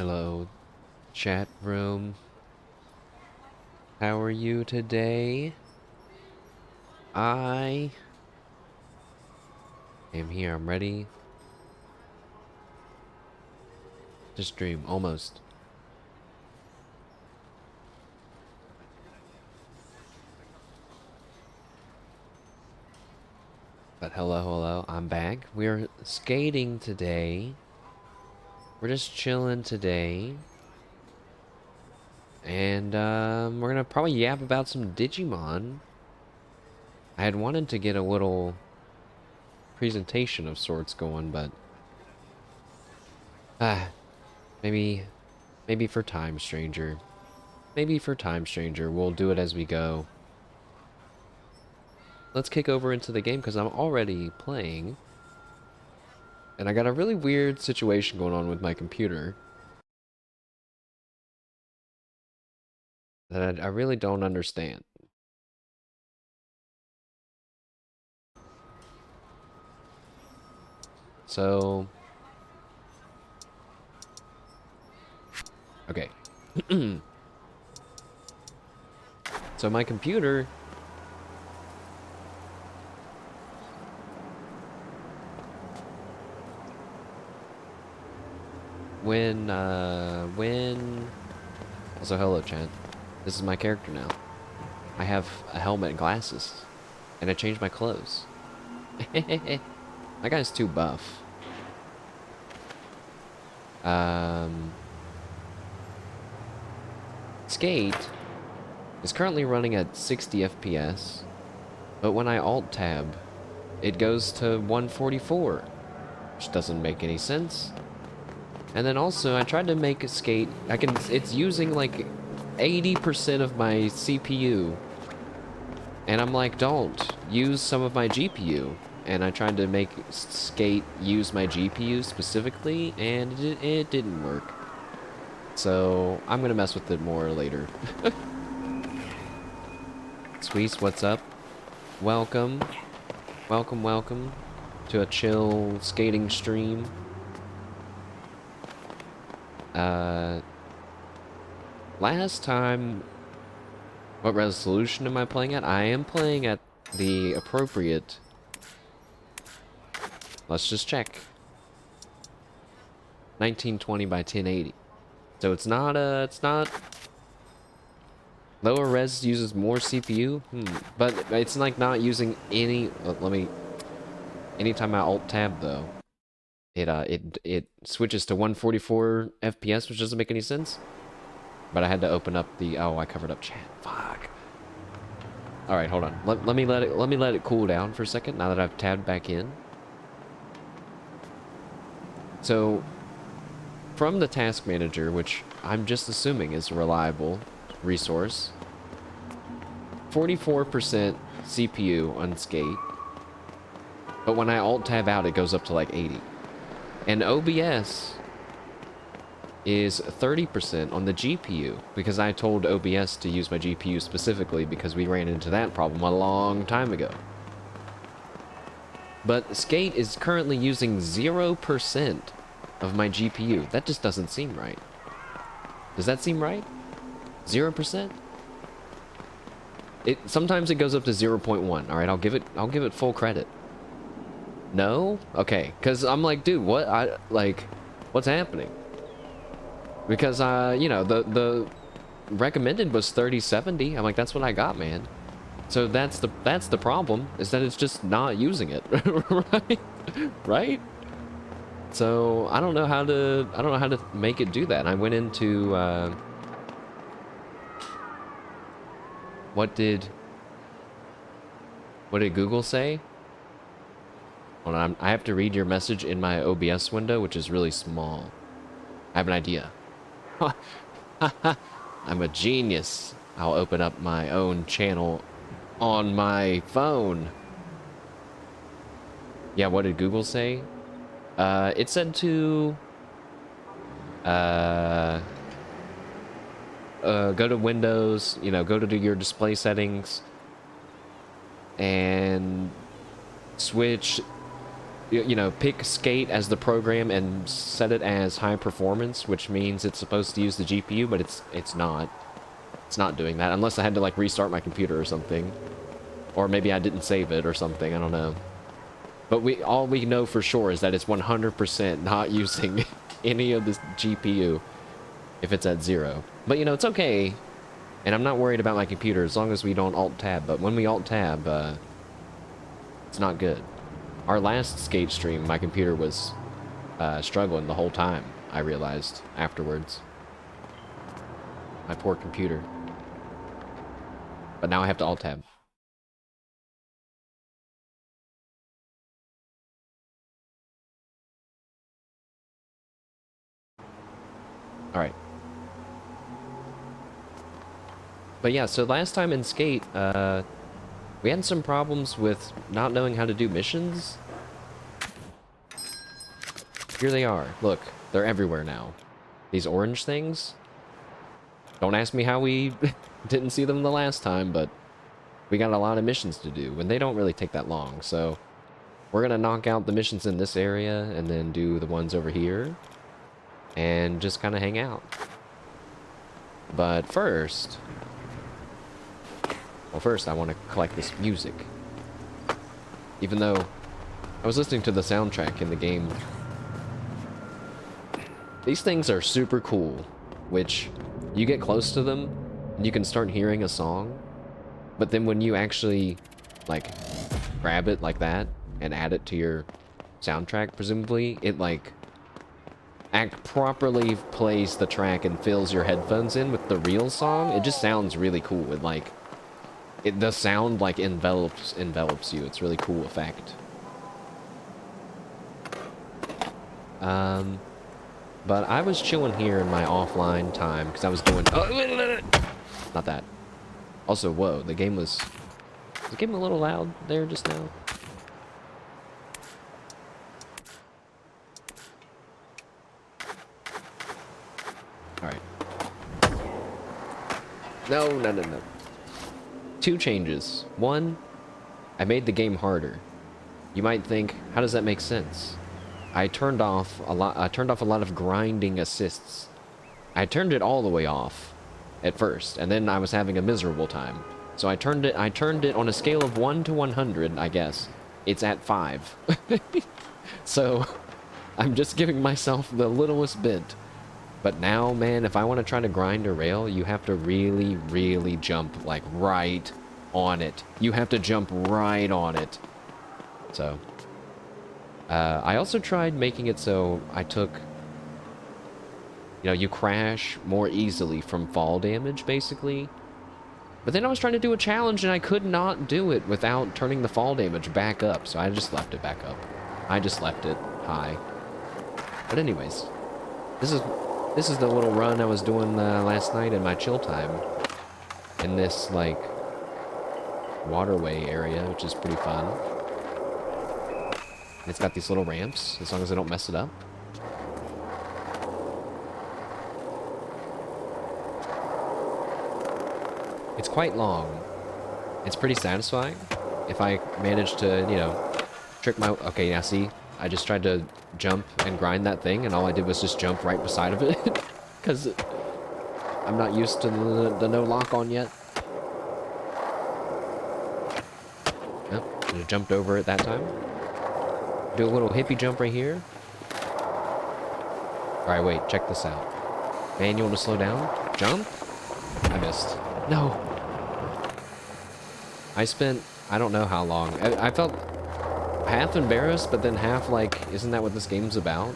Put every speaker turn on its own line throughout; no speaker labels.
Hello, chat room. How are you today? I am here. I'm ready to stream. Almost. But hello. I'm back. We're skating today. We're just chilling today. And we're gonna probably yap about some Digimon. I had wanted to get a little presentation of sorts going, but maybe for Time Stranger. Maybe for Time Stranger. We'll do it as we go. Let's kick over into the game because I'm already playing. And I got a really weird situation going on with my computer that I really don't understand. So, okay. So my computer when also hello chat. This is my character now. I have a helmet and glasses. And I changed my clothes. My guy's too buff. Skate is currently running at 60 FPS, but when I alt-tab, it goes to 144, which doesn't make any sense. And then also, I tried to make a skate, it's using like 80% of my CPU, and I'm like, don't, use some of my GPU. And I tried to make skate use my GPU specifically, and it didn't work. So, I'm gonna mess with it more later. Squeeze, what's up? Welcome. Welcome to a chill skating stream. Last time, what resolution am I playing at? I am playing at the appropriate. Let's just check. 1920 by 1080. So it's not lower res uses more CPU. But it's like not using any. Anytime I alt tab though, it switches to 144 FPS, which doesn't make any sense. But I had to open up the. Oh, I covered up chat. Fuck. All right, hold on. Let me let it cool down for a second. Now that I've tabbed back in. So, from the task manager, which I'm just assuming is a reliable resource, 44% CPU on skate. But when I alt tab out, it goes up to like 80. And OBS is 30% on the GPU, because I told OBS to use my GPU specifically because we ran into that problem a long time ago. But Skate is currently using 0% of my GPU. That just doesn't seem right. Does that seem right? 0%? Sometimes it goes up to 0.1. All right, I'll give it full credit. No? Okay, cuz I'm like, dude, what's happening? Because you know, the recommended was 3070. I'm like, that's what I got, man. So that's the problem, is that it's just not using it. Right? Right? So I don't know how to make it do that. And I went into what did Google say? Hold on, I have to read your message in my OBS window, which is really small. I have an idea. I'm a genius. I'll open up my own channel on my phone. Yeah, what did Google say? It said to go to Windows, you know, go to your display settings and switch you know, pick skate as the program and set it as high performance, which means it's supposed to use the GPU, but it's not. It's not doing that unless I had to like restart my computer or something, or maybe I didn't save it or something. I don't know. But all we know for sure is that it's 100% not using any of this GPU if it's at 0. But you know, it's okay. And I'm not worried about my computer as long as we don't alt tab. But when we alt tab, it's not good. Our last skate stream, my computer was struggling the whole time, I realized afterwards. My poor computer. But now I have to alt tab. Alright. But yeah, so last time in Skate, we had some problems with not knowing how to do missions. Here they are. Look, they're everywhere now. These orange things. Don't ask me how we didn't see them the last time, but we got a lot of missions to do, and they don't really take that long, so we're gonna knock out the missions in this area and then do the ones over here and just kind of hang out. But first, well, first I want to collect this music. Even though I was listening to the soundtrack in the game, these things are super cool, which you get close to them and you can start hearing a song, but then when you actually like grab it like that and add it to your soundtrack, presumably it like properly plays the track and fills your headphones in with the real song. It just sounds really cool. It like the sound like envelops you. It's a really cool effect. But I was chilling here in my offline time because I was doing not that. Also, whoa, the game was the game a little loud there just now? Alright. No. 2 changes. 1, I made the game harder. You might think, how does that make sense? I turned off a lot of grinding assists. I turned it all the way off at first, and then I was having a miserable time. So I turned it on a scale of 1 to 100, I guess. It's at 5. So I'm just giving myself the littlest bit. But now, man, if I want to try to grind a rail, you have to really, really jump, like, right on it. You have to jump right on it. So, I also tried making it so I took, you know, you crash more easily from fall damage, basically. But then I was trying to do a challenge, and I could not do it without turning the fall damage back up, so I just left it back up. I just left it high. But anyways, this is the little run I was doing last night in my chill time. In this, like, waterway area, which is pretty fun. It's got these little ramps, as long as I don't mess it up. It's quite long. It's pretty satisfying. If I manage to, you know, trick my... Okay, now see? I just tried to jump and grind that thing, and all I did was just jump right beside of it. Because I'm not used to the no lock on yet. Yep, I jumped over it that time. Do a little hippie jump right here. Alright, wait, check this out. Manual to slow down. Jump. I missed. No. I spent, I don't know how long. I felt half embarrassed, but then half like, isn't that what this game's about?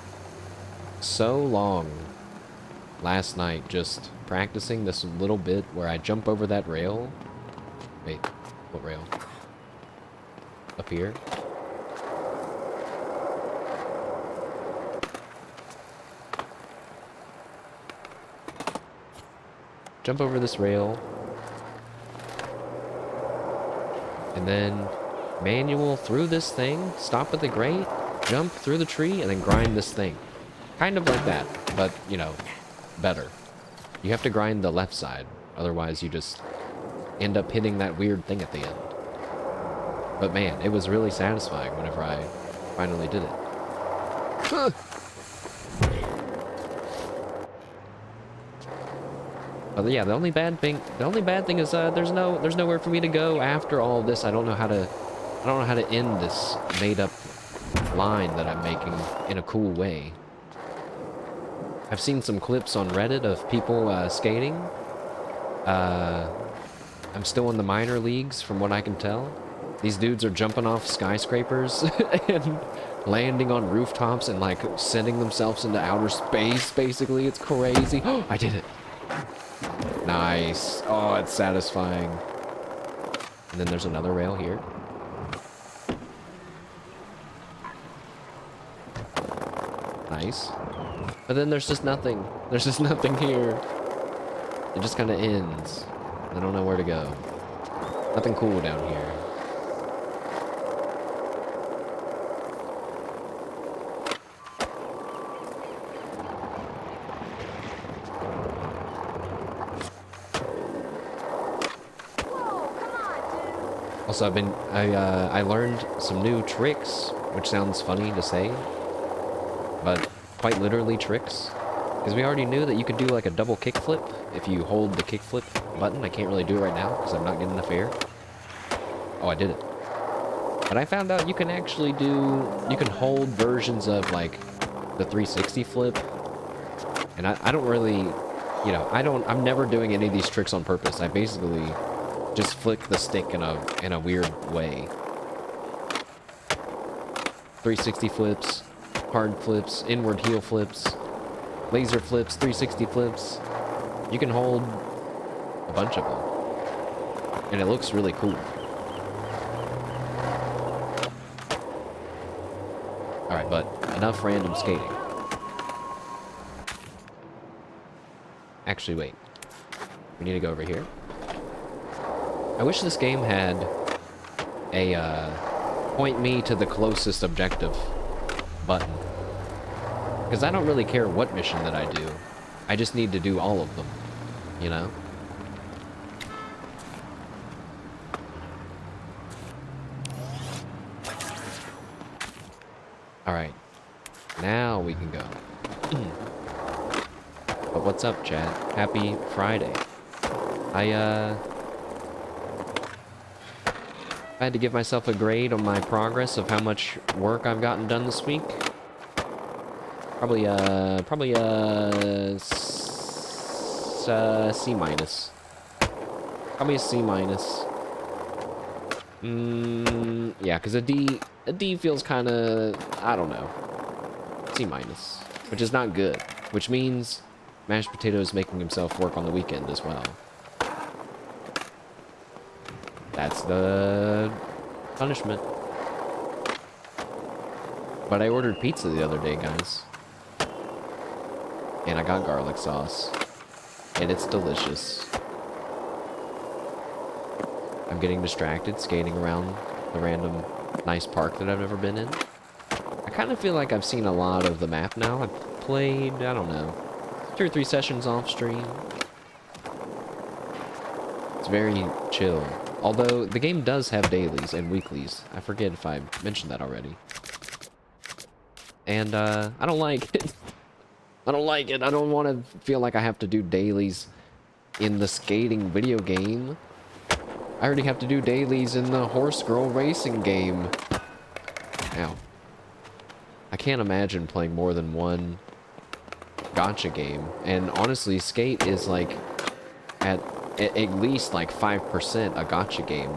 So long last night just practicing this little bit where I jump over that rail. Wait, what rail? Up here? Jump over this rail. And then manual through this thing, stop at the grate, jump through the tree, and then grind this thing. Kind of like that, but, you know, better. You have to grind the left side, otherwise you just end up hitting that weird thing at the end. But man, it was really satisfying whenever I Finally did it. But yeah, the only bad thing is there's nowhere for me to go after all this. I don't know how to end this made up line that I'm making in a cool way. I've seen some clips on Reddit of people skating. I'm still in the minor leagues from what I can tell. These dudes are jumping off skyscrapers and landing on rooftops and like sending themselves into outer space, basically. It's crazy. Oh, I did it. Nice. Oh, it's satisfying. And then there's another rail here. Nice. But then there's just nothing. There's just nothing here. It just kind of ends. I don't know where to go. Nothing cool down here. Also, I learned some new tricks, which sounds funny to say, but quite literally tricks. Because we already knew that you could do like a double kickflip if you hold the kickflip button. I can't really do it right now because I'm not getting enough air. Oh, I did it. But I found out you can actually you can hold versions of like the 360 flip. And I don't really, you know, I'm never doing any of these tricks on purpose. I basically just flick the stick in a weird way. 360 flips, hard flips, inward heel flips, laser flips, 360 flips. You can hold a bunch of them. And it looks really cool. Alright, but enough random skating. Actually, wait. We need to go over here. I wish this game had a point me to the closest objective button. Because I don't really care what mission that I do. I just need to do all of them, you know? Alright. Now we can go. But what's up, chat? Happy Friday. I had to give myself a grade on my progress of how much work I've gotten done this week. Probably C minus. Probably a C minus. Yeah, because a D feels kind of, I don't know. C minus, which is not good. Which means Mashed Potato is making himself work on the weekend as well. That's the punishment. But I ordered pizza the other day, guys. And I got garlic sauce. And it's delicious. I'm getting distracted skating around the random nice park that I've never been in. I kind of feel like I've seen a lot of the map now. I've played, I don't know, 2 or 3 sessions off stream. It's very chill. Although, the game does have dailies and weeklies. I forget if I mentioned that already. And, I don't like it. I don't like it. I don't want to feel like I have to do dailies in the skating video game. I already have to do dailies in the horse girl racing game. Ow. I can't imagine playing more than one gacha game. And honestly, Skate is like at least like 5% a gacha game,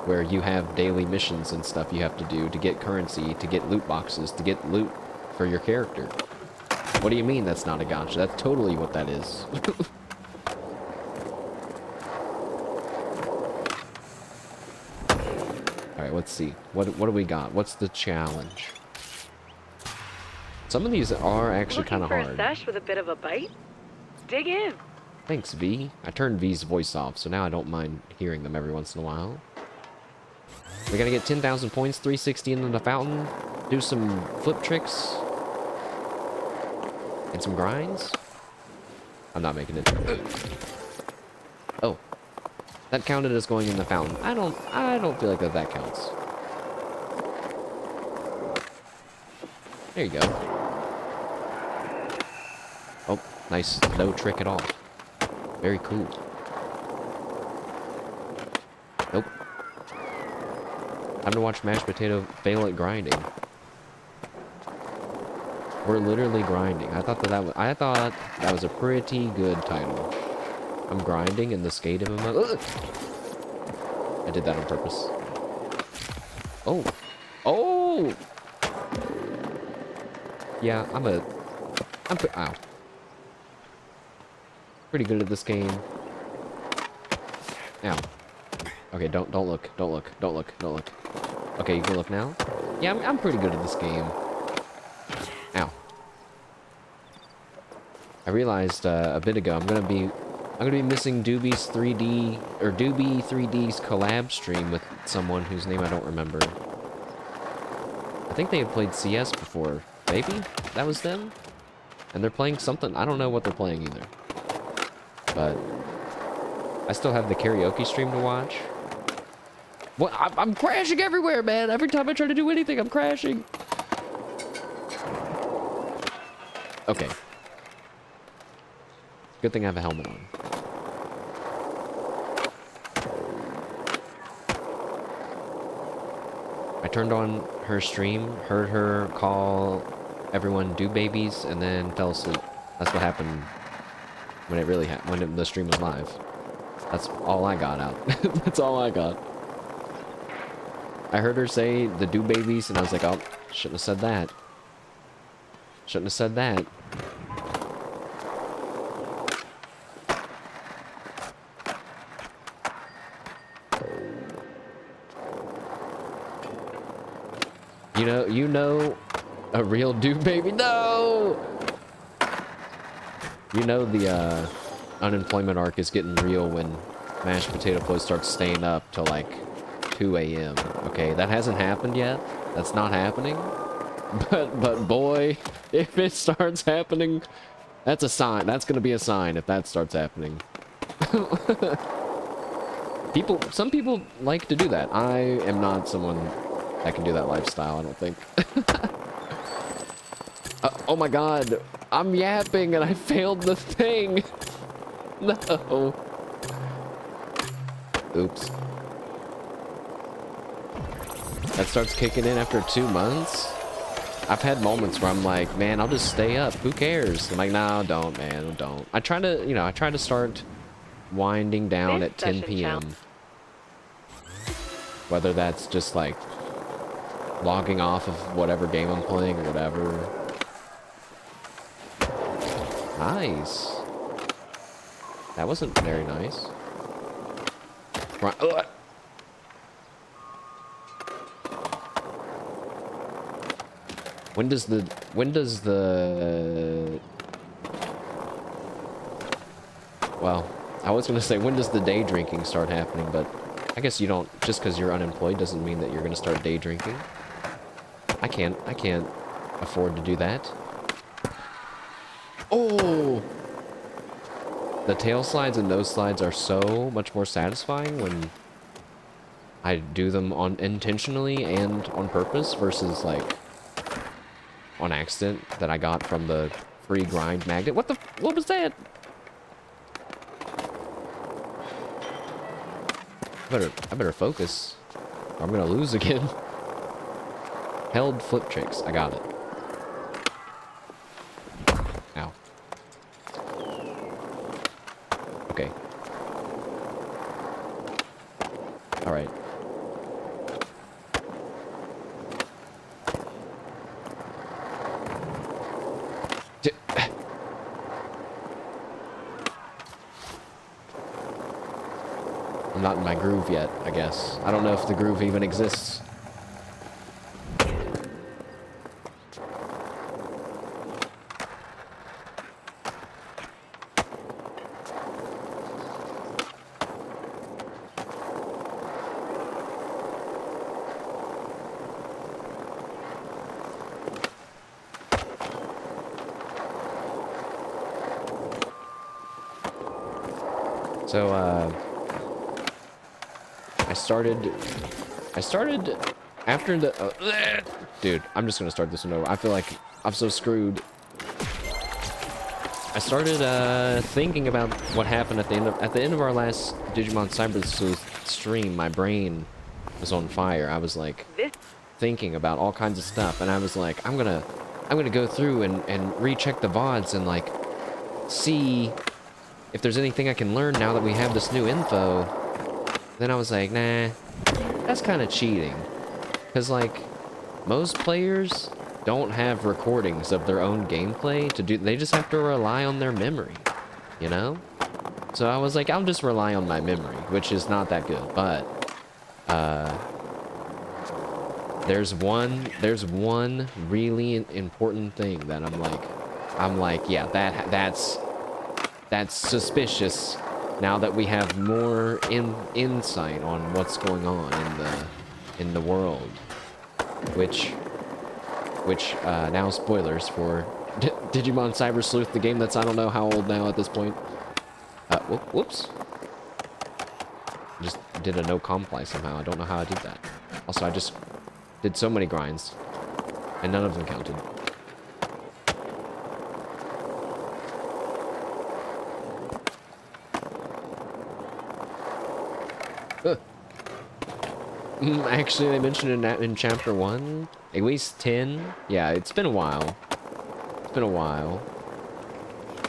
where you have daily missions and stuff you have to do to get currency, to get loot boxes, to get loot for your character. What do you mean that's not a gacha? That's totally what that is. Alright, let's see. What do we got? What's the challenge? Some of these are actually kind of hard.
Looking for a sesh with a bit of a bite? Dig in.
Thanks, V. I turned V's voice off, so now I don't mind hearing them every once in a while. We're gonna get 10,000 points, 360 into the fountain, do some flip tricks, and some grinds. I'm not making it. Oh. That counted as going in the fountain. I don't feel like that counts. There you go. Oh, nice. No trick at all. Very cool. Nope. Time to watch mashed potato fail at grinding. We're literally grinding. I thought that was a pretty good title. I'm grinding in the skate MMO. Ugh! I did that on purpose. Oh. Oh! Yeah, ow. Pretty good at this game. Ow. Okay, don't look. Don't look. Don't look. Don't look. Okay, you can look now? Yeah, I'm pretty good at this game. Ow. I realized a bit ago I'm gonna be missing Doobie's 3D or Doobie 3D's collab stream with someone whose name I don't remember. I think they had played CS before. Maybe that was them, and they're playing something. I don't know what they're playing either. But I still have the karaoke stream to watch. What? I'm crashing everywhere, man. Every time I try to do anything, I'm crashing. Okay. Good thing I have a helmet on. I turned on her stream, heard her call everyone do babies, and then fell asleep. That's what happened when it really happened, when the stream was live. That's all I got out. That's all I got. I heard her say the do babies, and I was like, oh, shouldn't have said that. Shouldn't have said that. You know, a real do baby. No! You know the unemployment arc is getting real when mashed potato flow starts staying up till like 2 a.m. Okay, that hasn't happened yet. That's not happening. But boy, if it starts happening, that's a sign. That's gonna be a sign if that starts happening. Some people like to do that. I am not someone that can do that lifestyle, I don't think. Oh my god, I'm yapping and I failed the thing. No. Oops. That starts kicking in after 2 months? I've had moments where I'm like, man, I'll just stay up. Who cares? I'm like, no, don't, man, don't. I try to start winding down at 10 p.m. Whether that's just like logging off of whatever game I'm playing or whatever. Nice. That wasn't very nice. Right. Ugh. When does the well, I was gonna say when does the day drinking start happening, but I guess you don't, just because you're unemployed doesn't mean that you're gonna start day drinking. I can't afford to do that. Oh! The tail slides and nose slides are so much more satisfying when I do them intentionally and on purpose versus like on accident that I got from the free grind magnet. What was that? I better focus or I'm gonna lose again. Held flip tricks. I got it. Ow. Okay. Alright. I'm not in my groove yet, I guess. I don't know if the groove even exists. So, I started after the, dude, I'm just gonna start this one over. I feel like I'm so screwed. I started thinking about what happened at the end of our last Digimon Cyber Sleuth stream. My brain was on fire. I was like
This
thinking about all kinds of stuff, and I was like, I'm gonna go through and recheck the VODs and like see if there's anything I can learn now that we have this new info. Then I was like, nah, that's kind of cheating, because like most players don't have recordings of their own gameplay to do. They just have to rely on their memory, you know? So I was like, I'll just rely on my memory, which is not that good, but there's one really important thing that I'm like, yeah, that's suspicious now that we have more insight on what's going on in the world, which now spoilers for Digimon Cyber Sleuth, the game that's I don't know how old now at this point. Whoops. Just did a no comply somehow. I don't know how I did that. Also, I just did so many grinds, and none of them counted. Actually, they mentioned in chapter 1, at least 10. Yeah, it's been a while. It's been a while.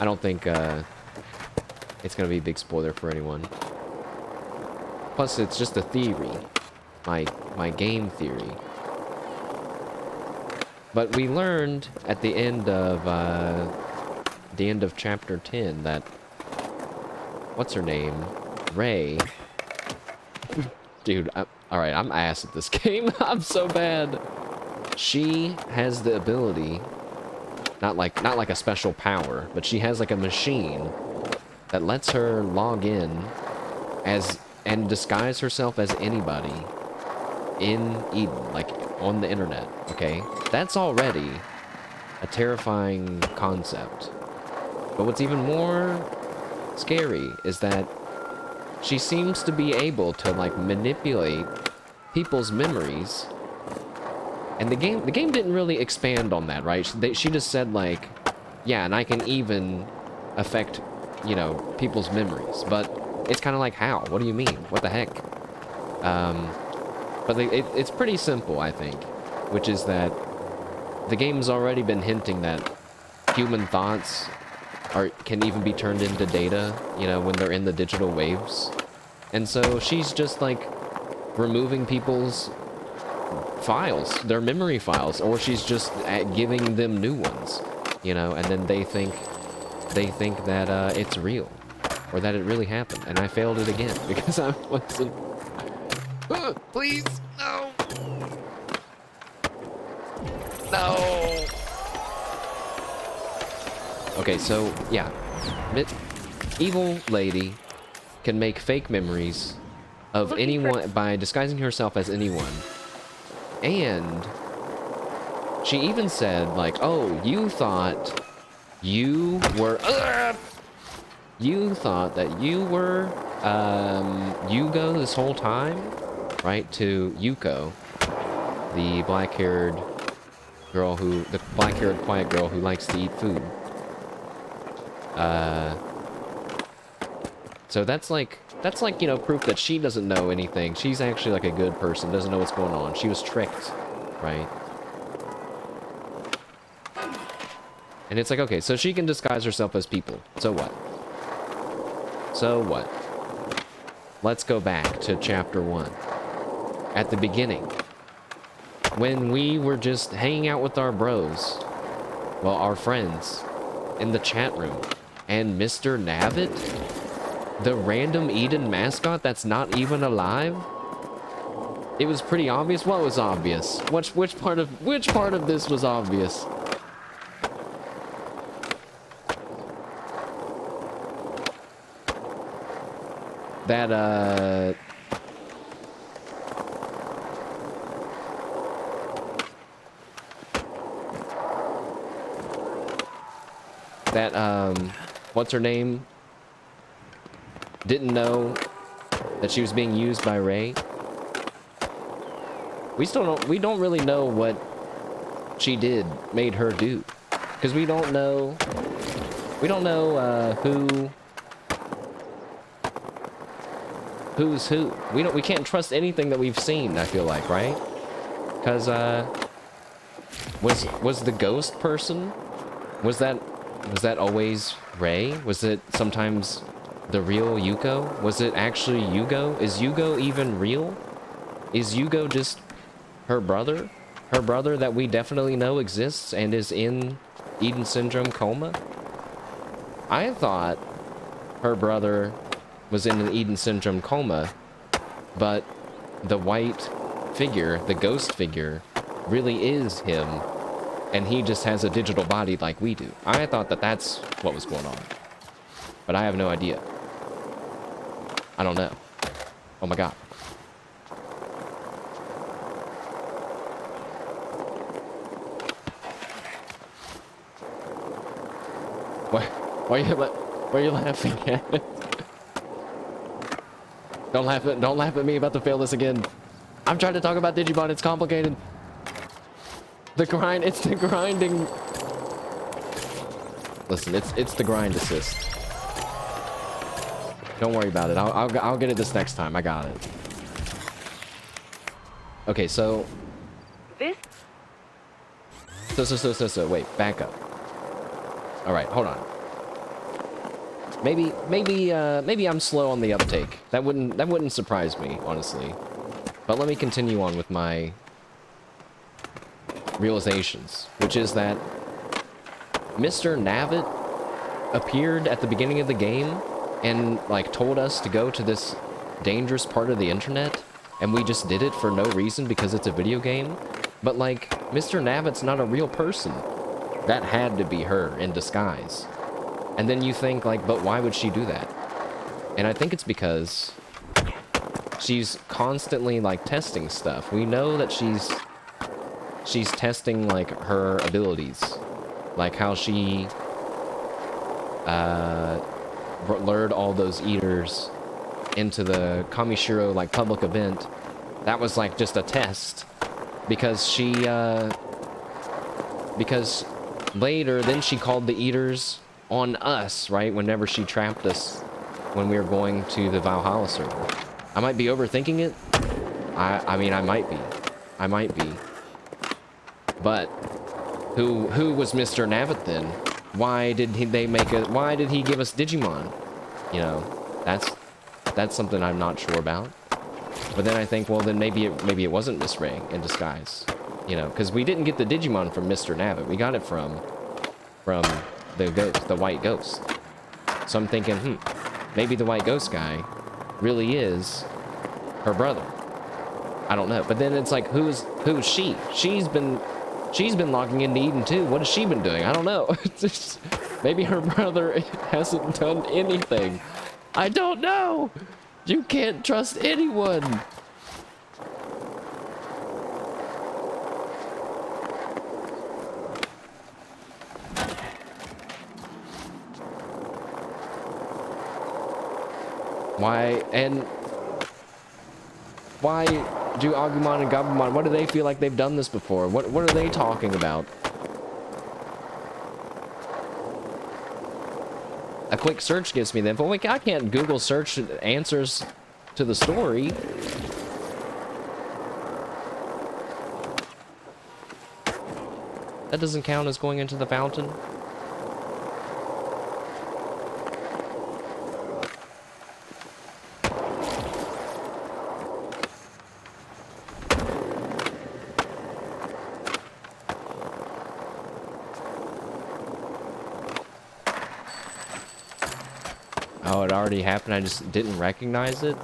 I don't think it's gonna be a big spoiler for anyone. Plus, it's just a theory, my game theory. But we learned at the end of chapter 10 that what's her name, Ray. Dude, alright, I'm ass at this game. I'm so bad. She has the ability, not like a special power, but she has like a machine that lets her log in and disguise herself as anybody in Eden, like on the internet, okay? That's already a terrifying concept. But what's even more scary is that she seems to be able to like manipulate people's memories, and the game didn't really expand on that, right? She just said like, yeah, and I can even affect, you know, people's memories. But it's kind of like, how? What do you mean? What the heck? But it's pretty simple, I think, which is that the game's already been hinting that human thoughts can even be turned into data, you know, when they're in the digital waves. And so she's just like removing people's files, their memory files, or she's just giving them new ones, you know, and then they think that it's real, or that it really happened. And I failed it again because I wasn't. Please, no. No. Okay, so yeah, evil lady can make fake memories of anyone by disguising herself as anyone. And she even said, like, oh, you thought you were Yugo this whole time, right? To Yuko, the black-haired quiet girl who likes to eat food. So that's like, you know, proof that she doesn't know anything. She's actually like a good person, doesn't know what's going on. She was tricked, right? And it's like, okay, so she can disguise herself as people. So what? So what? Let's go back to chapter 1. At the beginning, when we were just hanging out with our bros, well, our friends, in the chat room, and Mr. Navit, the random Eden mascot that's not even alive, it was pretty obvious. What was obvious? Which part of this was obvious? That what's her name didn't know that she was being used by Ray. We don't really know she made her do. Because we don't know who's who. We can't trust anything that we've seen, I feel like, right? Because was the ghost person, was that always Ray? Was it sometimes the real Yuko? Was it actually Yugo? Is Yugo even real? Is Yugo just her brother? Her brother that we definitely know exists and is in Eden Syndrome coma? I thought her brother was in an Eden Syndrome coma, but the white figure, the ghost figure, really is him, and he just has a digital body like we do. I thought that that's what was going on, but I have no idea. I don't know. Oh my god. Why are you laughing at it? Don't laugh at me about to fail this again. I'm trying to talk about Digimon, it's complicated. It's the grinding. Listen, it's the grind assist. Don't worry about it. I'll get it this next time. I got it. Okay, so wait, back up. All right, hold on. Maybe I'm slow on the uptake. That wouldn't surprise me, honestly. But let me continue on with my realizations, which is that Mr. Navet appeared at the beginning of the game and like told us to go to this dangerous part of the internet, and we just did it for no reason because it's a video game. But like, Mr. Navet's not a real person. That had to be her in disguise. And then you think like, but why would she do that? And I think it's because she's constantly like testing stuff. We know that she's testing like her abilities, like how she lured all those eaters into the Kamishiro like public event. That was like just a test, because because later then she called the eaters on us, right? Whenever she trapped us when we were going to the Valhalla server. I might be overthinking it. I mean, I might be. But who was Mr. Navet then? Why did he give us Digimon? You know, that's something I'm not sure about. But then I think, well, then maybe it wasn't Miss Ray in disguise. You know, because we didn't get the Digimon from Mr. Navet. We got it from the ghost, the white ghost. So I'm thinking, maybe the white ghost guy really is her brother. I don't know. But then it's like, who's she? She's been logging into Eden too. What has she been doing? I don't know. Maybe her brother hasn't done anything. I don't know. You can't trust anyone. Why do Agumon and Gabumon, what do they feel like they've done this before? What are they talking about? A quick search gives me the info. Wait, I can't Google search answers to the story. That doesn't count as going into the fountain. Oh, it already happened. I just didn't recognize it.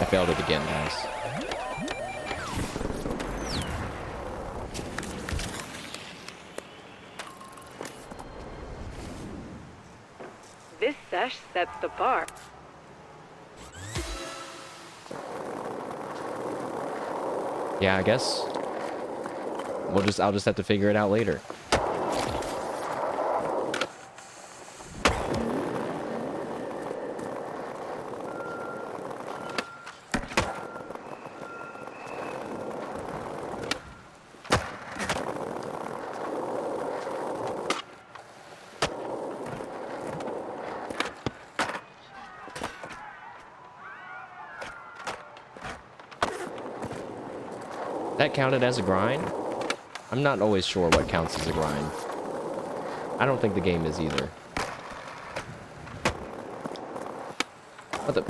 I failed it again, guys.
This sesh sets the bar.
Yeah, I guess I'll just have to figure it out later. That counted as a grind? I'm not always sure what counts as a grind. I don't think the game is either. What the...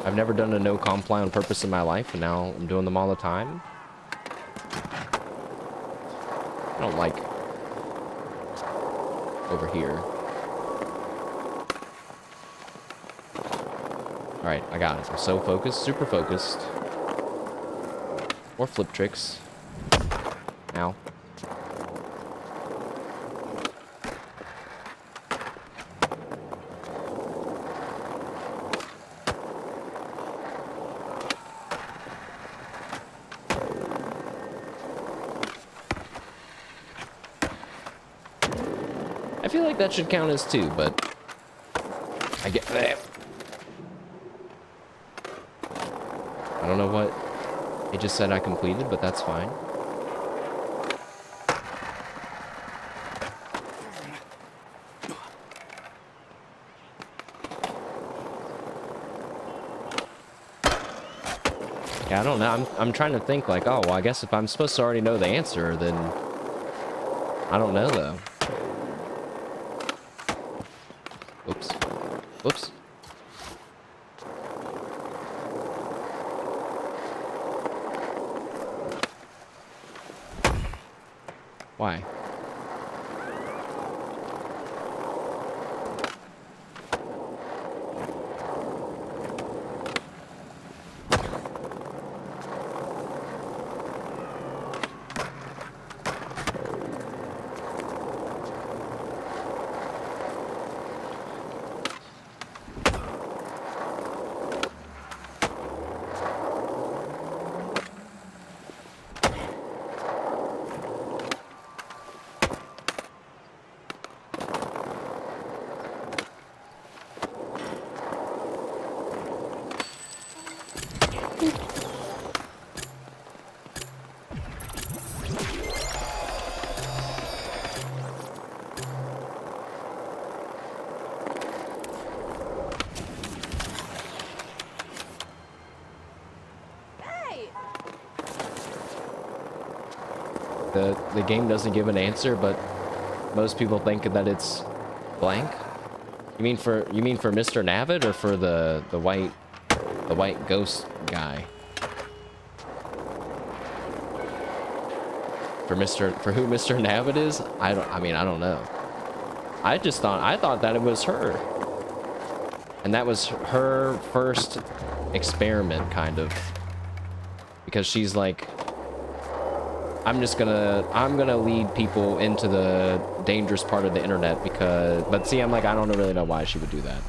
I've never done a no comply on purpose in my life, and now I'm doing them all the time. I don't like... over here. Alright, I got it. I'm so focused, super focused. More flip tricks. Ow. I feel like that should count as 2, but I get that. I don't know what it just said I completed, but that's fine. Yeah, I don't know. I'm trying to think like, oh, well, I guess if I'm supposed to already know the answer, then I don't know though. Oops. Whoops. Why? The game doesn't give an answer, but most people think that it's blank. You mean for Mr. Navid or for the white ghost guy? For who Mr. Navid is? I don't know. I thought that it was her. And that was her first experiment, kind of. Because she's like, I'm gonna lead people into the dangerous part of the internet but see, I'm like, I don't really know why she would do that.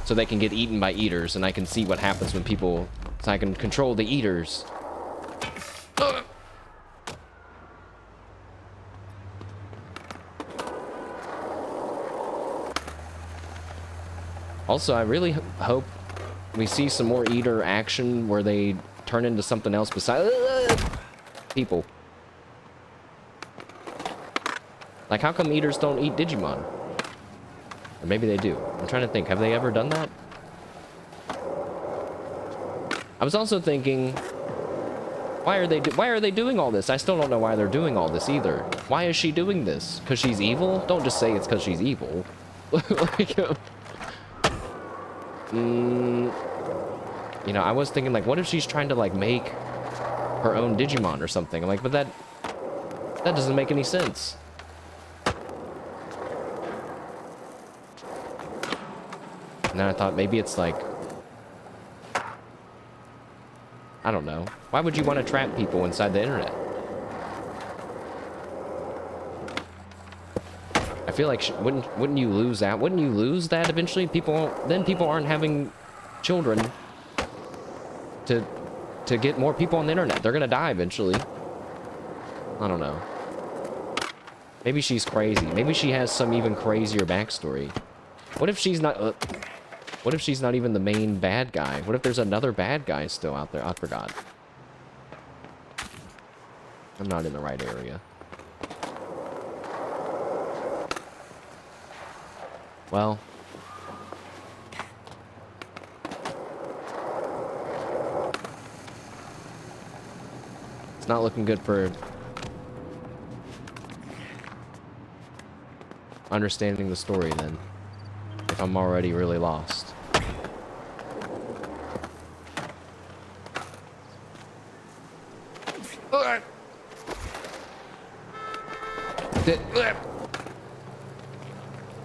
So they can get eaten by eaters, and I can see what happens when people, so I can control the eaters. Also, I really hope we see some more eater action where they turn into something else besides people. Like, how come eaters don't eat Digimon? Or maybe they do. I'm trying to think. Have they ever done that? I was also thinking, why are they doing all this? I still don't know why they're doing all this either. Why is she doing this? Because she's evil? Don't just say it's because she's evil. Like, you know, I was thinking, like, what if she's trying to, like, make her own Digimon or something? I'm like, but that doesn't make any sense. And then I thought maybe it's like, I don't know. Why would you want to trap people inside the internet? I feel like wouldn't you lose that? Wouldn't you lose that eventually? People aren't having children to get more people on the internet. They're gonna die eventually. I don't know. Maybe she's crazy. Maybe she has some even crazier backstory. What if she's not? What if she's not even the main bad guy? What if there's another bad guy still out there? I forgot. I'm not in the right area. Well. It's not looking good for understanding the story then, if I'm already really lost.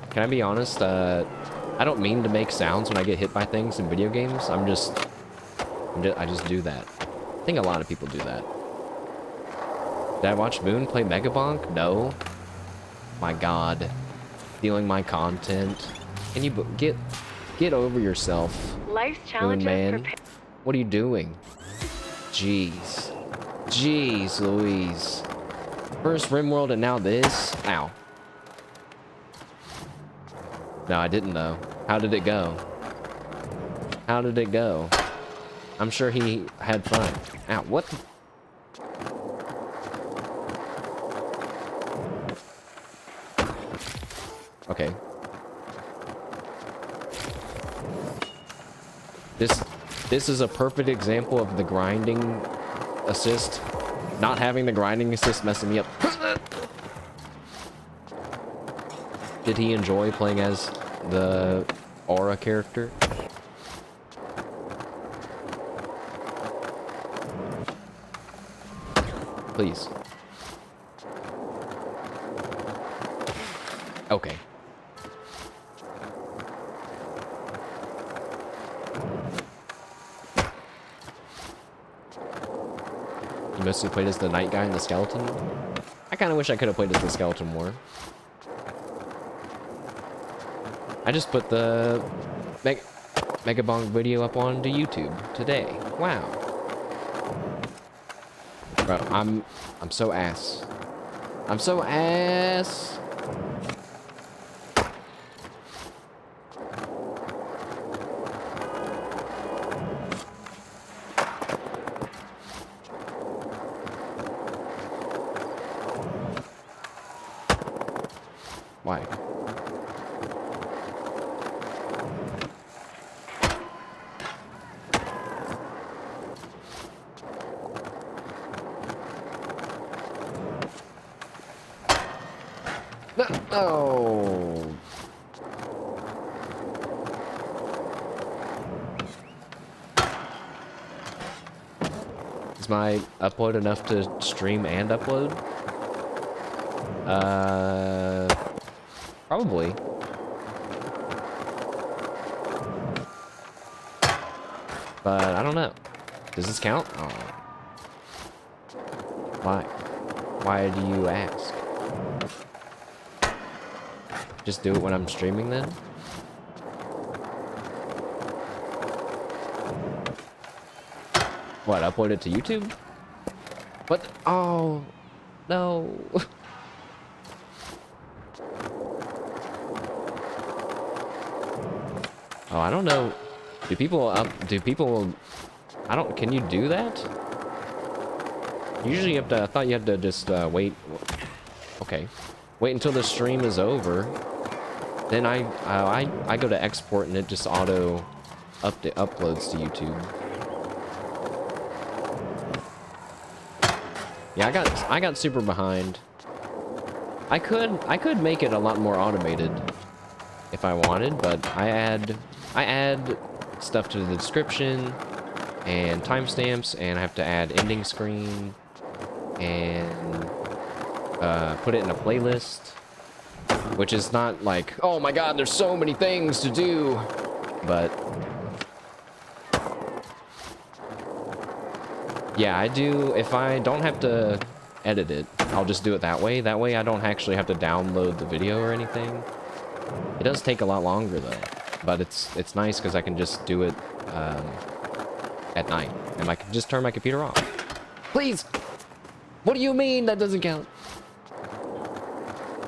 Can I be honest? I don't mean to make sounds when I get hit by things in video games. I just do that. I think a lot of people do that. Did I watch Boone play Megabonk? No. My God. Stealing my content. Can you get over yourself,
Life's
Boone
challenges
man? What are you doing? Jeez. Jeez Louise. First RimWorld and now this? Ow. No, I didn't though. How did it go? How did it go? I'm sure he had fun. Ow, what the? Okay. This is a perfect example of the grinding assist. Not having the grinding assist messing me up. Did he enjoy playing as the Aura character? Please. Okay. You mostly played as the night guy and the skeleton? I kind of wish I could have played as the skeleton more. I just put the Megabonk video up onto YouTube today. Wow. Bro, I'm so ass. I'm so ass. Why? No. Is my upload enough to stream and upload? Probably. But I don't know. Does this count? Oh. Why? Why do you ask? Just do it when I'm streaming then? What, upload it to YouTube? What? Oh, no. Oh, I don't know. Do people, can you do that? Usually you have to, I thought you had to just, wait. Okay. Wait until the stream is over. Then I go to export and it just auto uploads to YouTube. Yeah, I got super behind. I could make it a lot more automated if I wanted, but I add stuff to the description and timestamps, and I have to add ending screen and put it in a playlist, which is not like, oh my god, there's so many things to do, but yeah, I do. If I don't have to edit it, I'll just do it that way. That way I don't actually have to download the video or anything. It does take a lot longer though, but it's nice because I can just do it at night, and I can just turn my computer off. Please! What do you mean that doesn't count?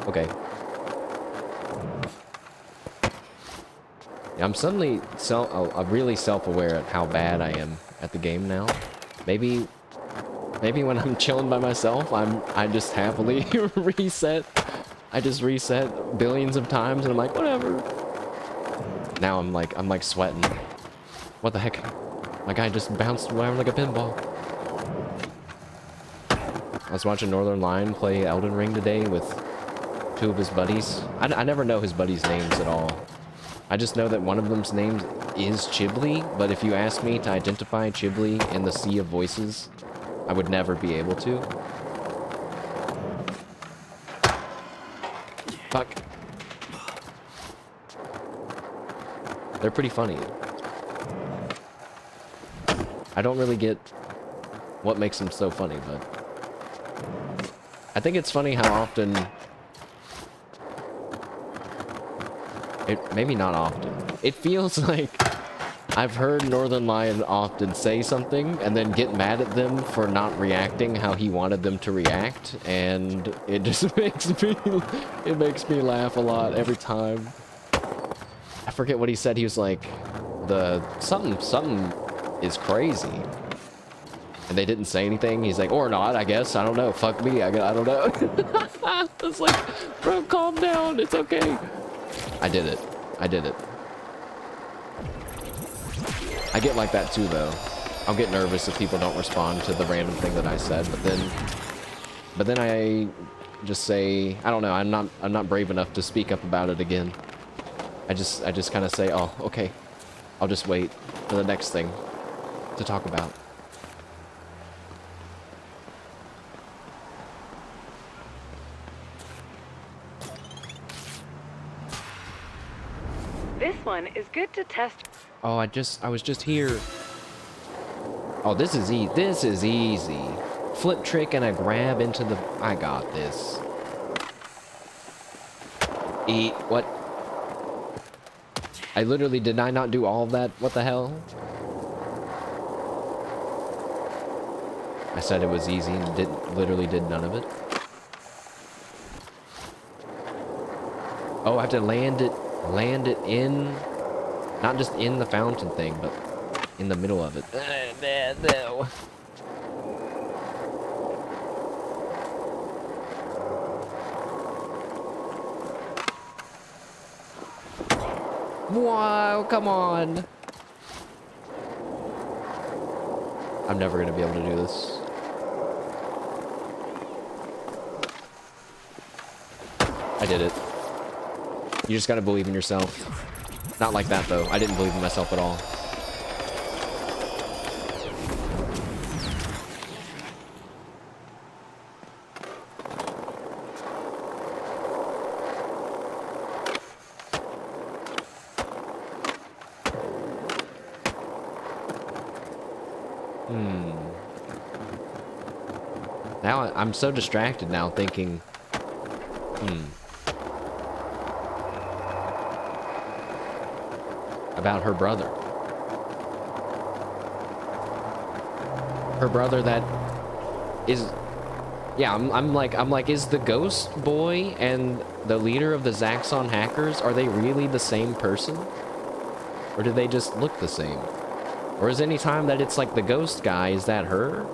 Okay. Yeah, I'm suddenly really self-aware at how bad I am at the game now. Maybe when I'm chilling by myself, I just happily reset. I just reset billions of times, and I'm like, whatever. Now I'm like sweating. What the heck? My guy just bounced around like a pinball. I was watching Northern Lion play Elden Ring today with two of his buddies. I never know his buddies' names at all. I just know that one of them's name is Chibli, but if you ask me to identify Chibli in the sea of voices, I would never be able to. Fuck. They're pretty funny. I don't really get what makes them so funny, but I think it's funny how often maybe not often. It feels like I've heard Northern Lion often say something and then get mad at them for not reacting how he wanted them to react, and it just makes me laugh a lot every time. I forget what he said. He was like, something is crazy. And they didn't say anything. He's like, or not, I guess. I don't know. Fuck me. I don't know. It's like, bro, calm down. It's okay. I did it. I did it. I get like that too, though. I'll get nervous if people don't respond to the random thing that I said, but then I just say, I don't know. I'm not brave enough to speak up about it again. I just kind of say, oh, okay. I'll just wait for the next thing to talk about.
This one is good to test.
Oh, I was just here. Oh, this is easy. This is easy. Flip trick and a grab into the... I got this. Eat. What? I literally... Did I not do all of that? What the hell? I said it was easy and literally did none of it. Oh, I have to land it in... Not just in the fountain thing, but in the middle of it. No. Wow, come on. I'm never gonna be able to do this. I did it. You just gotta believe in yourself. Not like that, though. I didn't believe in myself at all. Now I'm so distracted now thinking, about her brother. Her brother that is... Yeah, I'm like, is the ghost boy and the leader of the Zaxxon hackers, are they really the same person? Or do they just look the same? Or is any time that it's like the ghost guy, is that her?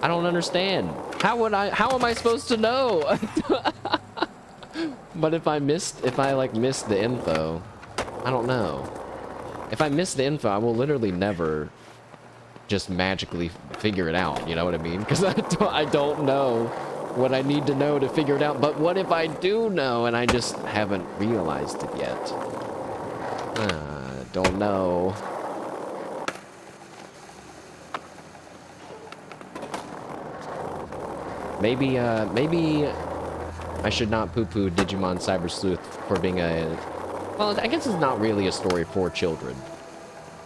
I don't understand. How am I supposed to know? But if I missed the info, I don't know. If I miss the info, I will literally never just magically figure it out, you know what I mean? Because I don't know what I need to know to figure it out. But what if I do know and I just haven't realized it yet? Don't know. Maybe I should not poo-poo Digimon Cyber Sleuth for being a... Well, I guess it's not really a story for children.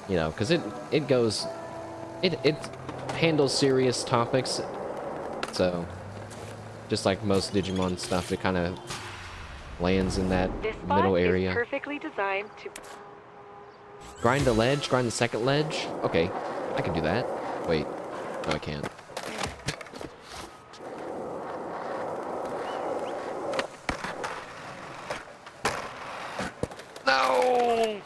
You know, because it goes... It handles serious topics. So, just like most Digimon stuff, it kind of lands in that middle area.
This spot is perfectly designed to...
Grind a ledge? Grind the second ledge? Okay, I can do that. Wait. No, I can't. No!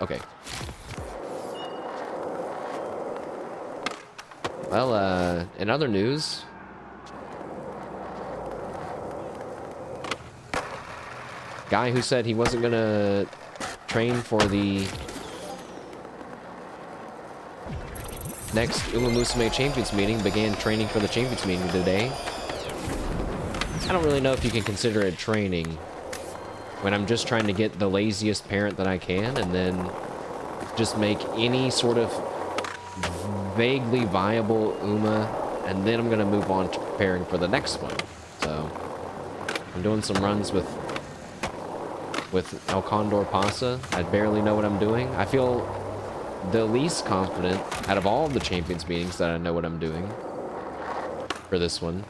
Okay. Well, in other news... Guy who said he wasn't gonna train for the next Uma Musume Champions meeting began training for the Champions meeting today. I don't really know if you can consider it training when I'm just trying to get the laziest parent that I can and then just make any sort of vaguely viable Uma, and then I'm gonna move on to preparing for the next one. So I'm doing some runs with El Condor Pasa. I barely know what I'm doing. I feel the least confident out of all of the Champions meetings that I know what I'm doing for this one.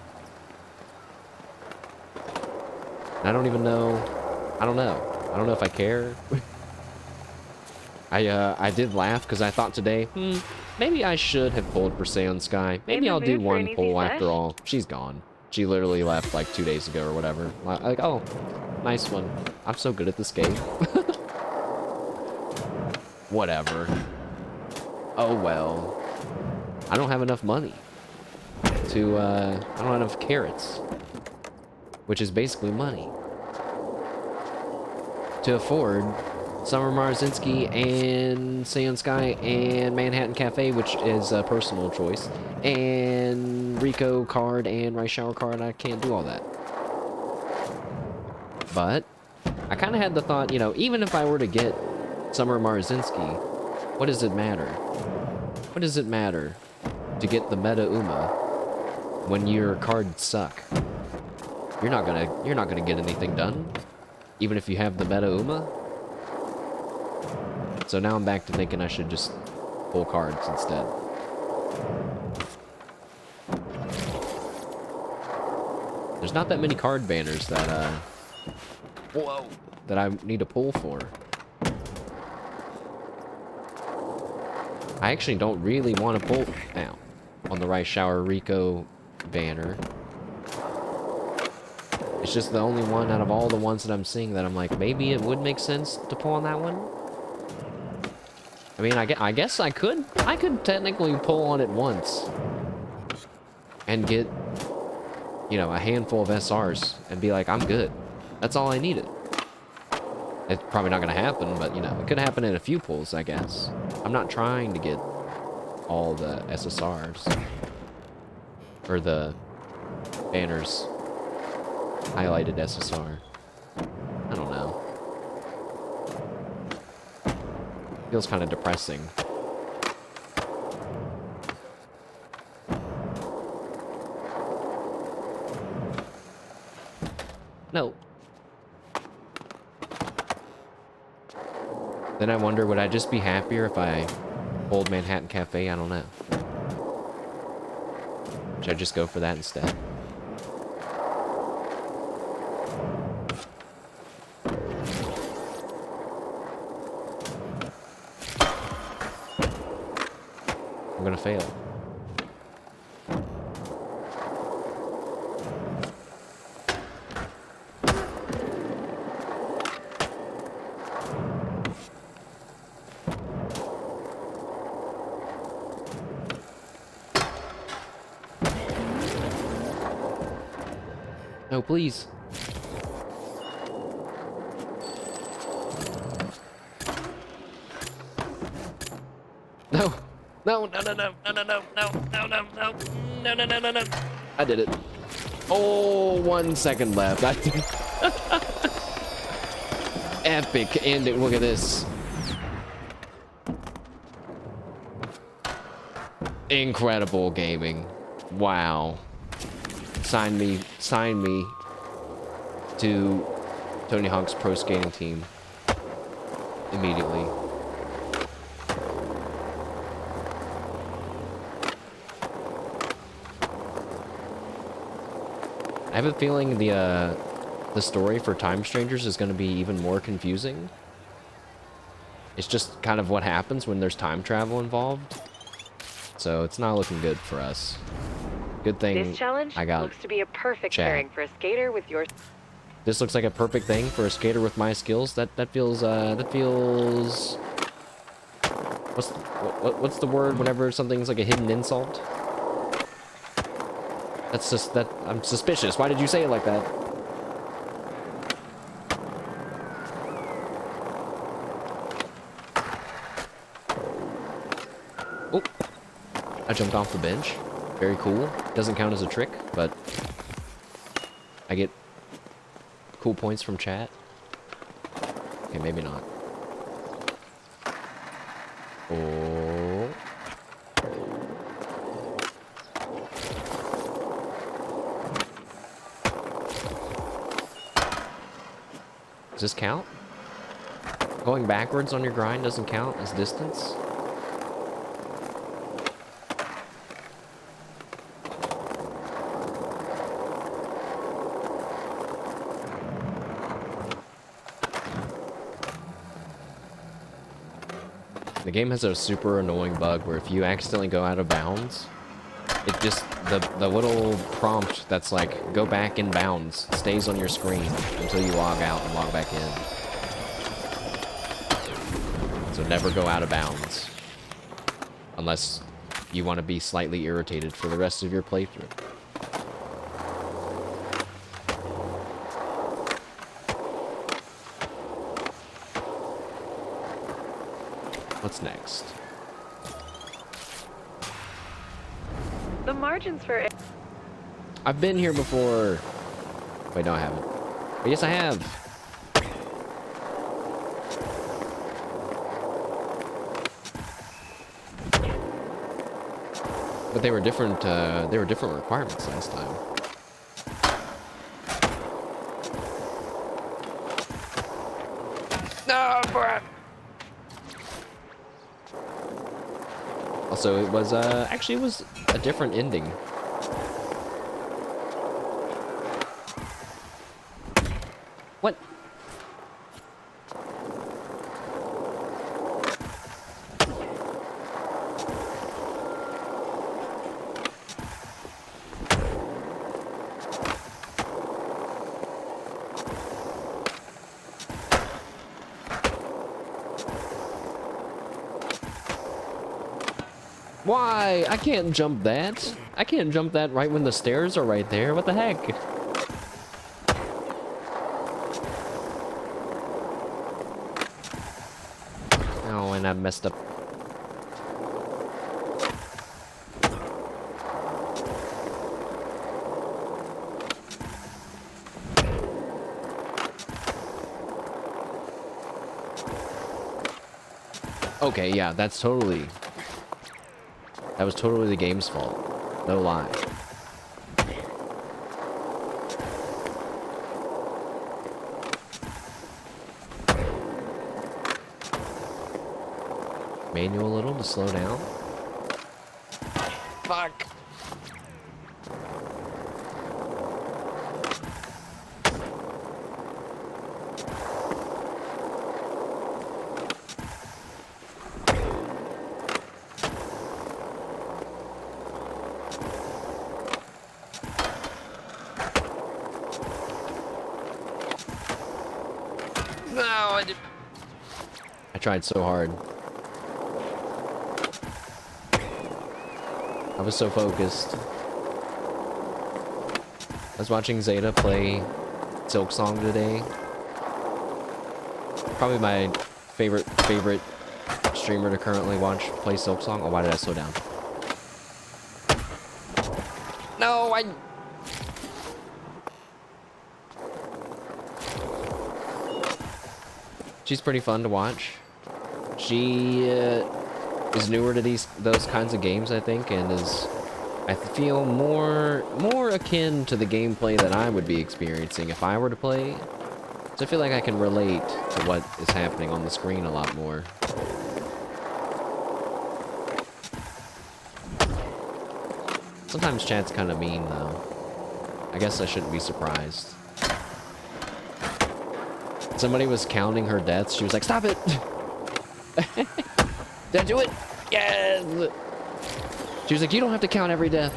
I don't even know. I don't know. I don't know if I care. I did laugh because I thought today, maybe I should have pulled for Seon Sky. Maybe I'll do one pull after all. She's gone. She literally left like 2 days ago or whatever. Like, oh, nice one. I'm so good at this game. Whatever. Oh well. I don't have enough money to, I don't have enough carrots, which is basically money, to afford Summer Marzinski and Seon Sky and Manhattan Cafe, which is a personal choice, and Rico card and Rice Shower card. I can't do all that. But I kind of had the thought, you know, even if I were to get Summer Marzinski, what does it matter? What does it matter to get the meta Uma when your cards suck? You're not gonna get anything done, even if you have the meta Uma. So now I'm back to thinking I should just pull cards instead. There's not that many card banners that that I need to pull for. I actually don't really want to pull now on the Rice Shower Rico banner. It's just the only one out of all the ones that I'm seeing that I'm like, maybe it would make sense to pull on that one. I mean, I guess I could technically pull on it once and get, you know, a handful of SRs and be like, I'm good. That's all I needed. It's probably not going to happen, but, you know, it could happen in a few pulls, I guess. I'm not trying to get all the SSRs or the banners highlighted SSR. I don't know. Feels kind of depressing. No. Then I wonder, would I just be happier if I pulled Manhattan Cafe? I don't know. Should I just go for that instead? I'm gonna fail. No, please. No. No, no, no, no, no, no, no, no, no, no, no, no, no, no, no, no. I did it. Oh, 1 second left. I did. Epic ending. Look at this. Incredible gaming. Wow. Sign me to Tony Hawk's pro skating team immediately. I have a feeling the story for Time Strangers is going to be even more confusing. It's just kind of what happens when there's time travel involved. So it's not looking good for us. Good thing
This challenge
I got
looks to be a perfect
chat.
pairing for a skater with your...
This looks like a perfect thing for a skater with my skills. That feels what's the word whenever something's like a hidden insult? That's just that I'm suspicious. Why did you say it like that? I jumped off the bench. Very cool. Doesn't count as a trick, but I get cool points from chat. Okay, maybe not. Oh. Does this count? Going backwards on your grind doesn't count as distance? The game has a super annoying bug where if you accidentally go out of bounds, it just, the little prompt that's like, go back in bounds, stays on your screen until you log out and log back in. So never go out of bounds. Unless you want to be slightly irritated for the rest of your playthrough. What's next?
The margins for it.
I've been here before. Wait, no, I haven't. But yes, I have. But they were different requirements last time. No, bruh. Also, it was, actually it was a different ending. What? Why? I can't jump that. I can't jump that right when the stairs are right there. What the heck? Oh, and I messed up. Okay, yeah, that's totally... That was totally the game's fault. No lie. Manual a little to slow down. Fuck. I tried so hard. I was so focused. I was watching Zeta play Silk Song today. Probably my favorite streamer to currently watch play Silk Song. Oh, why did I slow down? No, She's pretty fun to watch. She is newer to those kinds of games, I think, and is, I feel, more akin to the gameplay that I would be experiencing if I were to play. So I feel like I can relate to what is happening on the screen a lot more. Sometimes chat's kind of mean, though. I guess I shouldn't be surprised. Somebody was counting her deaths. She was like, "Stop it!" Did I do it? Yes! She was like, "You don't have to count every death."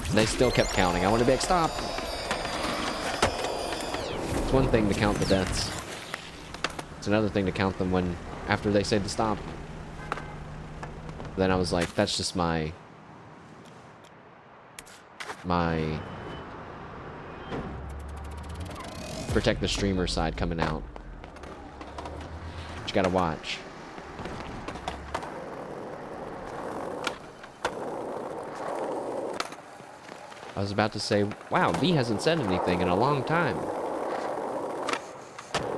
And they still kept counting. I want to be like, "Stop!" It's one thing to count the deaths. It's another thing to count them when, after they say to stop. Then I was like, that's just my protect the streamer side coming out. But you gotta watch. I was about to say, wow, B hasn't said anything in a long time.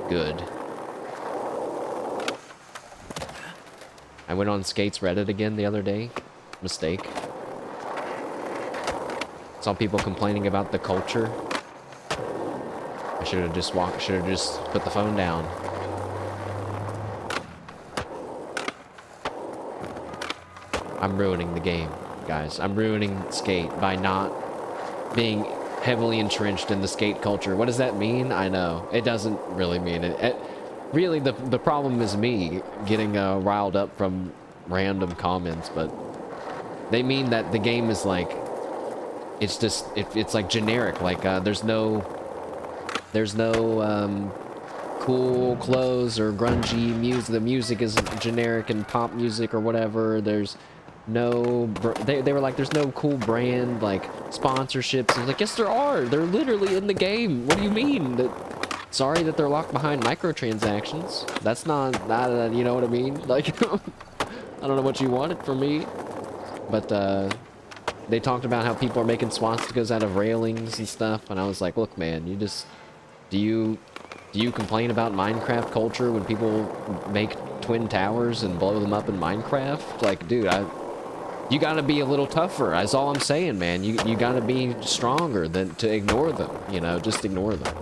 Good. I went on Skates Reddit again the other day. Mistake. Saw people complaining about the culture. I should have just put the phone down. I'm ruining the game, guys. I'm ruining Skate by not being heavily entrenched in the skate culture. What does that mean? I know. It doesn't really mean it. Really, the problem is me getting riled up from random comments, but they mean that the game is like, it's just, it's like generic. Like, there's no cool clothes or grungy music. The music is generic and pop music or whatever. There's no, they were like, there's no cool brand, like, sponsorships. I was like, yes, there are. They're literally in the game. What do you mean? Sorry that they're locked behind microtransactions. That's not, you know what I mean? Like, I don't know what you wanted from me. But, they talked about how people are making swastikas out of railings and stuff. And I was like, look, man, you just, do you complain about Minecraft culture when people make twin towers and blow them up in Minecraft? Like, dude, you gotta be a little tougher. That's all I'm saying, man. You gotta be stronger than to ignore them, you know, just ignore them.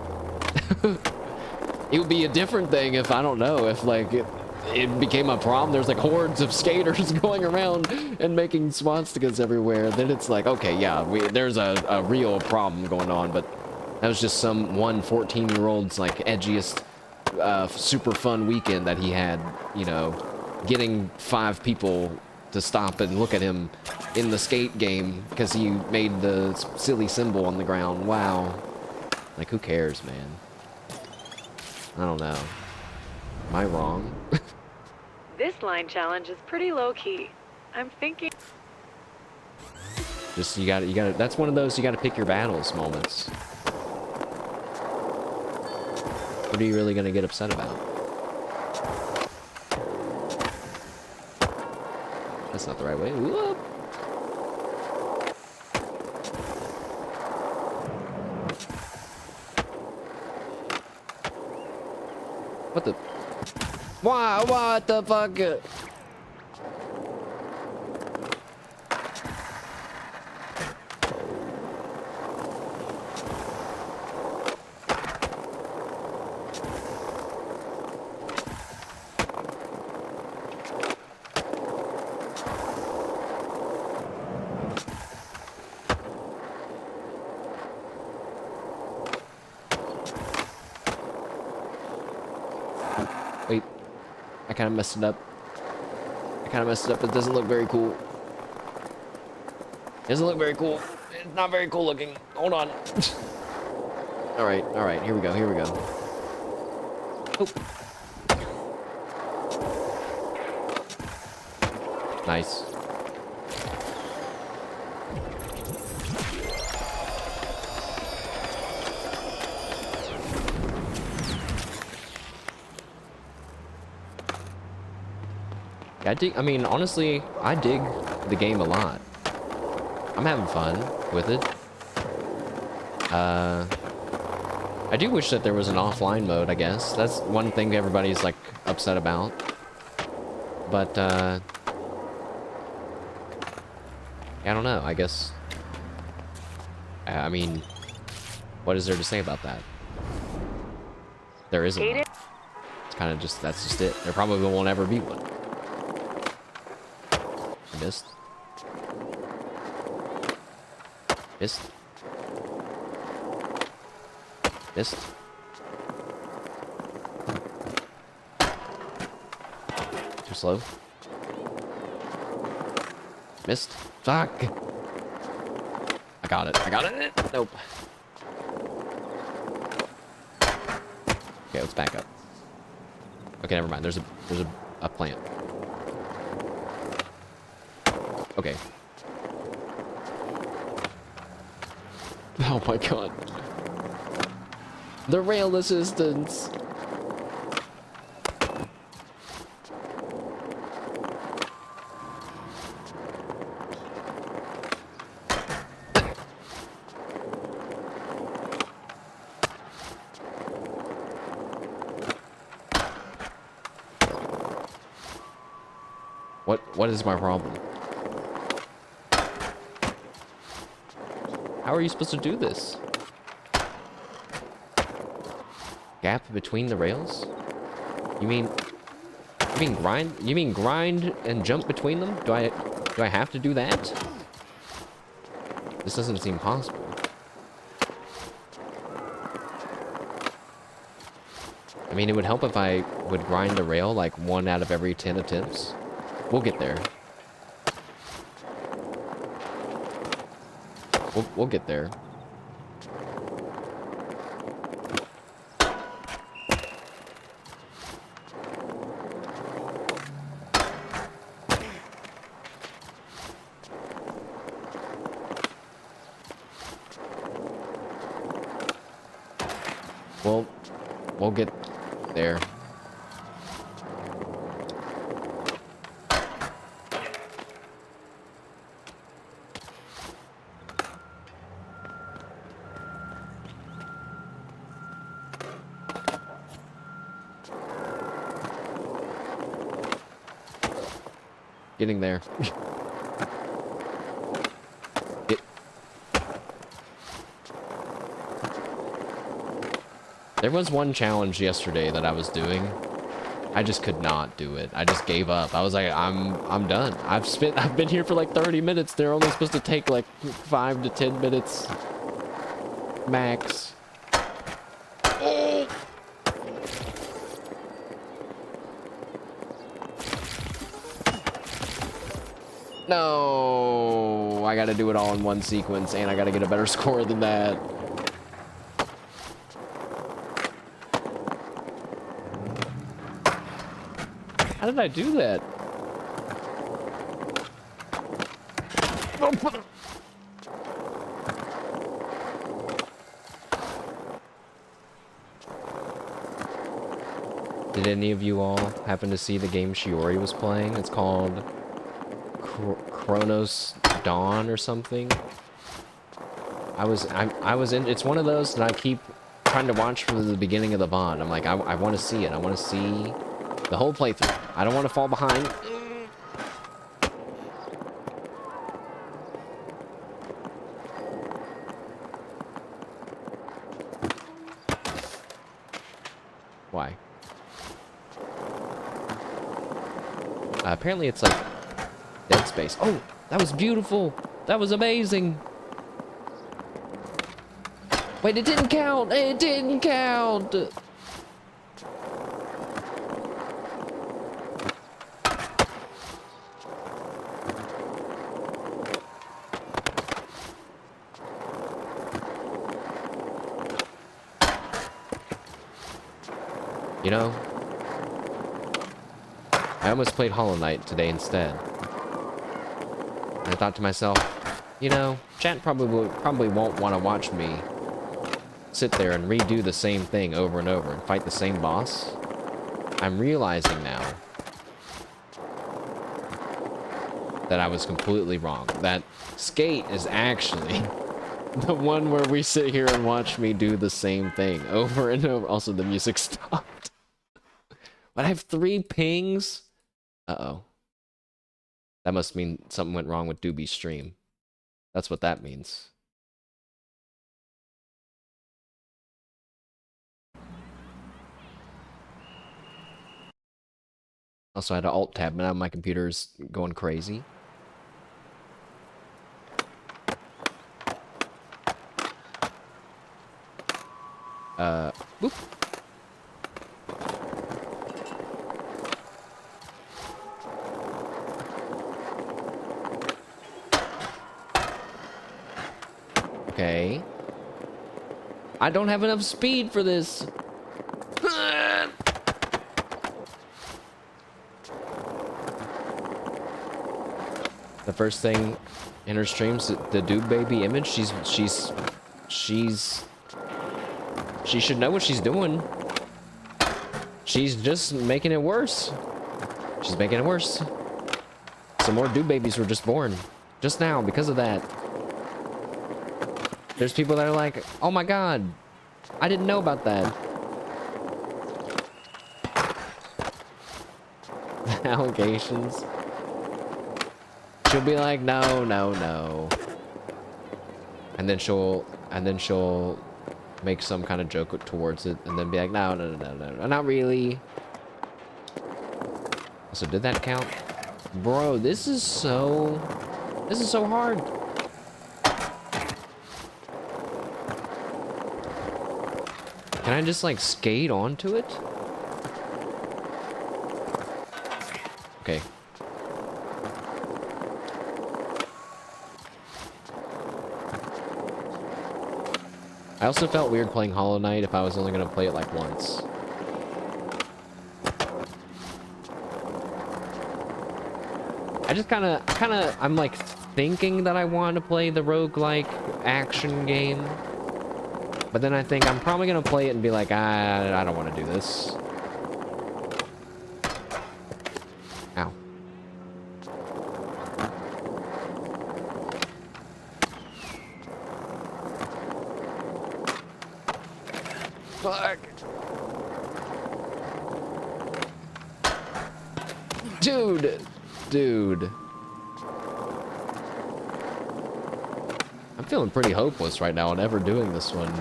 It would be a different thing if, I don't know, if like it became a problem. There's like hordes of skaters going around and making swastikas everywhere. Then it's like, okay, yeah, there's a real problem going on, but that was just some 14-year-old's like edgiest, super fun weekend that he had, you know, getting 5 people to stop and look at him in the skate game because he made the silly symbol on the ground. Wow. Like, who cares, man? I don't know. Am I wrong?
This line challenge is pretty low-key. I'm thinking...
Just, you gotta, that's one of those you gotta pick your battles moments. What are you really gonna get upset about? That's not the right way. Whoop. What the? Why? What the fuck? Wait, I kind of messed it up. It doesn't look very cool. It doesn't look very cool. It's not very cool looking. Hold on. All right. Here we go. Oh. Nice. I mean, honestly, I dig the game a lot. I'm having fun with it. I do wish that there was an offline mode, I guess. That's one thing everybody's, like, upset about. But, I don't know, I guess... I mean, what is there to say about that? There isn't one. It's kind of just, that's just it. There probably won't ever be one. Missed. Too slow. Missed. Fuck. I got it. Nope. Okay, let's back up. Okay, never mind. There's a plant. Okay. Oh my god. The rail assistance. What is my problem? How are you supposed to do this? Gap between the rails? You mean grind? You mean grind and jump between them? Do I have to do that? This doesn't seem possible. I mean, it would help if I would grind the rail like 1 out of every 10 attempts. We'll get there. We'll get there. We'll get there. Getting there. There was one challenge yesterday that I was doing. I just could not do it. I just gave up. I was like, I'm done. I've been here for like 30 minutes. They're only supposed to take like 5 to 10 minutes max. Oh! No, I gotta do it all in one sequence, and I gotta get a better score than that. How did I do that? Did any of you all happen to see the game Shiori was playing? It's called Chronos Dawn or something. I was in. It's one of those that I keep trying to watch from the beginning of the VOD. I'm like, I want to see it. I want to see the whole playthrough. I don't want to fall behind. Why? Apparently it's like Dead Space. Oh, that was beautiful. That was amazing. Wait, it didn't count. It didn't count. You know, I almost played Hollow Knight today instead. And I thought to myself, you know, chat probably won't want to watch me sit there and redo the same thing over and over and fight the same boss. I'm realizing now that I was completely wrong. That Skate is actually the one where we sit here and watch me do the same thing over and over. Also, the music stopped. But I have 3 pings. Uh-oh. That must mean something went wrong with Doobie's stream. That's what that means. Also, I had an alt tab, but now my computer's going crazy. Boop. Okay. I don't have enough speed for this. The first thing in her streams, the Dude Baby image, she should know what she's doing. She's just making it worse. She's making it worse. Some more Dude Babies were just born. Just now, because of that. There's people that are like, oh my god, I didn't know about that. Allegations. she'll be like, no, no, no. And then she'll make some kind of joke towards it, and then be like, no, no, no, no, no, not really. So did that count? Bro, this is so hard. Can I just like skate onto it? Okay. I also felt weird playing Hollow Knight if I was only gonna play it like once. I just I'm like thinking that I want to play the roguelike action game. But then I think I'm probably gonna play it and be like, I don't want to do this. Ow. Fuck. Dude. I'm feeling pretty hopeless right now on ever doing this one.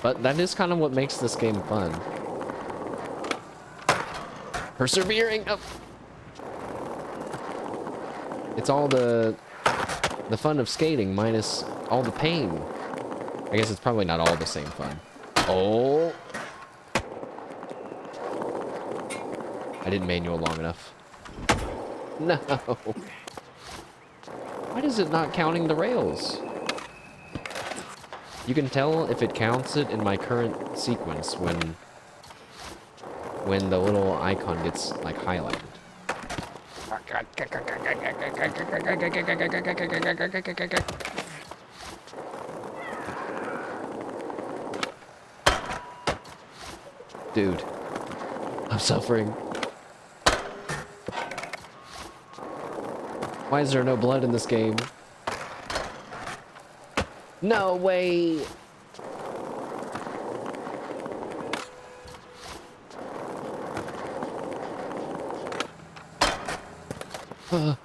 But that is kind of what makes this game fun. Persevering up. It's all the fun of skating minus all the pain. I guess it's probably not all the same fun. Oh. I didn't manual long enough. No. Why is it not counting the rails? You can tell if it counts it in my current sequence when the little icon gets like highlighted. Dude, I'm suffering. Why is there no blood in this game? No way! I'm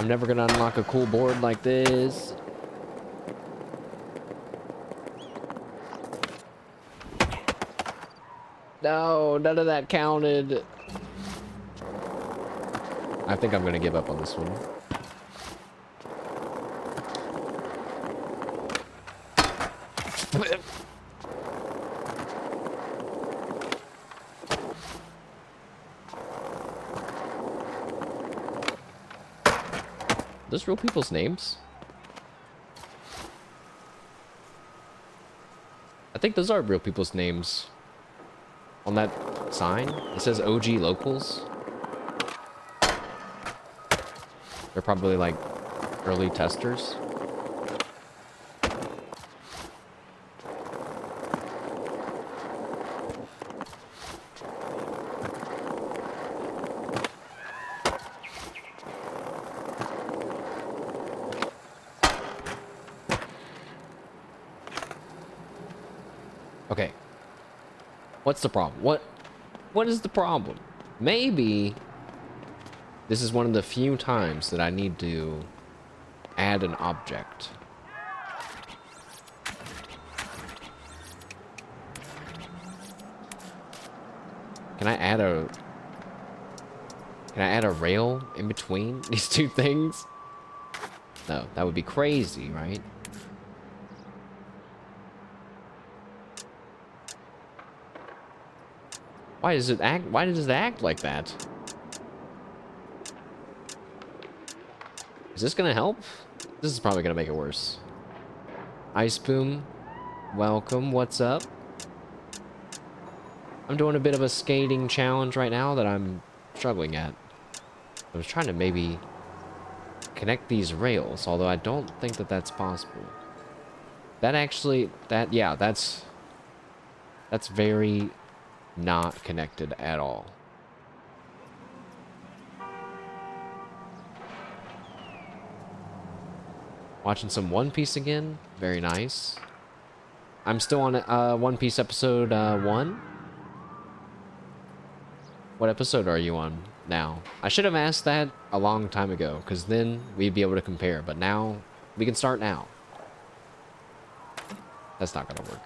never gonna unlock a cool board like this. No, none of that counted. I think I'm gonna give up on this one. Those real people's names? I think those are real people's names. On that sign, it says OG locals. They're probably like early testers. Okay. What's the problem? What is the problem? Maybe this is one of the few times that I need to add an object. Can I add a rail in between these two things? No, that would be crazy, right? Why does it act like that? Is this gonna help? This is probably gonna make it worse. Ice Boom, welcome, what's up? I'm doing a bit of a skating challenge right now that I'm struggling at. I was trying to maybe connect these rails, although I don't think that that's possible. That's very not connected at all. Watching some One Piece again. Very nice. I'm still on One Piece episode 1. What episode are you on now? I should have asked that a long time ago, because then we'd be able to compare. But now, we can start now. That's not gonna work.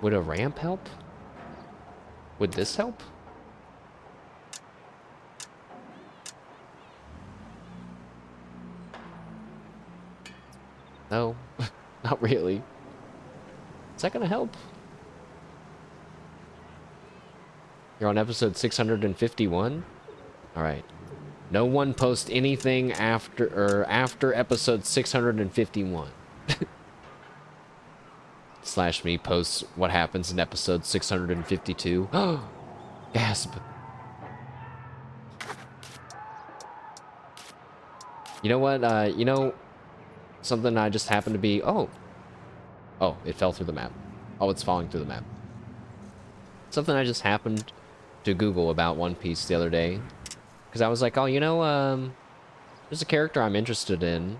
Would a ramp help? Would this help? No, not really. Is that gonna help? You're on episode 651? Alright. No one post anything after episode 651. Slash me posts what happens in episode 652. Oh, gasp. You know what? You know, something I just happened to be... Oh, it fell through the map. Oh, it's falling through the map. Something I just happened to Google about One Piece the other day. Because I was like, oh, you know, there's a character I'm interested in.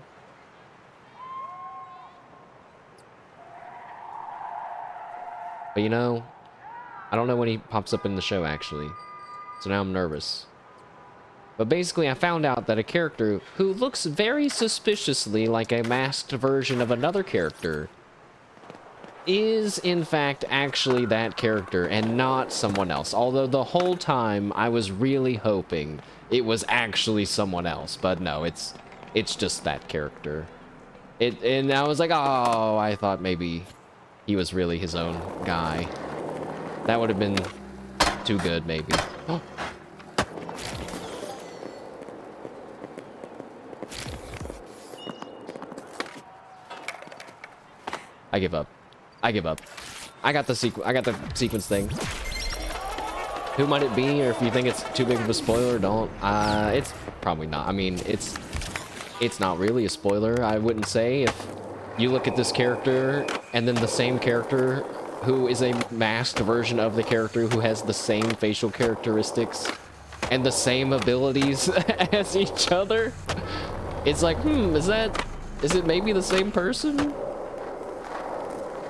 But you know, I don't know when he pops up in the show, actually. So now I'm nervous. But basically, I found out that a character who looks very suspiciously like a masked version of another character is, in fact, actually that character and not someone else. Although the whole time, I was really hoping it was actually someone else. But no, it's just that character. And I was like, oh, I thought maybe he was really his own guy. That would have been too good, maybe. Oh. I give up. I give up. I got the sequence thing. Who might it be? Or if you think it's too big of a spoiler, don't. It's probably not. I mean, it's not really a spoiler, I wouldn't say. If you look at this character and then the same character who is a masked version of the character who has the same facial characteristics and the same abilities as each other, it's like, is it maybe the same person?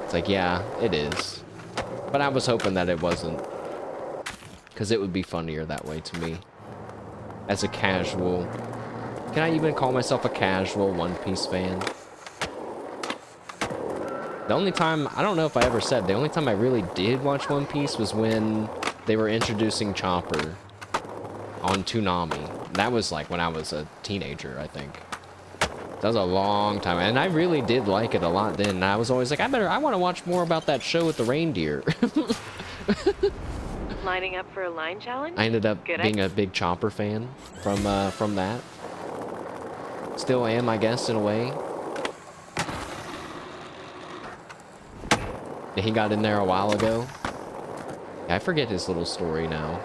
It's like, yeah, it is. But I was hoping that it wasn't. Because it would be funnier that way to me. As a casual... Can I even call myself a casual One Piece fan? The only time... I don't know if I ever said, the only time I really did watch One Piece was when they were introducing Chopper on Toonami. That was like when I was a teenager, I think. That was a long time, and I really did like it a lot then. And I was always like, I want to watch more about that show with the reindeer.
Lining up for a line challenge?
I ended up being a big Chopper fan from that. Still am, I guess, in a way. He got in there a while ago. I forget his little story now.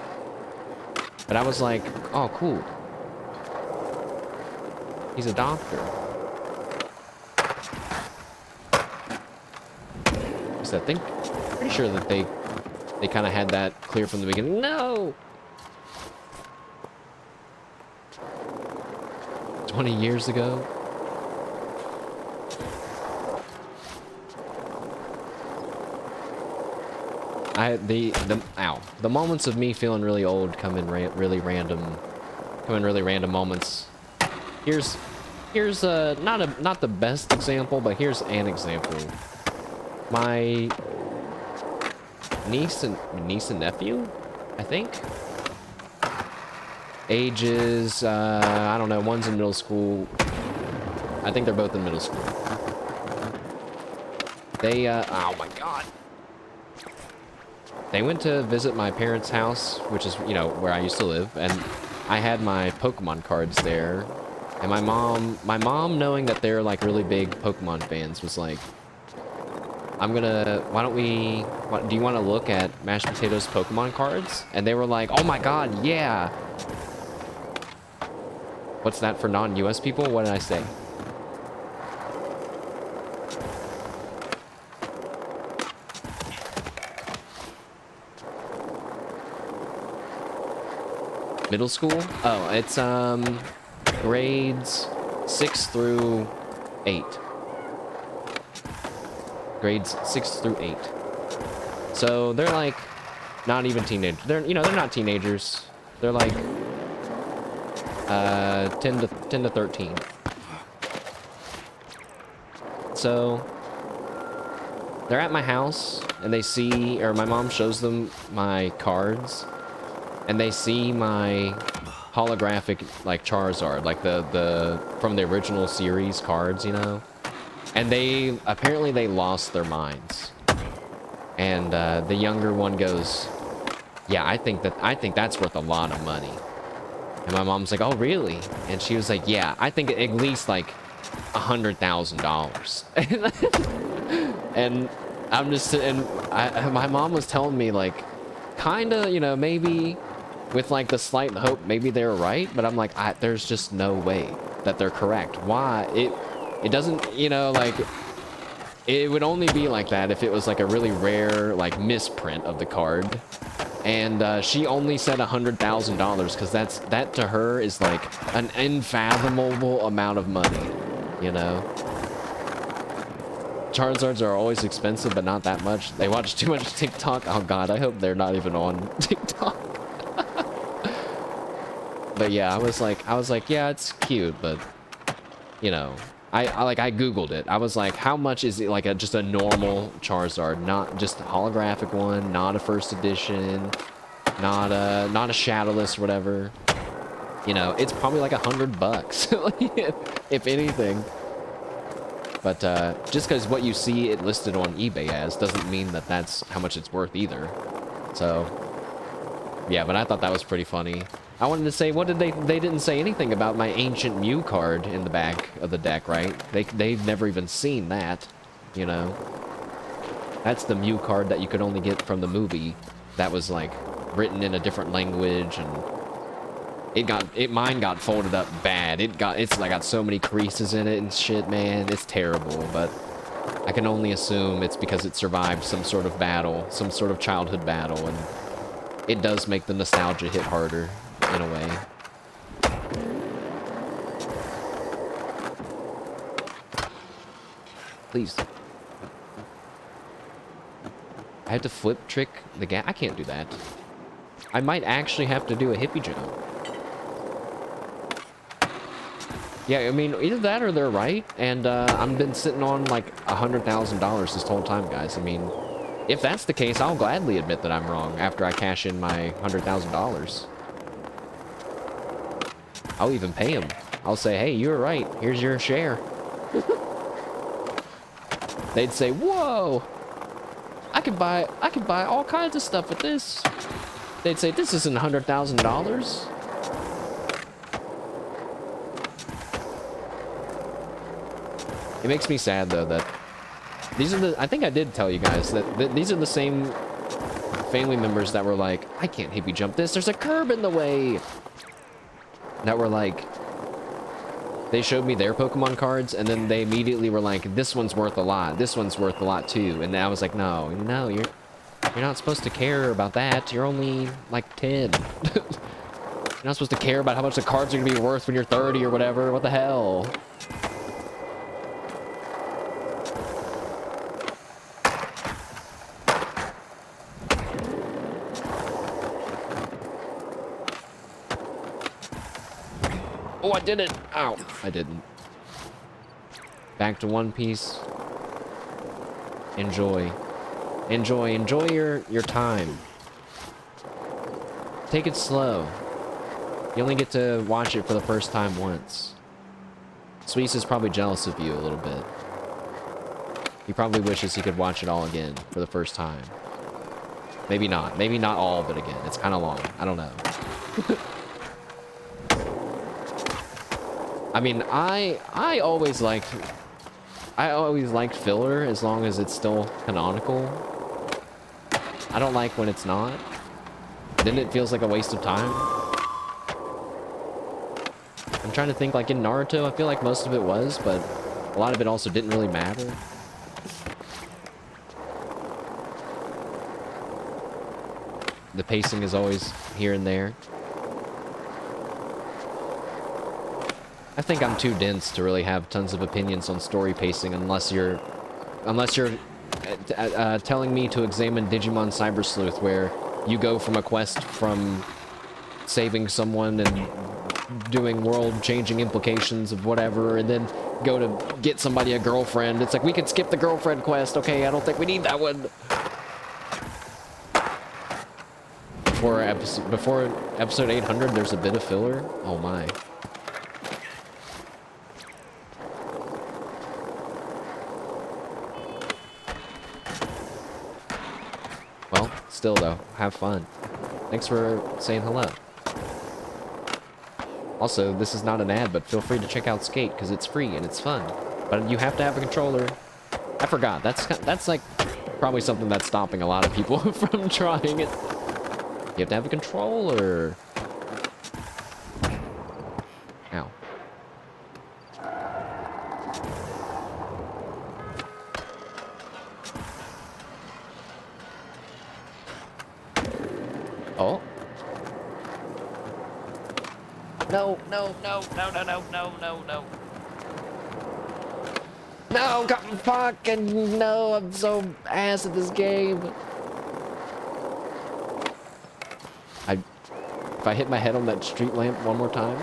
But I was like, oh, cool. He's a doctor. I think, pretty sure that they kind of had that clear from the beginning. No! 20 years ago. The moments of me feeling really old come in really random moments. Here's not the best example, but here's an example. My niece and nephew, I think. Ages, I don't know, one's in middle school. I think they're both in middle school. They, oh my god. They went to visit my parents' house, which is, you know, where I used to live, and I had my Pokemon cards there. And my mom, knowing that they're like really big Pokemon fans, was like, why don't we, do you want to look at Mashed Potatoes Pokemon cards? And they were like, oh my god, yeah. What's that for non-US people? What did I say? Middle school? Oh, it's, grades 6 through 8. Grades 6 through 8. So they're like not even teenagers. They're they're not teenagers. They're like 10 to 13. So they're at my house and they see, or my mom shows them my cards and they see my holographic like Charizard, like the from the original series cards, you know? And they apparently they lost their minds. And the younger one goes, "Yeah, I think that's worth a lot of money." And my mom's like, "Oh, really?" And she was like, "Yeah, I think at least like $100,000." And I'm just, and my mom was telling me like, kind of, you know, maybe with like the slight hope, maybe they're right, but I'm like, there's just no way that they're correct. Why? It doesn't, you know, like, it would only be like that if it was like a really rare like misprint of the card. And she only said $100,000 because that to her is like an unfathomable amount of money, you know. Charizards are always expensive, but not that much. They watch too much TikTok. Oh god, I hope they're not even on TikTok. But yeah, I was like, yeah, it's cute, but you know, I googled it. I was like, how much is it, like just a normal Charizard, not just a holographic one, not a first edition, not a shadowless or whatever. You know, it's probably like $100 if anything. But just because what you see it listed on eBay as doesn't mean that that's how much it's worth either. So yeah, but I thought that was pretty funny. I wanted to say, what did they didn't say anything about my ancient Mew card in the back of the deck, right? They've never even seen that, you know. That's the Mew card that you could only get from the movie that was like written in a different language, and mine got folded up bad. It's like got so many creases in it and shit, man. It's terrible, but I can only assume it's because it survived some sort of battle, some sort of childhood battle, and it does make the nostalgia hit harder in a way. Please. I have to flip trick the gas. I can't do that. I might actually have to do a hippie jump. Yeah, I mean, either that or they're right, and I've been sitting on like $100,000 this whole time, guys. I mean, if that's the case, I'll gladly admit that I'm wrong after I cash in my $100,000. I'll even pay him. I'll say, "Hey, you were right. Here's your share." They'd say, "Whoa, I could buy all kinds of stuff with this." They'd say, "This isn't $100,000. It makes me sad though that these are I think I did tell you guys that these are the same family members that were like, "I can't hippie jump this. There's a curb in the way." That were like, they showed me their Pokemon cards, and then they immediately were like, "This one's worth a lot. This one's worth a lot too." And I was like, "No, you're not supposed to care about that. You're only like 10. You're not supposed to care about how much the cards are gonna be worth when you're 30 or whatever. What the hell?" Oh, I did it! Ow, I didn't. Back to One Piece. Enjoy your time. Take it slow. You only get to watch it for the first time once. Suisse is probably jealous of you a little bit. He probably wishes he could watch it all again for the first time. Maybe not. Maybe not all of it again. It's kind of long. I don't know. I mean, I always liked filler as long as it's still canonical. I don't like when it's not. Then it feels like a waste of time. I'm trying to think, like in Naruto, I feel like most of it was, but a lot of it also didn't really matter. The pacing is always here and there. I think I'm too dense to really have tons of opinions on story pacing unless you're telling me to examine Digimon Cyber Sleuth, where you go from a quest from saving someone and doing world-changing implications of whatever, and then go to get somebody a girlfriend. It's like, we could skip the girlfriend quest. Okay, I don't think we need that one. Before episode 800, there's a bit of filler. Oh my. Well, still though, have fun. Thanks for saying hello. Also, this is not an ad, but feel free to check out Skate, because it's free and it's fun. But you have to have a controller. I forgot, that's like probably something that's stopping a lot of people from trying it. You have to have a controller. Ow. Oh. No, no, no, no, no, no, no, no, no. No, God, fucking no, I'm so ass at this game. If I hit my head on that street lamp one more time.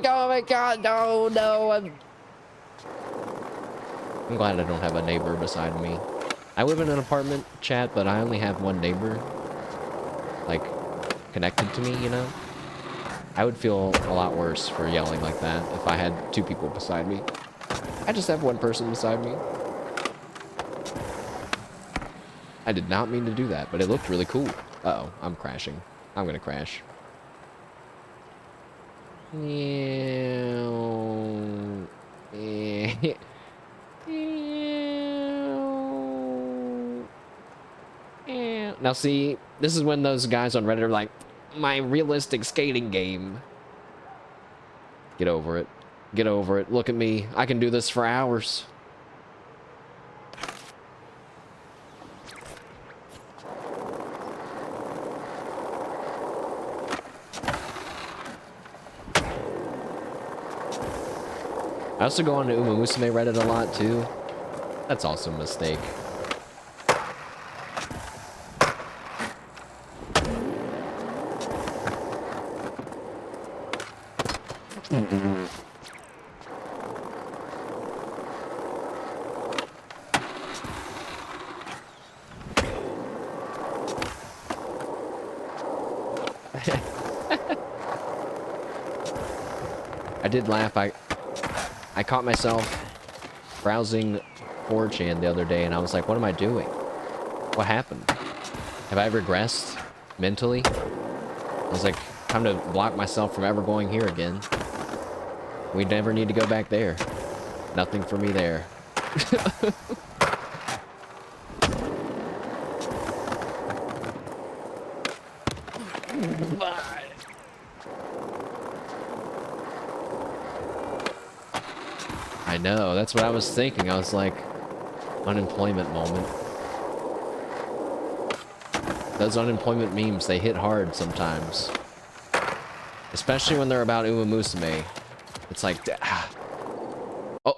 Oh my God, no, no. I'm glad I don't have a neighbor beside me. I live in an apartment, chat, but I only have one neighbor, like, connected to me, you know? I would feel a lot worse for yelling like that if I had two people beside me. I just have one person beside me. I did not mean to do that, but it looked really cool. Uh-oh, I'm crashing. I'm gonna crash. Now see, this is when those guys on Reddit are like, my realistic skating game. Get over it. Get over it. Look at me. I can do this for hours. I also go on to Uma Musume Reddit a lot too. That's also a mistake. I did laugh. I caught myself browsing 4chan the other day, and I was like, what am I doing? What happened? Have I regressed mentally? I was like, time to block myself from ever going here again. We never need to go back there. Nothing for me there. I know, that's what I was thinking. I was like, unemployment moment. Those unemployment memes, they hit hard sometimes. Especially when they're about Uma Musume. It's like, ah. Oh.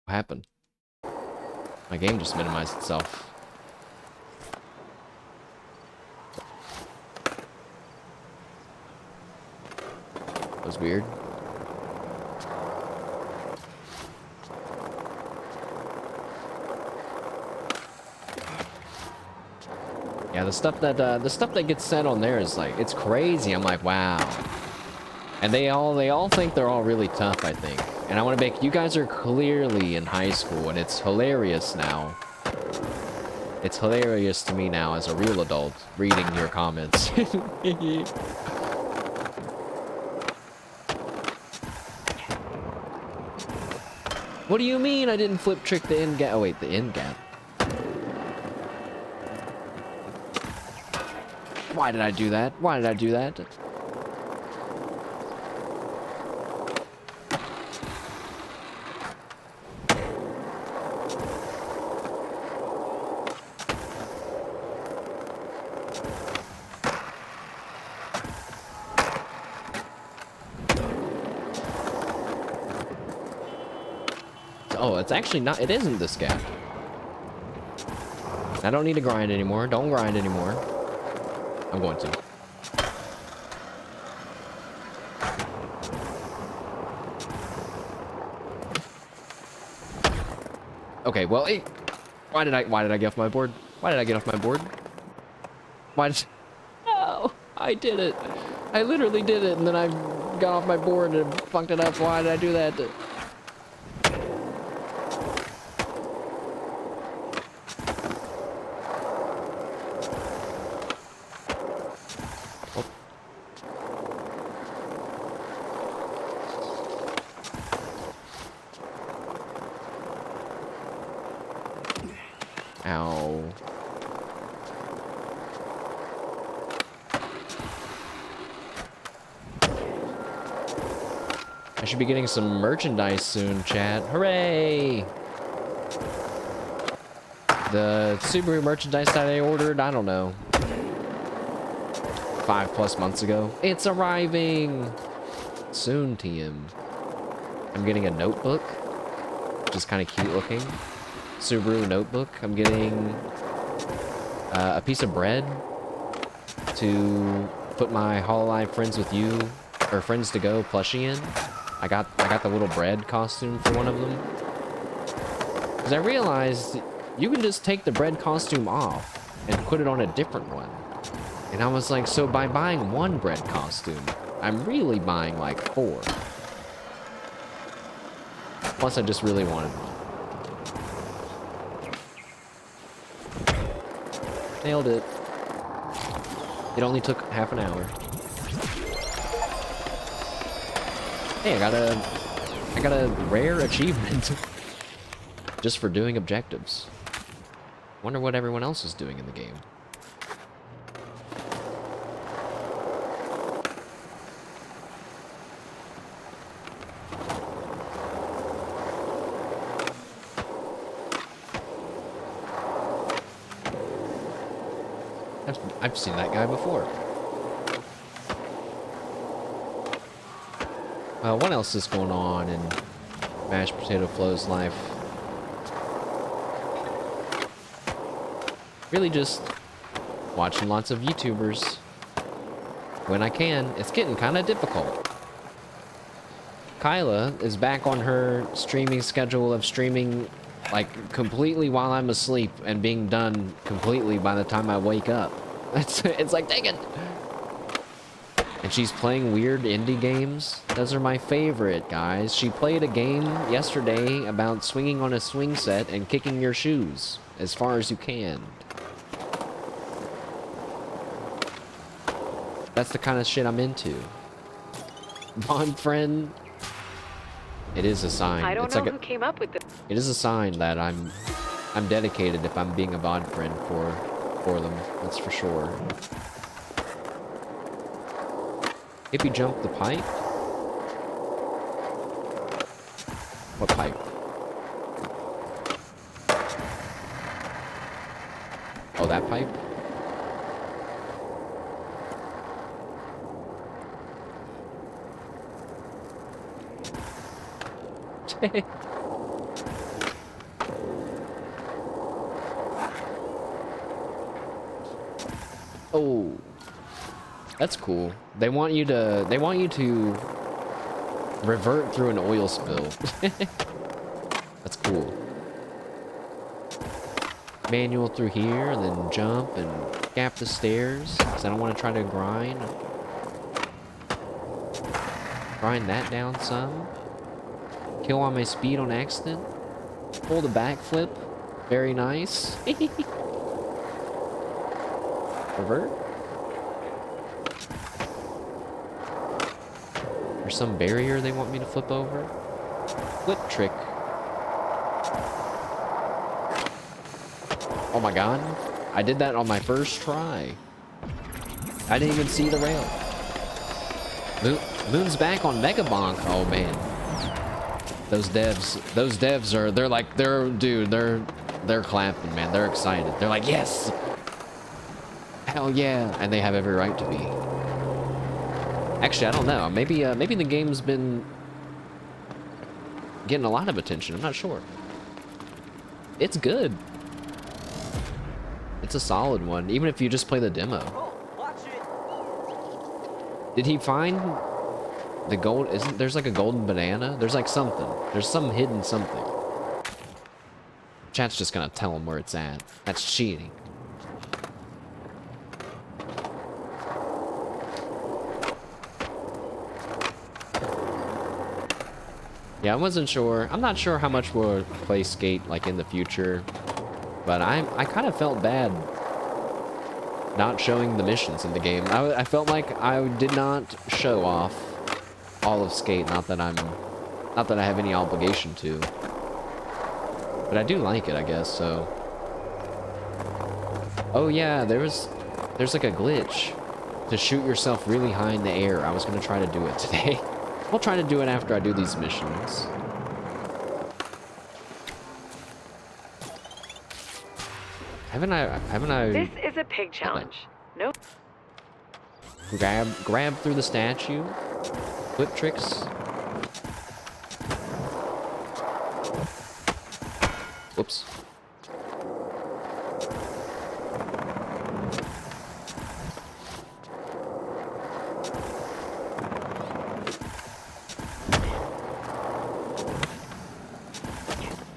What happened? My game just minimized itself. That was weird. Yeah, the stuff that gets said on there is like, it's crazy. I'm like, wow. And they all think they're all really tough, I think. And I want to make, you guys are clearly in high school, and it's hilarious now. It's hilarious to me now as a real adult reading your comments. What do you mean I didn't flip trick the end gap? Oh wait, the end gap. Why did I do that? Why did I do that? Oh, it's actually not. It isn't this gap. I don't need to grind anymore. Don't grind anymore. I'm going to. Okay, well, why did I get off my board? Why did I get off my board? Why did... No, I did it. I literally did it, and then I got off my board and fucked it up. Why did I do that? Ow. I should be getting some merchandise soon, chat. Hooray! The Subaru merchandise that I ordered, I don't know, 5+ months ago. It's arriving! Soon, TM. I'm getting a notebook, which is kind of cute looking. Subaru notebook. I'm getting a piece of bread to put my Hololive Friends with You, or Friends to Go plushie in. I got the little bread costume for one of them. Because I realized you can just take the bread costume off and put it on a different one. And I was like, so by buying one bread costume, I'm really buying like 4. Plus I just really wanted one. Nailed it. It only took half an hour. Hey, I got a rare achievement just for doing objectives. Wonder what everyone else is doing in the game. I've seen that guy before. What else is going on in Mashed Potato Flow's life? Really just watching lots of YouTubers when I can. It's getting kind of difficult. Kyla is back on her streaming schedule of streaming like completely while I'm asleep and being done completely by the time I wake up. It's like, dang it. And she's playing weird indie games. Those are my favorite, guys. She played a game yesterday about swinging on a swing set and kicking your shoes as far as you can. That's the kind of shit I'm into. Bond friend. It is a sign.
I don't
it's
know
like
who came up with this.
It is a sign that I'm dedicated if I'm being a VOD friend for them. That's for sure. If you jump the pipe? What pipe? Oh, that pipe? Oh, that's cool. They want you to revert through an oil spill. That's cool. Manual through here and then jump and gap the stairs because I don't want to try to grind that down some. Kill on my speed on accident. Hold a backflip. Very nice. Revert. There's some barrier they want me to flip over. Flip trick. Oh my god. I did that on my first try. I didn't even see the rail. Moon's back on Mega Bonk. Oh man. Those devs are, they're clapping, man. They're excited. They're like, yes! Hell yeah! And they have every right to be. Actually, I don't know. Maybe the game's been getting a lot of attention. I'm not sure. It's good. It's a solid one, even if you just play the demo. Did he find the gold? Isn't there's like a golden banana? There's like something. There's some hidden something. Chat's just gonna tell him where it's at. That's cheating. Yeah, I wasn't sure. I'm not sure how much we'll play Skate like in the future, but I kind of felt bad not showing the missions in the game. I felt like I did not show off all of Skate. Not that I have any obligation to, but I do like it, I guess. So, oh yeah, there's like a glitch to shoot yourself really high in the air. I was gonna try to do it today. I'll try to do it after I do these missions. Haven't I?
This is a pig challenge. Nope.
Grab through the statue. Flip tricks. Whoops.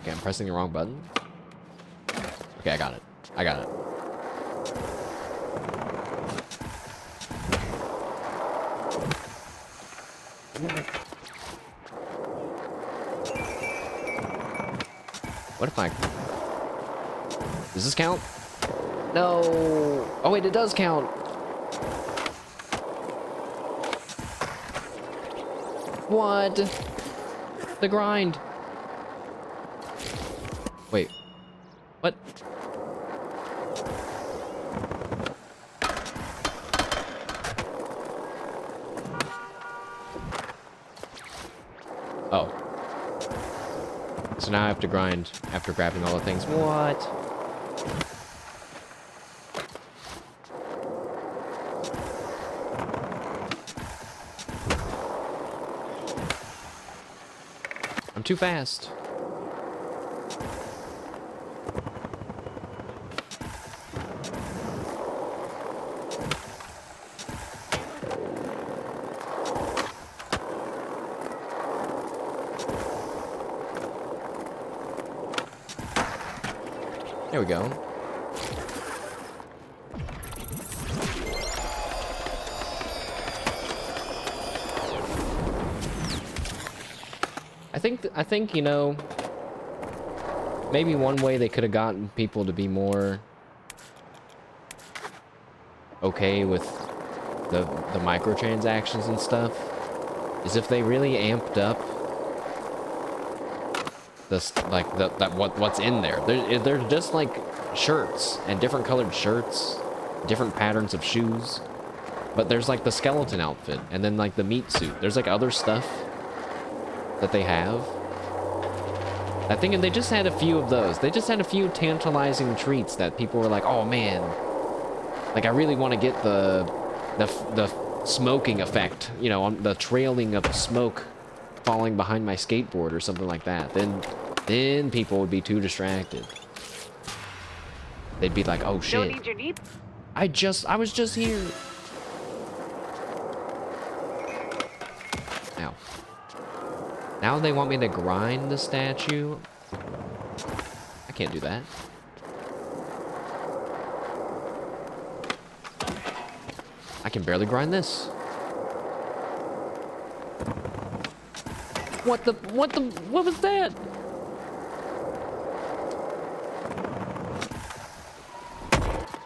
Okay, I'm pressing the wrong button. Okay, I got it. I got it. What if I... Does this count? No! Oh wait, it does count! What? The grind! Wait. What? Oh. So now I have to grind after grabbing all the things. What? I'm too fast. There we go. I think, you know, maybe one way they could have gotten people to be more okay with the microtransactions and stuff is if they really amped up this, like, what's in there. They're just like shirts and different colored shirts, different patterns of shoes, but there's like the skeleton outfit and then like the meat suit. There's like other stuff that they have. I think, and they just had a few of those. They just had a few tantalizing treats that people were like, oh man, like I really want to get the smoking effect, you know, the trailing of smoke falling behind my skateboard or something like that. Then people would be too distracted. They'd be like, oh shit.
Don't need your knee.
I was just here. Ow. Now they want me to grind the statue. I can't do that. I can barely grind this. What was that?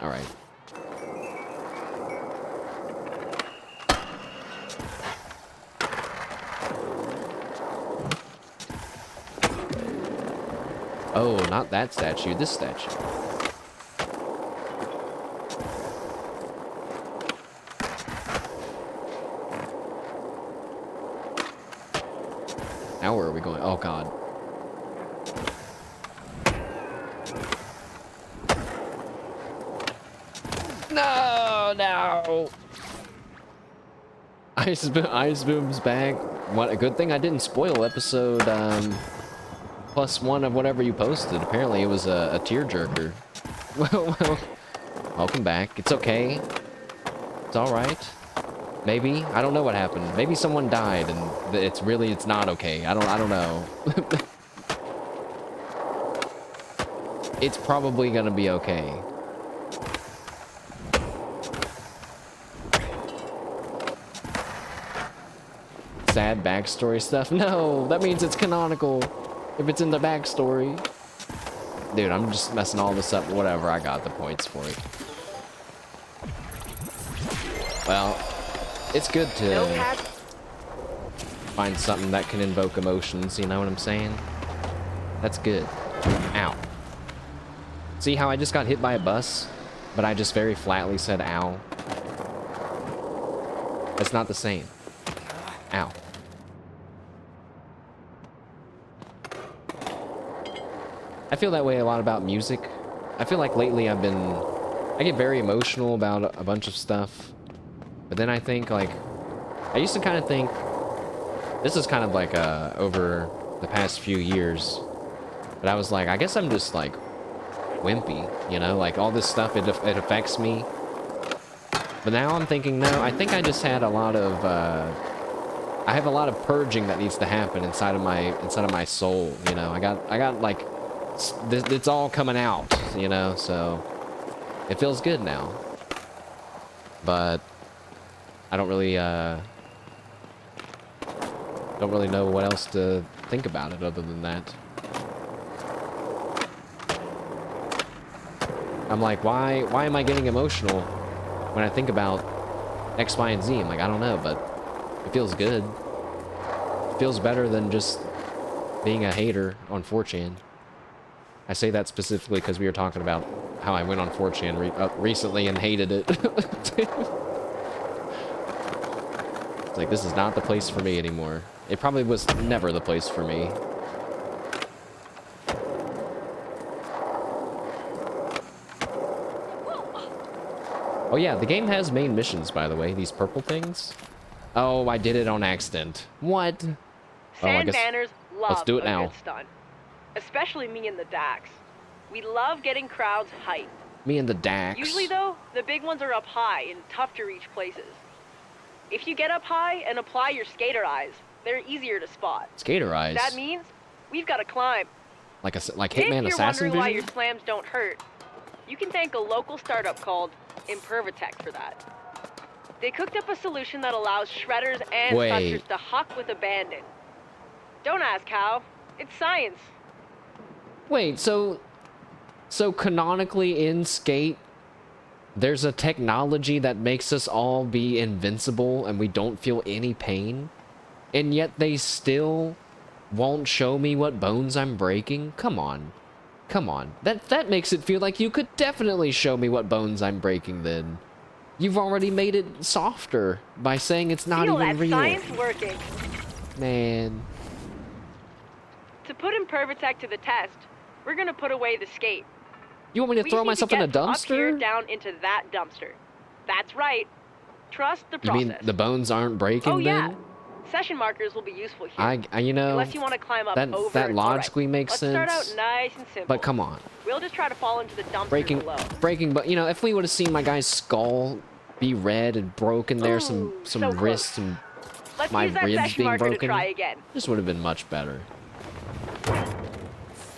All right. Oh, not that statue, this statue. tower are we going? Oh, God. No, no. Ice Boom's back. What a good thing I didn't spoil episode +1 of whatever you posted. Apparently it was a tearjerker. Well, welcome back. It's okay. It's all right. Maybe I don't know what happened. Maybe someone died, and it's not okay. I don't know. It's probably gonna be okay. Sad backstory stuff? No, that means it's canonical. If it's in the backstory. Dude, I'm just messing all this up. Whatever, I got the points for it. Well, it's good to find something that can invoke emotions, you know what I'm saying? That's good. Ow. See how I just got hit by a bus, but I just very flatly said ow? That's not the same. Ow. I feel that way a lot about music. I feel like lately I get very emotional about a bunch of stuff. But then I think, like, I used to kind of think, this is kind of like over the past few years. But I was like, I guess I'm just like wimpy, you know? Like all this stuff, it affects me. But now I'm thinking, no, I think I just had a lot of, I have a lot of purging that needs to happen inside of my soul, you know? I got like, it's all coming out, you know? So it feels good now. But I don't really know what else to think about it other than that. I'm like, why am I getting emotional when I think about X, Y, and Z? I'm like, I don't know, but it feels good. It feels better than just being a hater on 4chan. I say that specifically because we were talking about how I went on 4chan recently and hated it. It's like, this is not the place for me anymore. It probably was never the place for me. Oh yeah, the game has main missions, by the way. These purple things. Oh, I did it on accident. What? Oh, I guess
Sandbanners love
let's do it
a
now.
good stunt. Especially me and the Dax. We love getting crowds hyped.
Me and the Dax.
Usually though, the big ones are up high and tough to reach places. If you get up high and apply your skater eyes, they're easier to spot.
Skater eyes?
That means we've got to climb.
Like Hitman
If you're
Assassin
wondering why
Vision?
your slams don't hurt, you can thank a local startup called Impervatech for that. They cooked up a solution that allows shredders and touchers to huck with abandon. Don't ask how. It's science.
Wait, so canonically in Skate, there's a technology that makes us all be invincible and we don't feel any pain? And yet they still won't show me what bones I'm breaking? Come on. Come on. That makes it feel like you could definitely show me what bones I'm breaking then. You've already made it softer by saying it's not even real.
Science working.
Man.
To put Impervatech to the test, we're gonna put away the skate.
You want me to throw myself in a dumpster?
Up here, down into that dumpster. That's right. Trust the process.
You mean the bones aren't breaking then?
Yeah. Session markers will be useful here.
You know,
unless you want to climb up over.
That logically makes sense.
Let's start out nice and simple.
But come on.
We'll just try to fall into the dumpster below.
But you know, if we would have seen my guy's skull be red and broken there, some
so
wrists and
Let's
my
use that
ribs
session
being
marker
broken,
to try again.
this would have been much better.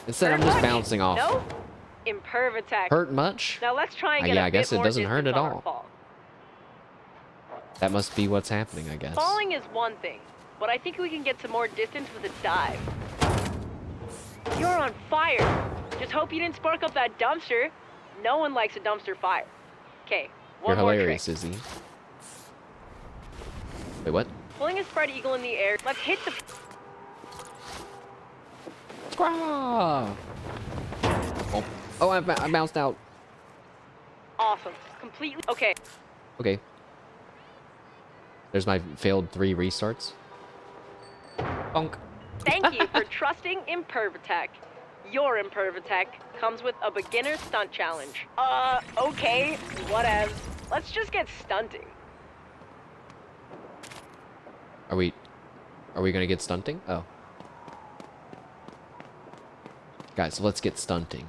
Instead, I'm just bouncing off.
No? Impervatech.
Hurt much?
Now let's try and get
yeah,
a
I guess
bit
it
more
doesn't hurt at
distance on
all.
our fall.
That must be what's happening, I guess.
Falling is one thing, but I think we can get some more distance with a dive. You're on fire. Just hope you didn't spark up that dumpster. No one likes a dumpster fire. Okay,
You're
more
hilarious,
trick.
Izzy. Wait, what?
Pulling a spread eagle in the air. Let's hit the...
Squaw! Oh, I bounced out.
Awesome. Completely... Okay.
Okay. There's my failed 3 restarts. Bonk.
Thank you for trusting Impervatech. Your Impervatech comes with a beginner stunt challenge. Okay, whatever. Let's just get stunting.
Are we gonna get stunting? Oh. Guys, let's get stunting.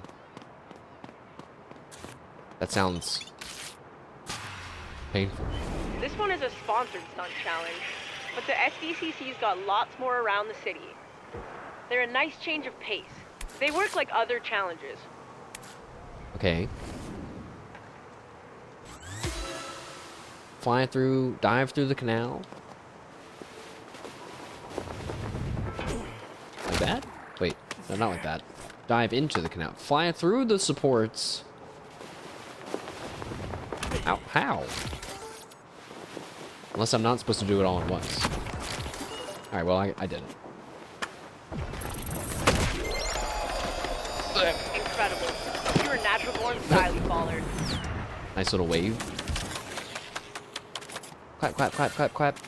That sounds painful.
This one is a sponsored stunt challenge, but the SDCC's got lots more around the city. They're a nice change of pace. They work like other challenges.
Okay. Dive through the canal. Like that? Wait, no, not like that. Dive into the canal. Fly through the supports. Ow, how? Unless I'm not supposed to do it all at once. Alright, well, I did it.
Incredible. You're a natural-born style faller.
Nice little wave. Clap, clap, clap, clap, clap.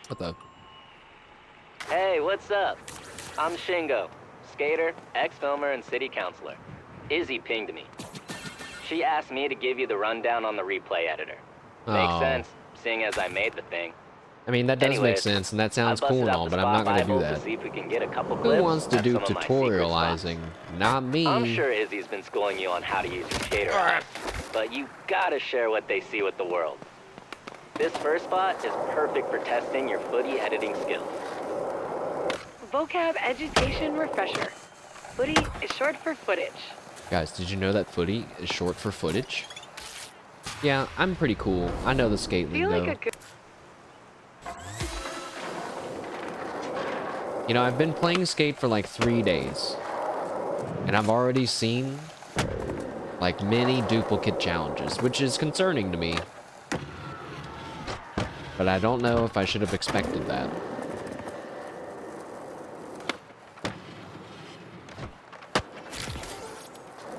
What the?
Hey, what's up? I'm Shingo, skater, ex-filmer, and city councilor. Izzy pinged me. She asked me to give you the rundown on the replay editor. Makes sense, seeing as I made the thing.
I mean, that does make sense, and that sounds cool and all, but I'm not going to do that.
To see if we can get a couple
Who
clips
wants to
at
do
some of my secret
tutorializing?
spots.
Not me.
I'm sure Izzy's been schooling you on how to use your skater app, but you gotta share what they see with the world. This first spot is perfect for testing your footy editing skills.
Vocab education refresher. Footy is short for footage.
Guys, did you know that footy is short for footage? Yeah, I'm pretty cool. I know the skate
Feel
lingo.
like a good...
You know, I've been playing skate for like 3 days. And I've already seen like many duplicate challenges, which is concerning to me. But I don't know if I should have expected that.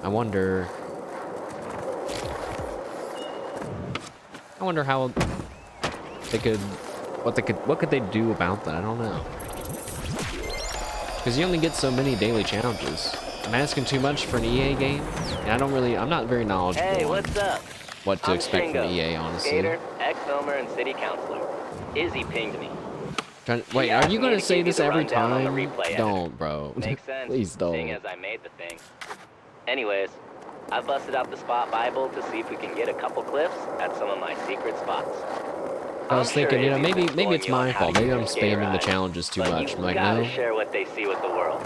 I wonder how they could, what could they do about that? I don't know. Because you only get so many daily challenges. I'm asking too much for an EA game, and I'm not very knowledgeable
Hey,
on
what's up?
what to
I'm
expect
Shingo,
from EA, honestly.
Skater, ex-filmer, and city councilor. Izzy pinged me.
Wait, are you gonna say this every time?
Replay
Don't, bro.
Makes sense,
Please don't.
seeing as I made the thing. Anyways, I busted out the spot Bible to see if we can get a couple clips at some of my secret spots.
I was thinking, you know, maybe it's my fault. Maybe I'm spamming the
ride,
challenges too
but
much.
You
I'm like,
gotta
no.
share what they see with the world.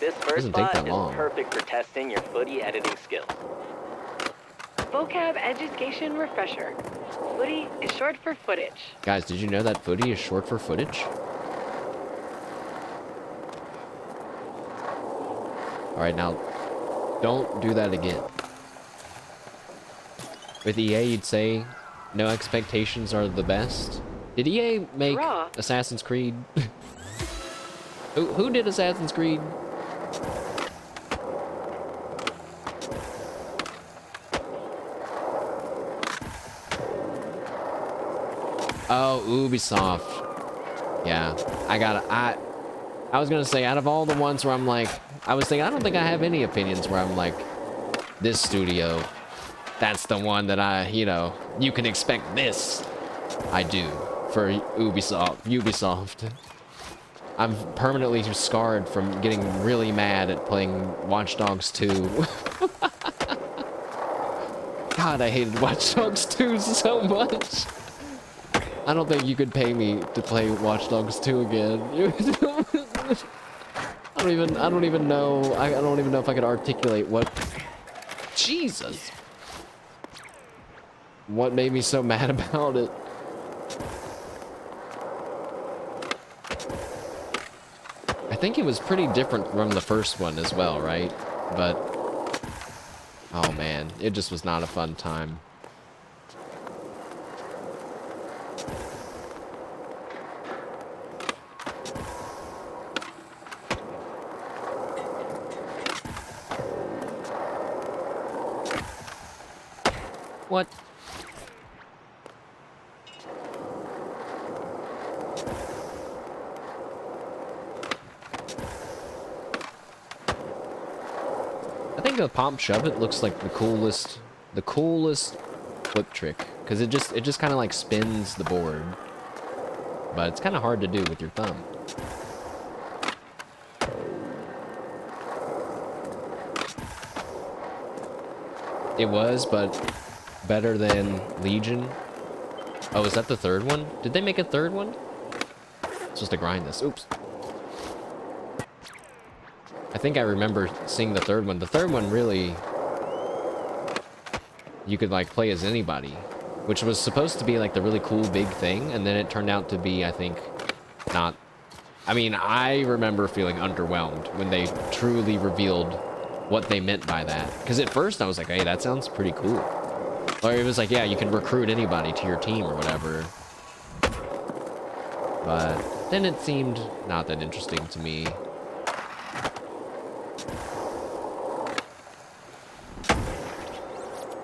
This first
Doesn't take
spot
that
is
long.
perfect for testing your footy editing skills.
Vocab education refresher. Footy is short for footage.
Guys, did you know that footy is short for footage? Alright, now, don't do that again. With EA, you'd say, no expectations are the best. Did EA make
Draw.
Assassin's Creed? Who did Assassin's Creed? Oh, Ubisoft. Yeah, I was gonna say, out of all the ones where I'm like, I was thinking, I don't think I have any opinions where I'm like, this studio, that's the one that you can expect this. I do, for Ubisoft. I'm permanently scarred from getting really mad at playing Watch Dogs 2. God, I hated Watch Dogs 2 so much. I don't think you could pay me to play Watch Dogs 2 again. I don't even know if I could articulate what... Jesus! What made me so mad about it. I think it was pretty different from the first one as well, right? But... oh man, it just was not a fun time. What? I think the pop shove it looks like the coolest flip trick, because it just kind of like spins the board, but it's kind of hard to do with your thumb. It was, but better than Legion. Oh, is that the third one? Did they make a third one? It's just to grind this. Oops. I think I remember seeing the third one. The third one really, you could like play as anybody, which was supposed to be like the really cool big thing, and then it turned out to be, I think, not. I mean, I remember feeling underwhelmed when they truly revealed what they meant by that. Because at first I was like, hey, that sounds pretty cool. Or it was like, yeah, you can recruit anybody to your team or whatever. But then it seemed not that interesting to me.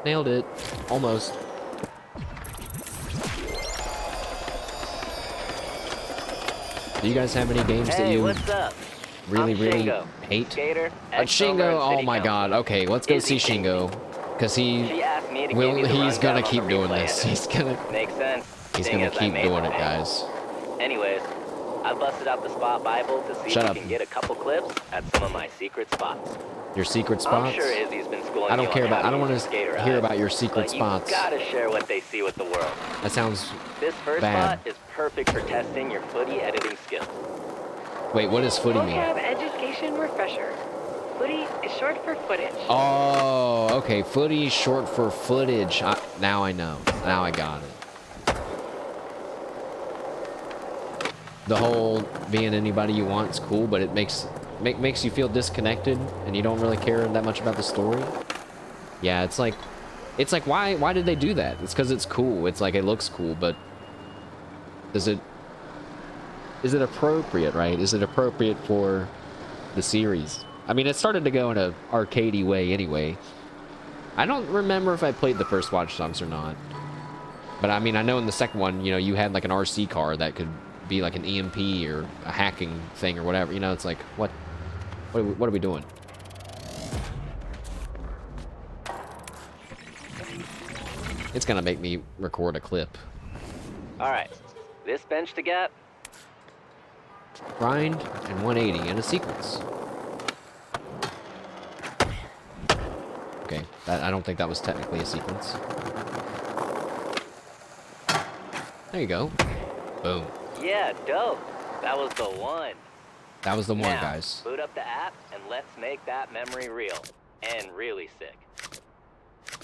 Nailed it. Almost. Do you guys have any games that you really hate?
Skater,
Shingo, oh my god. Okay, let's go see Shingo. Because he's gonna keep doing this. He's gonna keep doing it, guys.
Anyways, I busted out the spot Bible to see if we can get a couple clips at some of my secret spots.
Your secret spots?
I'm sure Izzy's been schooling
I don't care about. I don't want to hear about your secret
but
spots.
You gotta share what they see with the world.
That sounds
This first
bad.
spot is perfect for testing your footy editing skills.
Wait, what does footy mean?
Vocab education refresher. Footy is short for footage.
Oh, okay. Footy short for footage. Now I know. Now I got it. The whole being anybody you want is cool, but it makes you feel disconnected, and you don't really care that much about the story. Yeah, it's like why did they do that? It's because it's cool. It's like it looks cool, but is it appropriate, right? Is it appropriate for the series? I mean, it started to go in a arcadey way anyway. I don't remember if I played the first Watch Dogs or not, but I mean, I know in the second one, you know, you had like an RC car that could be like an EMP or a hacking thing or whatever. You know, it's like what are we doing? It's gonna make me record a clip.
All right, this bench to gap.
Grind and 180 in a sequence. Okay, I don't think that was technically a sequence. There you go. Boom.
Yeah, dope. That was the one.
That was the one,
Now,
guys.
boot up the app and let's make that memory real and really sick.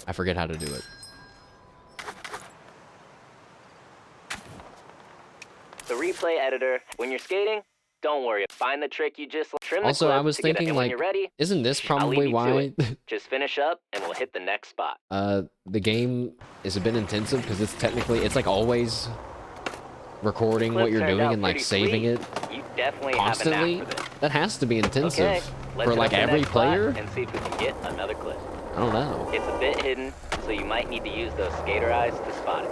I forget how to do it.
The replay editor. When you're skating, don't worry. Find the trick you just trim the
Also,
clip
I was
to get it,
thinking,
and when
like,
you're ready,
isn't this
I'll
probably
leave you to
why
just finish up and we'll hit the next spot.
the game is a bit intensive, because it's like always recording what you're doing and like saving it
You definitely
constantly.
have a knack for this.
That has to be intensive
Okay, let's
for
hit
like
up the
every
next spot
player.
and see if we can get another clip.
I don't know.
It's a bit hidden, so you might need to use those skater eyes to spot it.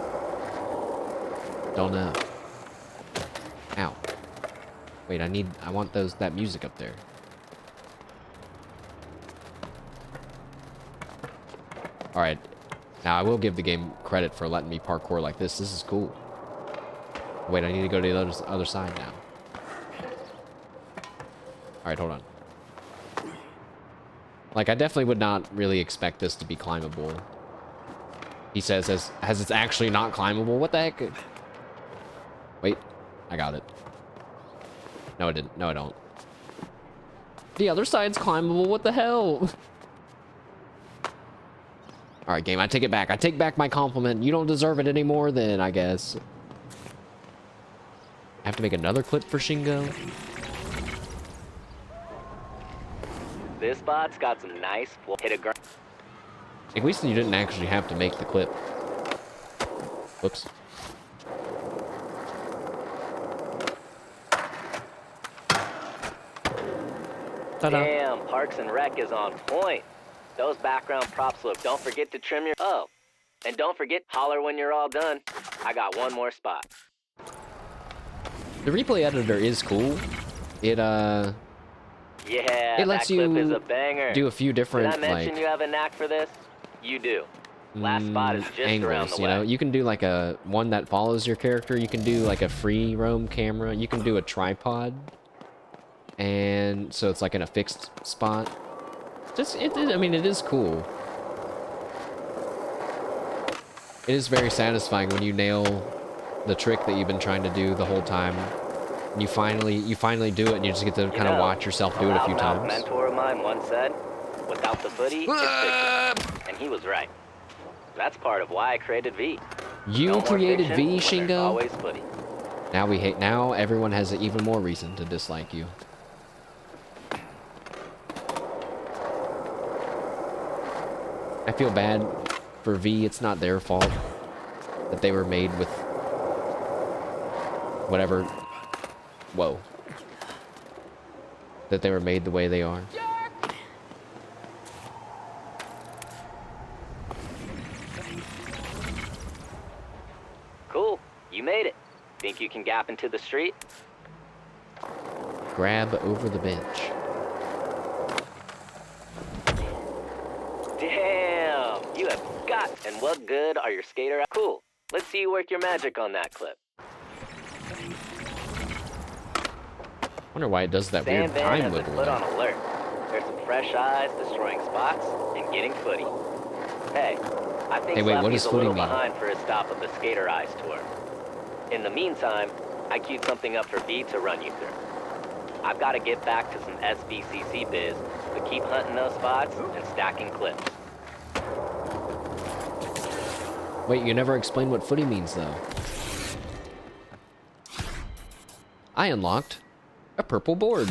Don't know. Ow. Wait, I want that music up there. Alright. Now, I will give the game credit for letting me parkour like this. This is cool. Wait, I need to go to the other side now. Alright, hold on. Like, I definitely would not really expect this to be climbable. He says, as it's actually not climbable. What the heck? Wait, I got it. No, I didn't. No, I don't. The other side's climbable. What the hell? Alright, game, I take it back. I take back my compliment. You don't deserve it anymore then, I guess. I have to make another clip for Shingo?
This spot's got some nice hit a ground.
At least you didn't actually have to make the clip. Whoops. Ta-da.
Damn, Parks and Rec is on point. Those background props look. Don't forget to trim your. Oh, And don't forget, holler when you're all done. I got one more spot.
The replay editor is cool. It
Yeah,
it lets
that clip
you
is a banger.
do a few different
Did I mention
like
you have a knack for this? You do. Last spot is just around
angles,
the
you know.
way.
You can do like a one that follows your character. You can do like a free roam camera. You can do a tripod, and so it's like in a fixed spot. I mean, it is cool. It is very satisfying when you nail the trick that you've been trying to do the whole time. And you finally do it, and you just get to kind of watch yourself do it a few times.
A mentor of mine once said, "Without the footy, it's fiction." And he was right. That's part of why I created V.
You
No more
created
fiction
V,
when there's
Shingo?
always footy.
Now everyone has even more reason to dislike you. I feel bad for V. It's not their fault that they were made with whatever. Whoa. That they were made the way they are.
Cool. You made it. Think you can gap into the street?
Grab over the bench.
Damn! You have got. And what good are your skater? Cool. Let's see you work your magic on that clip.
Wonder why it does that weird
Sandman
time
has been
wiggle.
put on alert. There's some fresh eyes destroying spots and getting footy. Hey, I think
Hey, wait, what
Slappy's
does
a
footy
little
mean?
behind for his stop of the Skater Eyes tour. In the meantime, I queued something up for V to run you through. I've got to get back to some SBCC biz, but keep hunting those spots and stacking clips.
Wait, you never explained what footy means, though. I unlocked a purple board.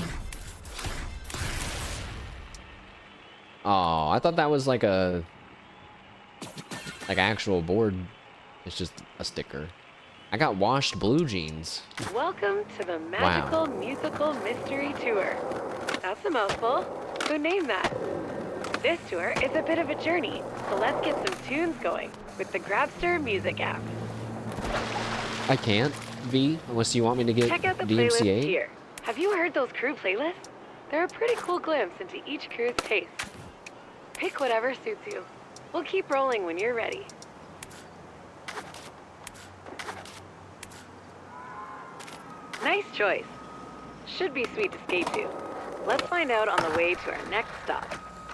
Oh, I thought that was like actual board. It's just a sticker. I got washed blue jeans.
Welcome to the Magical Musical Mystery Tour. That's a mouthful. Who named that? This tour is a bit of a journey, so let's get some tunes going with the Grabster music app.
I can't, V, unless you want me to get
Check out the playlist
DMCA.
here. Have you heard those crew playlists? They're a pretty cool glimpse into each crew's taste. Pick whatever suits you. We'll keep rolling when you're ready. Nice choice. Should be sweet to skate to. Let's find out on the way to our next stop,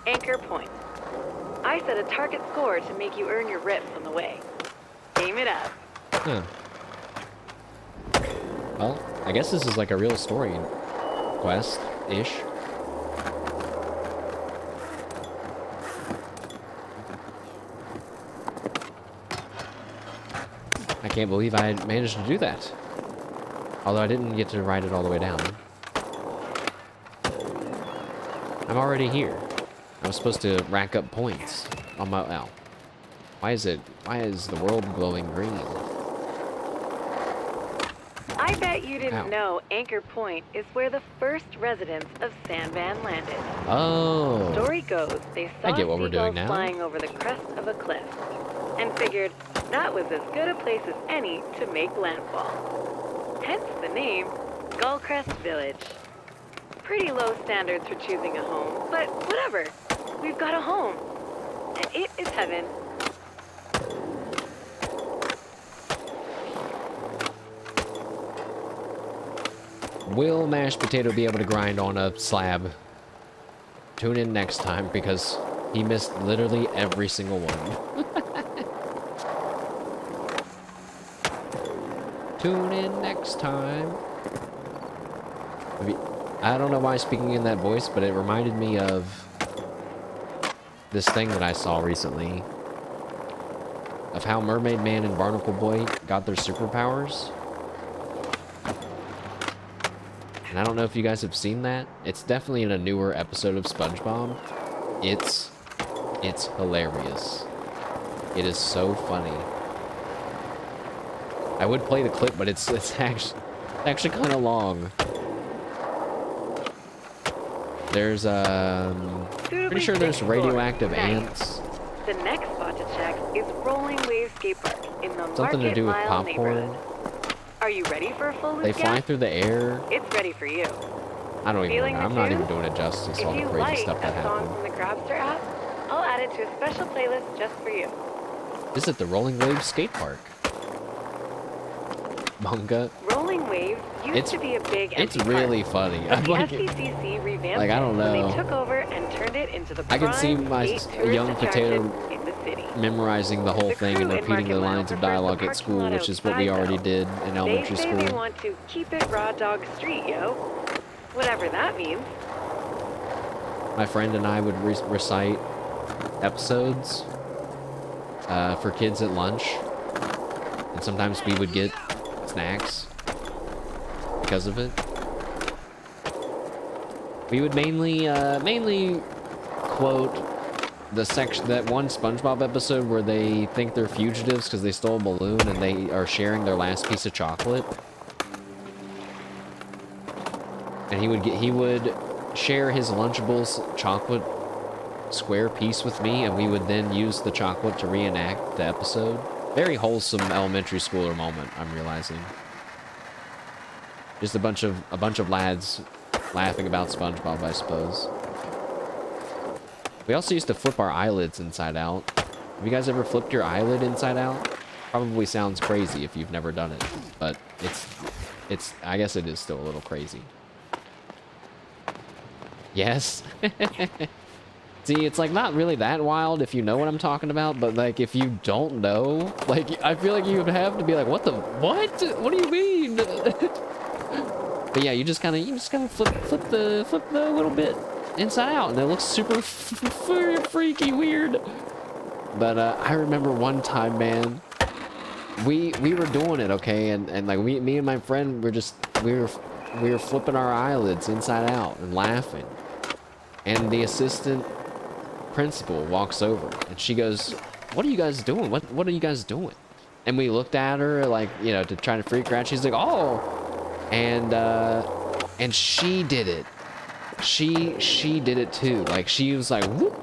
Anchor Point. I set a target score to make you earn your rips on the way. Aim it up.
Huh. Well, I guess this is like a real story quest-ish. I can't believe I managed to do that. Although I didn't get to ride it all the way down. I'm already here. I was supposed to rack up points on my... Ow. Why is the world glowing green?
I bet you didn't
Ow.
know Anchor Point is where the first residents of Sandman landed.
Oh.
Story goes they saw
I get what we're doing
seagulls
now.
flying over the crest of a cliff and figured that was as good a place as any to make landfall. Hence the name Skullcrest Village. Pretty low standards for choosing a home, but whatever. We've got a home. And it is heaven.
Will mashed potato be able to grind on a slab? Tune in next time because he missed literally every single one. Tune in next time. I don't know why I'm speaking in that voice, but it reminded me of this thing that I saw recently of how Mermaid Man and Barnacle Boy got their superpowers. And I don't know if you guys have seen that. It's definitely in a newer episode of SpongeBob. It's hilarious. It is so funny. I would play the clip, but it's actually kind of long. There's pretty sure there's radioactive ants.
The next spot to check is Rolling Wave skate park in the
Something to
Market
do with
Mile
popcorn.
neighborhood. Are you ready for a full loop
They fly
gap?
through the air.
It's ready for you.
I don't even
Feeling
remember.
the
I'm not even
tune?
doing it justice,
If
all the
you
crazy
like
stuff that
a song
happened.
from the Grabster app, I'll add it to a special playlist just for you.
Visit the Rolling Waves skate park. Manga.
Rolling Waves used to be a big
It's
empty
really
park,
funny.
but
I'm
the
like,
SCCC revamped
like, I don't
it when
know.
they took over and turned it into the
I
prime
can see my
skate tourist
young
attraction
potato
in the city.
memorizing the whole
The
thing
crew
and
in
repeating
Market
the
Mile
lines of
prefers the
dialogue at
parking
school,
lot
which is what we
outside,
already
though.
did in
They
elementary
say
school.
they want to keep it Raw Dog Street, yo. Whatever that means.
My friend and I would recite episodes for kids at lunch, and sometimes we would get snacks because of it. We would mainly quote the section, that one SpongeBob episode where they think they're fugitives because they stole a balloon and they are sharing their last piece of chocolate. And he would share his Lunchables chocolate square piece with me, and we would then use the chocolate to reenact the episode. Very wholesome elementary schooler moment, I'm realizing. Just a bunch of lads laughing about SpongeBob, I suppose. We also used to flip our eyelids inside out. Have you guys ever flipped your eyelid inside out? Probably sounds crazy if you've never done it, but it's I guess it is still a little crazy. Yes. See, it's like not really that wild if you know what I'm talking about, but like if you don't know, like I feel like you would have to be like, what? What do you mean? But yeah, you just kind of flip the little bit inside out, and it looks super freaky weird. But I remember one time, man, we were doing it, okay, and like me and my friend we were flipping our eyelids inside out and laughing, and the assistant principal walks over and she goes, "What are you guys doing? What are you guys doing?" And we looked at her like, you know, to try to freak her out. She's like, "Oh," and she did it. She did it too. Like she was like, whoop,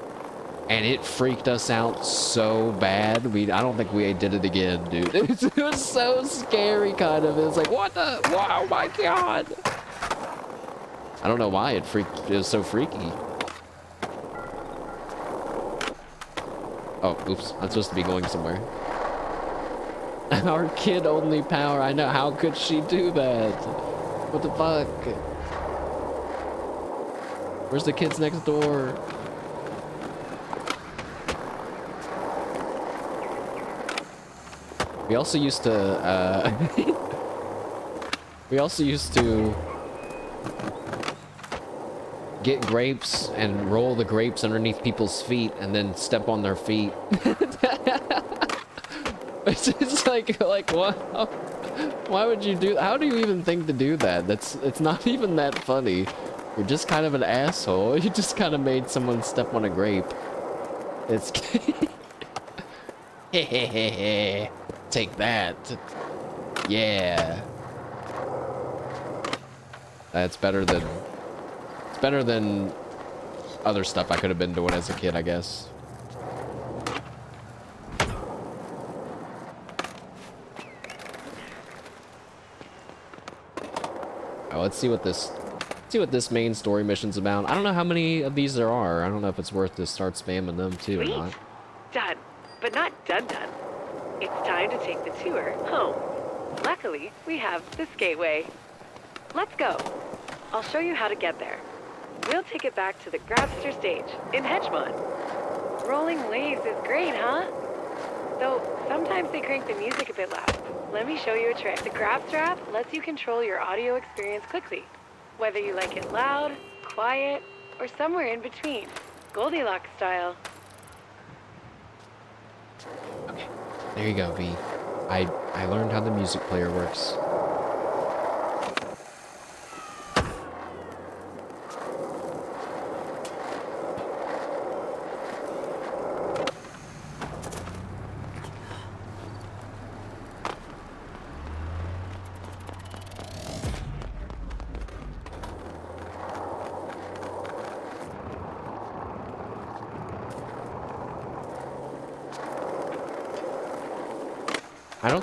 and it freaked us out so bad. I don't think we did it again, dude. It was so scary, kind of. It was like, what the? Wow, my God. I don't know why it was so freaky. Oh, oops. I'm supposed to be going somewhere. Our kid only power. I know. How could she do that? What the fuck? Where's the kids next door? We also used to, get grapes and roll the grapes underneath people's feet and then step on their feet. It's like what? Why would you do? How do you even think to do that? It's not even that funny. You're just kind of an asshole. You just kind of made someone step on a grape. It's take that. Yeah. That's better than other stuff I could have been doing as a kid, I guess. Oh, let's see what this main story mission's about. I don't know how many of these there are. I don't know if it's worth to start spamming them too or
Sweet.
not.
Done, but not done. It's time to take the tour home. Luckily, we have the Skateway. Let's go. I'll show you how to get there. We'll take it back to the Grabster stage in Hedgemont. Rolling Waves is great, huh? Though sometimes they crank the music a bit loud. Let me show you a trick. The Grabster app lets you control your audio experience quickly, whether you like it loud, quiet, or somewhere in between. Goldilocks style.
Okay, there you go, V. I learned how the music player works. I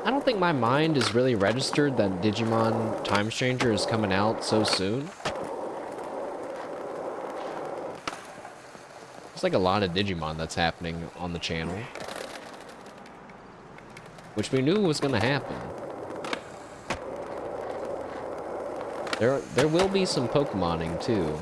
don't think my mind is really registered that Digimon Time Stranger is coming out so soon. It's like a lot of Digimon that's happening on the channel, which we knew was gonna happen. There will be some Pokemoning too.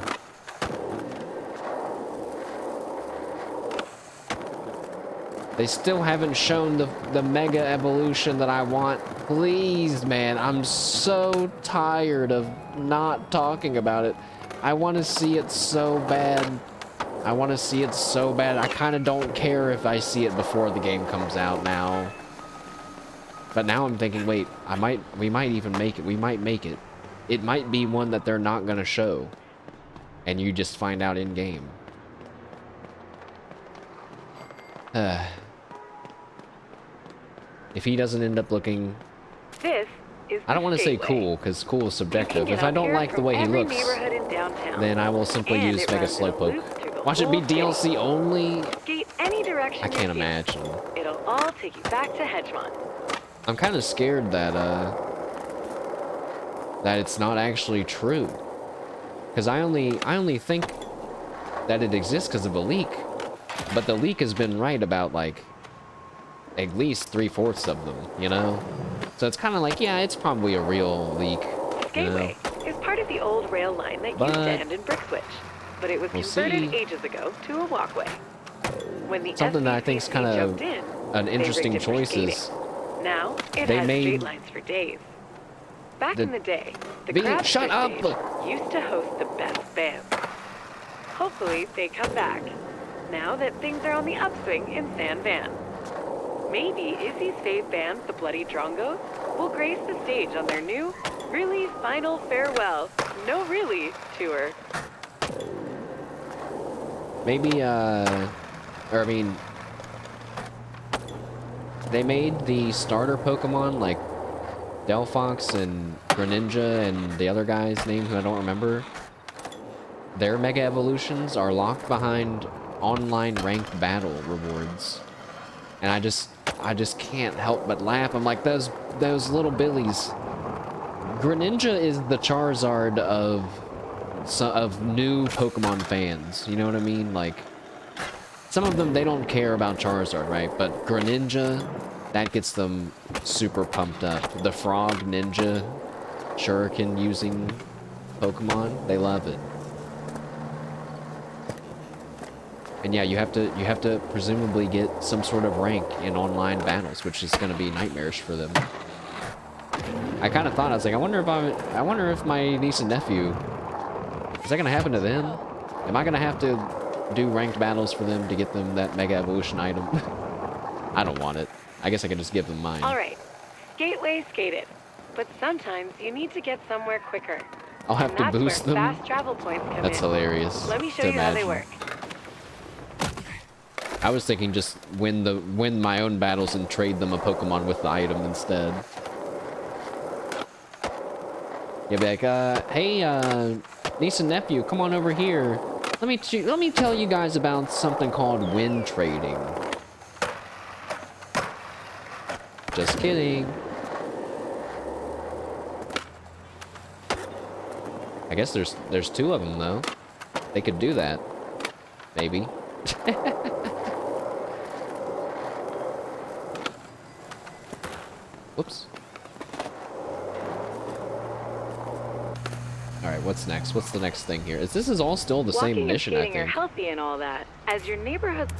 They still haven't shown the Mega Evolution that I want. Please, man, I'm so tired of not talking about it. I want to see it so bad. I want to see it so bad. I kind of don't care if I see it before the game comes out now. But now I'm thinking, wait, we might even make it. We might make it. It might be one that they're not going to show. And you just find out in game. If he doesn't end up looking...
This is
I don't want to say
Gateway.
cool, because cool is subjective.
You
If
can
I don't
get
like
up
the way he
here from
looks,
every neighborhood in downtown.
then I will simply
And
use
it
Mega
runs in a loop
Slowpoke.
through the
Watch it be
whole city.
DLC only?
Skate any direction
I
you
can't
feel.
imagine.
It'll all take you back to Hedgemon.
I'm kind of scared that it's not actually true. Because I only think that it exists because of a leak. But the leak has been right about, like, at least 3/4 of them, you know? So it's kind of like, yeah, it's probably a real leak.
Gateway is part of the old rail line that used
But
to end in Brixwich, but it was
we'll
converted
see.
ages ago to a walkway. When the
Something that I think is
SVCC
kind of
jumped in,
an
they
interesting
rigged it for
choice
skating.
is
Now it
they
has
made
straight lines for days. Back in the day, the
Being-
Crabster
shut up!
stage used to host the best bands. Hopefully, they come back now that things are on the upswing in San Van. Maybe Izzy's fave band, the Bloody Drongos, will grace the stage on their new, really final farewell, no really tour.
maybe they made the starter Pokemon like Delphox and Greninja and the other guy's name who I don't remember. Their Mega Evolutions are locked behind online ranked battle rewards. And I just can't help but laugh. I'm like, those little billies. Greninja is the Charizard of new Pokemon fans. You know what I mean? Like, some of them, they don't care about Charizard, right? But Greninja, that gets them super pumped up. The Frog Ninja, Shuriken using Pokemon, they love it. And yeah, you have to presumably get some sort of rank in online battles, which is going to be nightmarish for them. I kind of thought, I was like, I wonder if my niece and nephew, is that going to happen to them? Am I going to have to do ranked battles for them to get them that Mega Evolution item? I don't want it. I guess I can just give them mine.
All right, Gateway skated, but sometimes you need to get somewhere quicker.
I'll have
And
to
that's
boost
where
them.
fast travel points come
That's
in.
hilarious.
Let me show
to
you how they
imagine.
work.
I was thinking just win my own battles and trade them a Pokemon with the item instead. Yeah, be like, hey, niece and nephew, come on over here. Let me tell you guys about something called win trading. Just kidding. I guess there's two of them though. They could do that, maybe. Whoops. Alright, what's next? What's the next thing here? This is all still the same
Walking
mission,
and
I
skating are
think.
healthy and all that. As your neighborhood...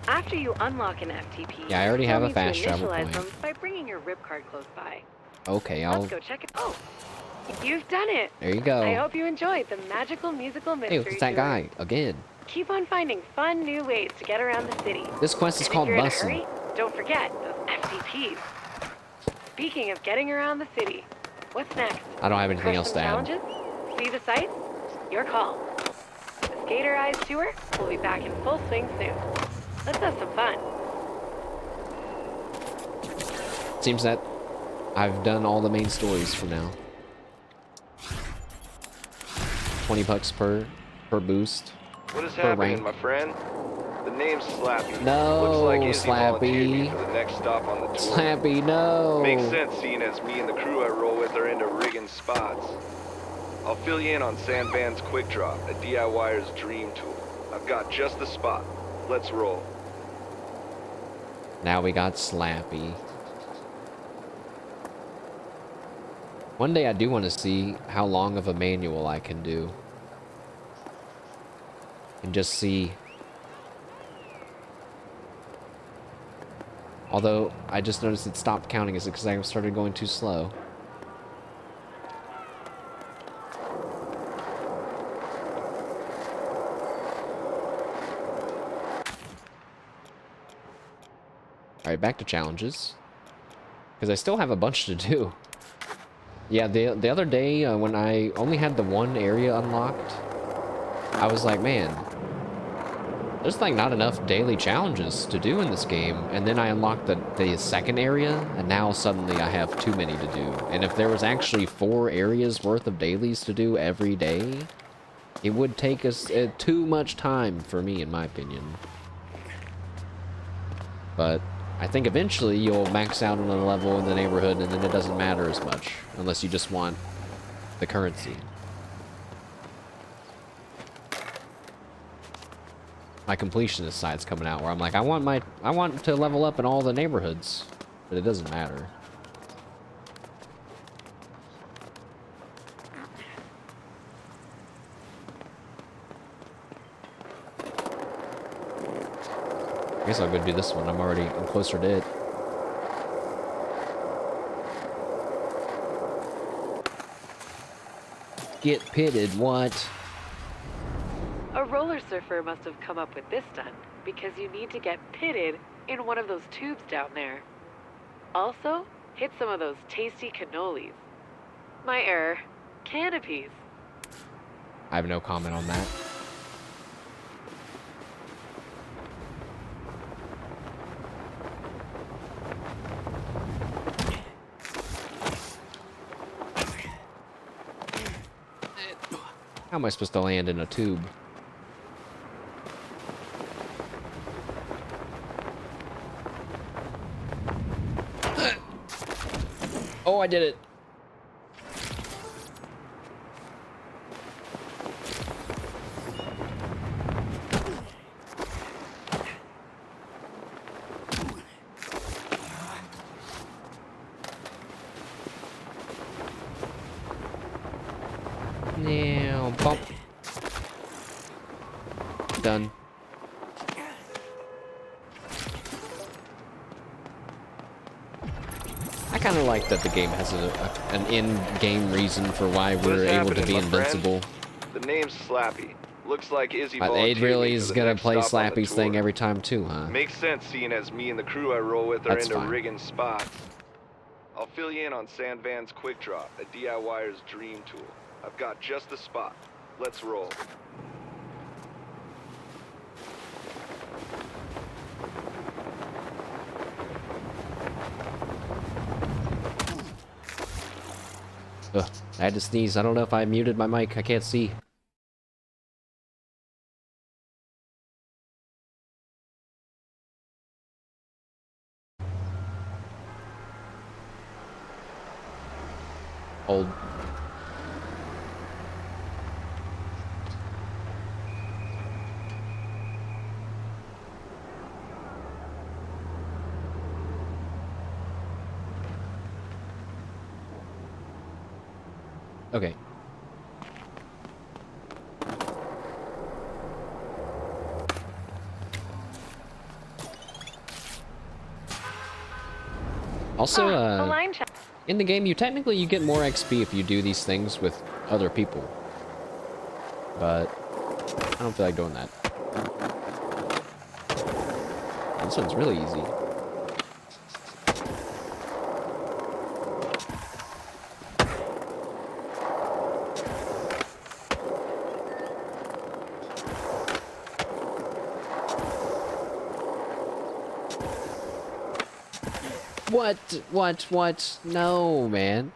After you unlock an FTP,
Yeah, I already
you
have a
still need
fast
to
travel
initialize
point.
them by bringing your rip card close by.
Okay, I'll...
Let's go check it. Oh, you've done it.
There you go.
I hope you enjoyed the magical musical mystery
Hey, it's that
tour.
guy, again.
Keep on finding fun new ways to get around the city.
This quest is
And
called
if you're
Bussin'.
in a hurry, don't forget those FTPs. Speaking of getting around the city, what's next?
I don't have anything
Crush
else
some
to add.
challenges? See the sights? Your call. The Skater Eyes tour will be back in full swing soon. Let's have some fun.
Seems that I've done all the main stories for now. $20 per boost.
What is
Per
happening,
rank.
my friend? The name's Slappy.
No,
Looks like Izzy volunteered me
Slappy.
for the next stop on the tour.
Slappy, no.
Makes sense seeing as me and the crew I roll with are into rigging spots. I'll fill you in on Sandvan's Quick Drop, a DIYer's dream tool. I've got just the spot. Let's roll.
Now we got Slappy. One day I do want to see how long of a manual I can do. And just see. Although, I just noticed it stopped counting. Is it because I started going too slow? Alright, back to challenges. Because I still have a bunch to do. Yeah, the other day, when I only had the one area unlocked, I was like, man, there's like not enough daily challenges to do in this game. And then I unlocked the second area, and now suddenly I have too many to do. And if there was actually 4 areas worth of dailies to do every day, it would take us too much time for me, in my opinion. But I think eventually you'll max out on a level in the neighborhood, and then it doesn't matter as much, unless you just want the currency. My completionist side's coming out, where I'm like, I want to level up in all the neighborhoods, but it doesn't matter. I guess I'll go do this one. I'm closer to it. Get pitted, what?
A roller surfer must have come up with this stunt because you need to get pitted in one of those tubes down there. Also, hit some of those tasty cannolis. My error. Canopies.
I have no comment on that. How am I supposed to land in a tube? Oh, I did it. Now, bump. Done. I kind of like that the game has an in-game reason for why we're able to be invincible.
The name's Slappy. Looks like Izzy
But
volunteered
Aid really
me
is
for the
gonna
next
play
stop on the
Slappy's thing
tour.
every time too, huh?
Makes sense seeing as me and the crew I roll with are
That's
into
fine.
rigging spots. I'll fill you in on Sandvan's Quick Drop, a DIYer's dream tool. I've got just the spot. Let's roll.
Ugh, I had to sneeze. I don't know if I muted my mic. I can't see. Hold. Okay. Also,
a line check.
in the game, you get more XP if you do these things with other people. But I don't feel like doing that. This one's really easy. What? No, man.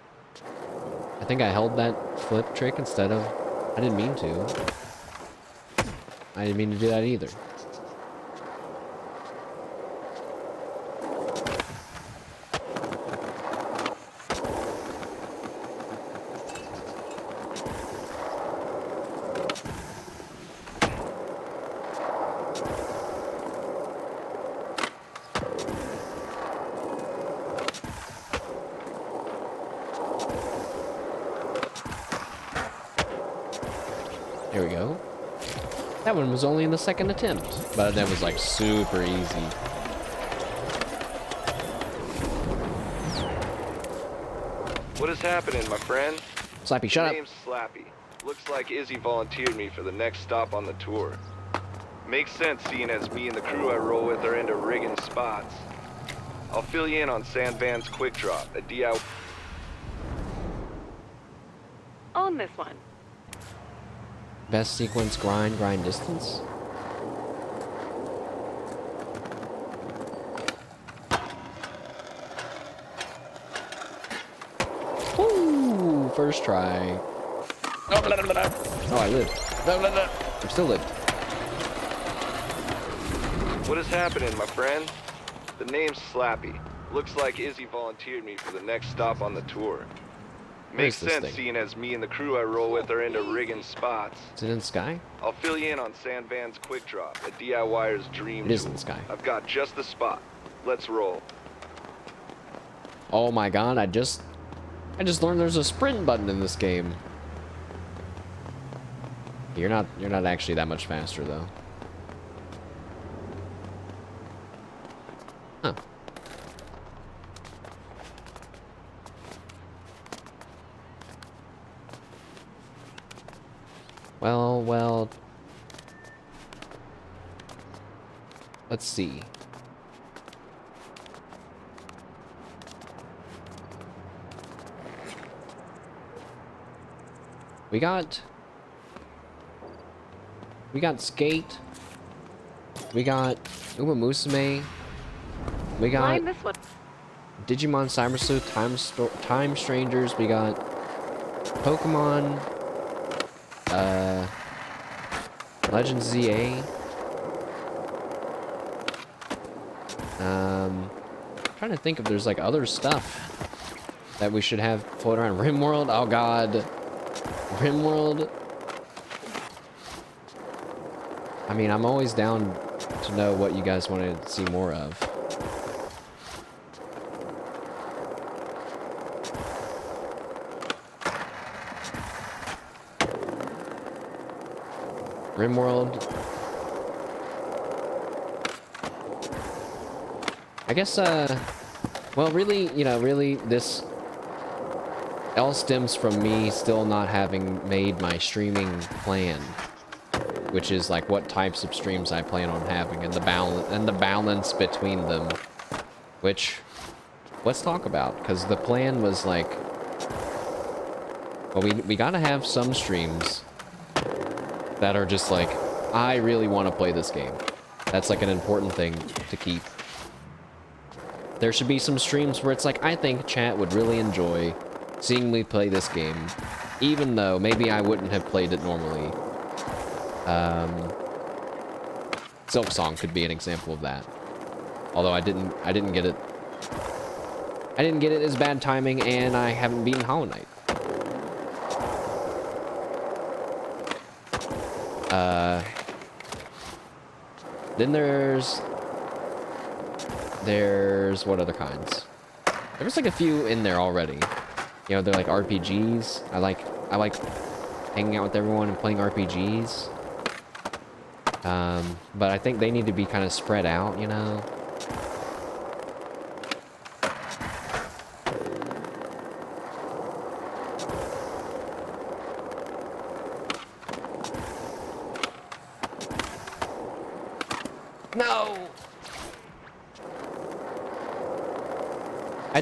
I think I held that flip trick instead of... I didn't mean to. I didn't mean to do that either. There we go. That one was only in the second attempt, but that was like super easy.
What is happening, my friend?
Slappy, shut up.
Name's Slappy. Looks like Izzy volunteered me for the next stop on the tour. Makes sense seeing as me and the crew I roll with are into rigging spots. I'll fill you in on Sandvan's Quick Drop, a DIY.
Own this one.
Best sequence, grind distance. Woo! First try. Oh, I lived. I'm still lived.
What is happening, my friend? The name's Slappy. Looks like Izzy volunteered me for the next stop on the tour. Makes
this
sense
thing?
seeing as me and the crew I roll with are into rigging spots.
Is it in the sky?
I'll fill you in on Sandvan's Quick Drop, a DIYer's dream
It is in
tool.
the sky.
I've got just the spot. Let's roll.
Oh my god, I just learned there's a sprint button in this game. You're not actually that much faster though. Huh. Well. Let's see. We got Skate. We got Uma Musume. We got
Line this one.
Digimon Cyber Sleuth, Time Strangers. We got Pokemon Legends ZA. Trying to think if there's like other stuff that we should have float around. RimWorld, oh god. RimWorld. I mean, I'm always down to know what you guys want to see more of. RimWorld. I guess, well, really, really, this all stems from me still not having made my streaming plan, which is like what types of streams I plan on having and the balance between them, which let's talk about, because the plan was like, well, we gotta have some streams that are just like, I really want to play this game. That's like an important thing to keep. There should be some streams where it's like, I think chat would really enjoy seeing me play this game, even though maybe I wouldn't have played it normally. Silk Song could be an example of that. Although I didn't get it. I didn't get it as bad timing, and I haven't beaten Hollow Knight. Then there's what other kinds? There's like a few in there already. You know, they're like RPGs. I like hanging out with everyone and playing RPGs. But I think they need to be kind of spread out, you know? No! I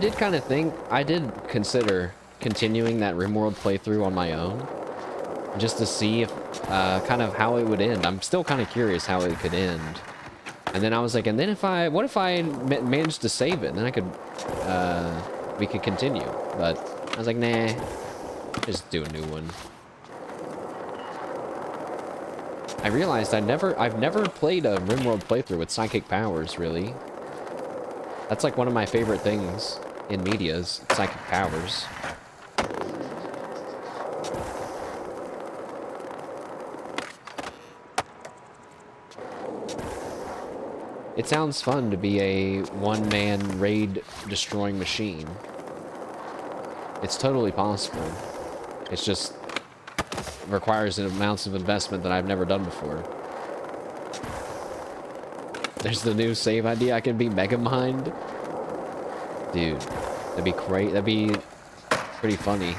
did consider continuing that RimWorld playthrough on my own, just to see if, kind of how it would end. I'm still kind of curious how it could end. And then I was like, and then what if I managed to save it? And then I could, we could continue. But I was like, nah, just do a new one. I realized I've never played a RimWorld playthrough with psychic powers, really. That's like one of my favorite things in media is psychic powers. It sounds fun to be a one-man raid-destroying machine. It's totally possible. It's just requires amounts of investment that I've never done before. There's the new save idea. I can be Mega Mind. Dude, that'd be great. That'd be pretty funny.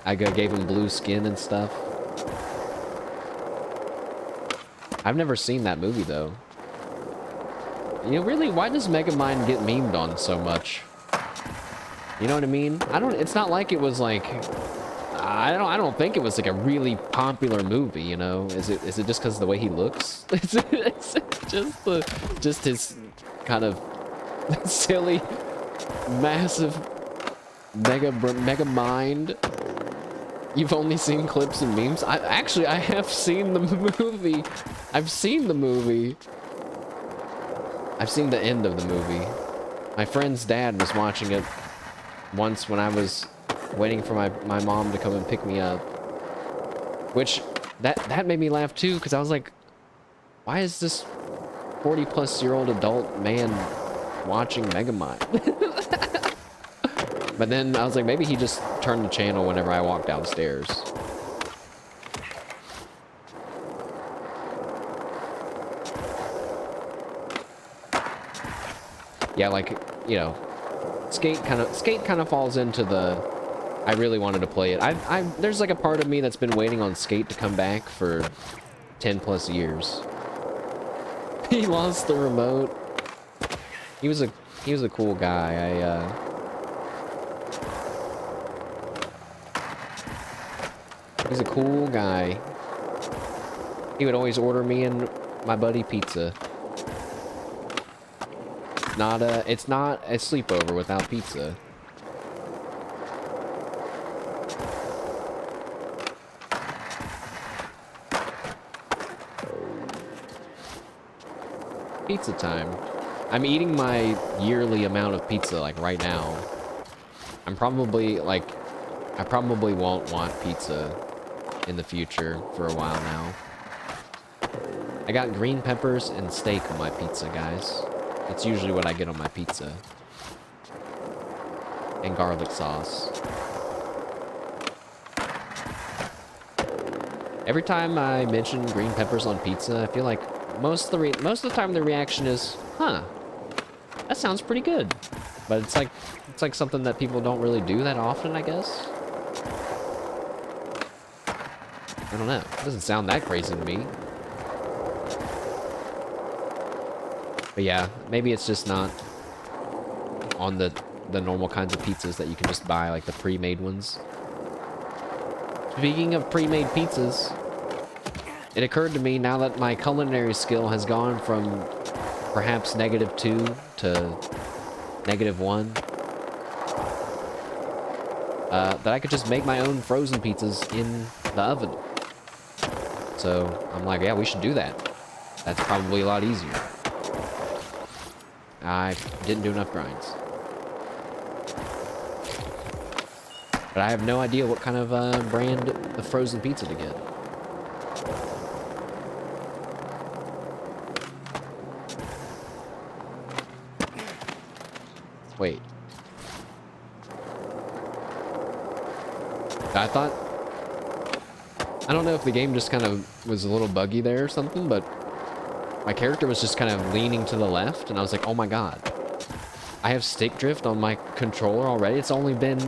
I gave him blue skin and stuff. I've never seen that movie though. You know, really, why does Mega Mind get memed on so much? You know what I mean? It's not like it was like, I don't think it was like a really popular movie, you know? Is it just because of the way he looks? Is it just his kind of silly, massive mega mind? You've only seen clips and memes? I have seen the movie. I've seen the movie. I've seen the end of the movie. My friend's dad was watching it once when I was waiting for my mom to come and pick me up. Which, that made me laugh too, because I was like, why is this 40-plus-year-old adult man watching Megamind? But then I was like, maybe he just turned the channel whenever I walked downstairs. Yeah, like, you know, Skate kind of falls into the I really wanted to play it. There's like a part of me that's been waiting on Skate to come back for 10+ years. He lost the remote. He was a cool guy. He's a cool guy. He would always order me and my buddy pizza. It's not a sleepover without pizza. Pizza time. I'm eating my yearly amount of pizza like right now. I probably won't want pizza in the future for a while now. I got green peppers and steak on my pizza, guys. That's usually what I get on my pizza. And garlic sauce. Every time I mention green peppers on pizza, I feel like most of the time the reaction is, huh, that sounds pretty good. But it's like something that people don't really do that often, I guess. I don't know. It doesn't sound that crazy to me. But yeah, maybe it's just not on the normal kinds of pizzas that you can just buy, like the pre-made ones. Speaking of pre-made pizzas, it occurred to me now that my culinary skill has gone from perhaps -2 to -1, that I could just make my own frozen pizzas in the oven. So I'm like, yeah, we should do that. That's probably a lot easier. I didn't do enough grinds. But I have no idea what kind of brand of frozen pizza to get. Wait. I don't know if the game just kind of was a little buggy there or something, but my character was just kind of leaning to the left, and I was like, oh my god. I have stick drift on my controller already? It's only been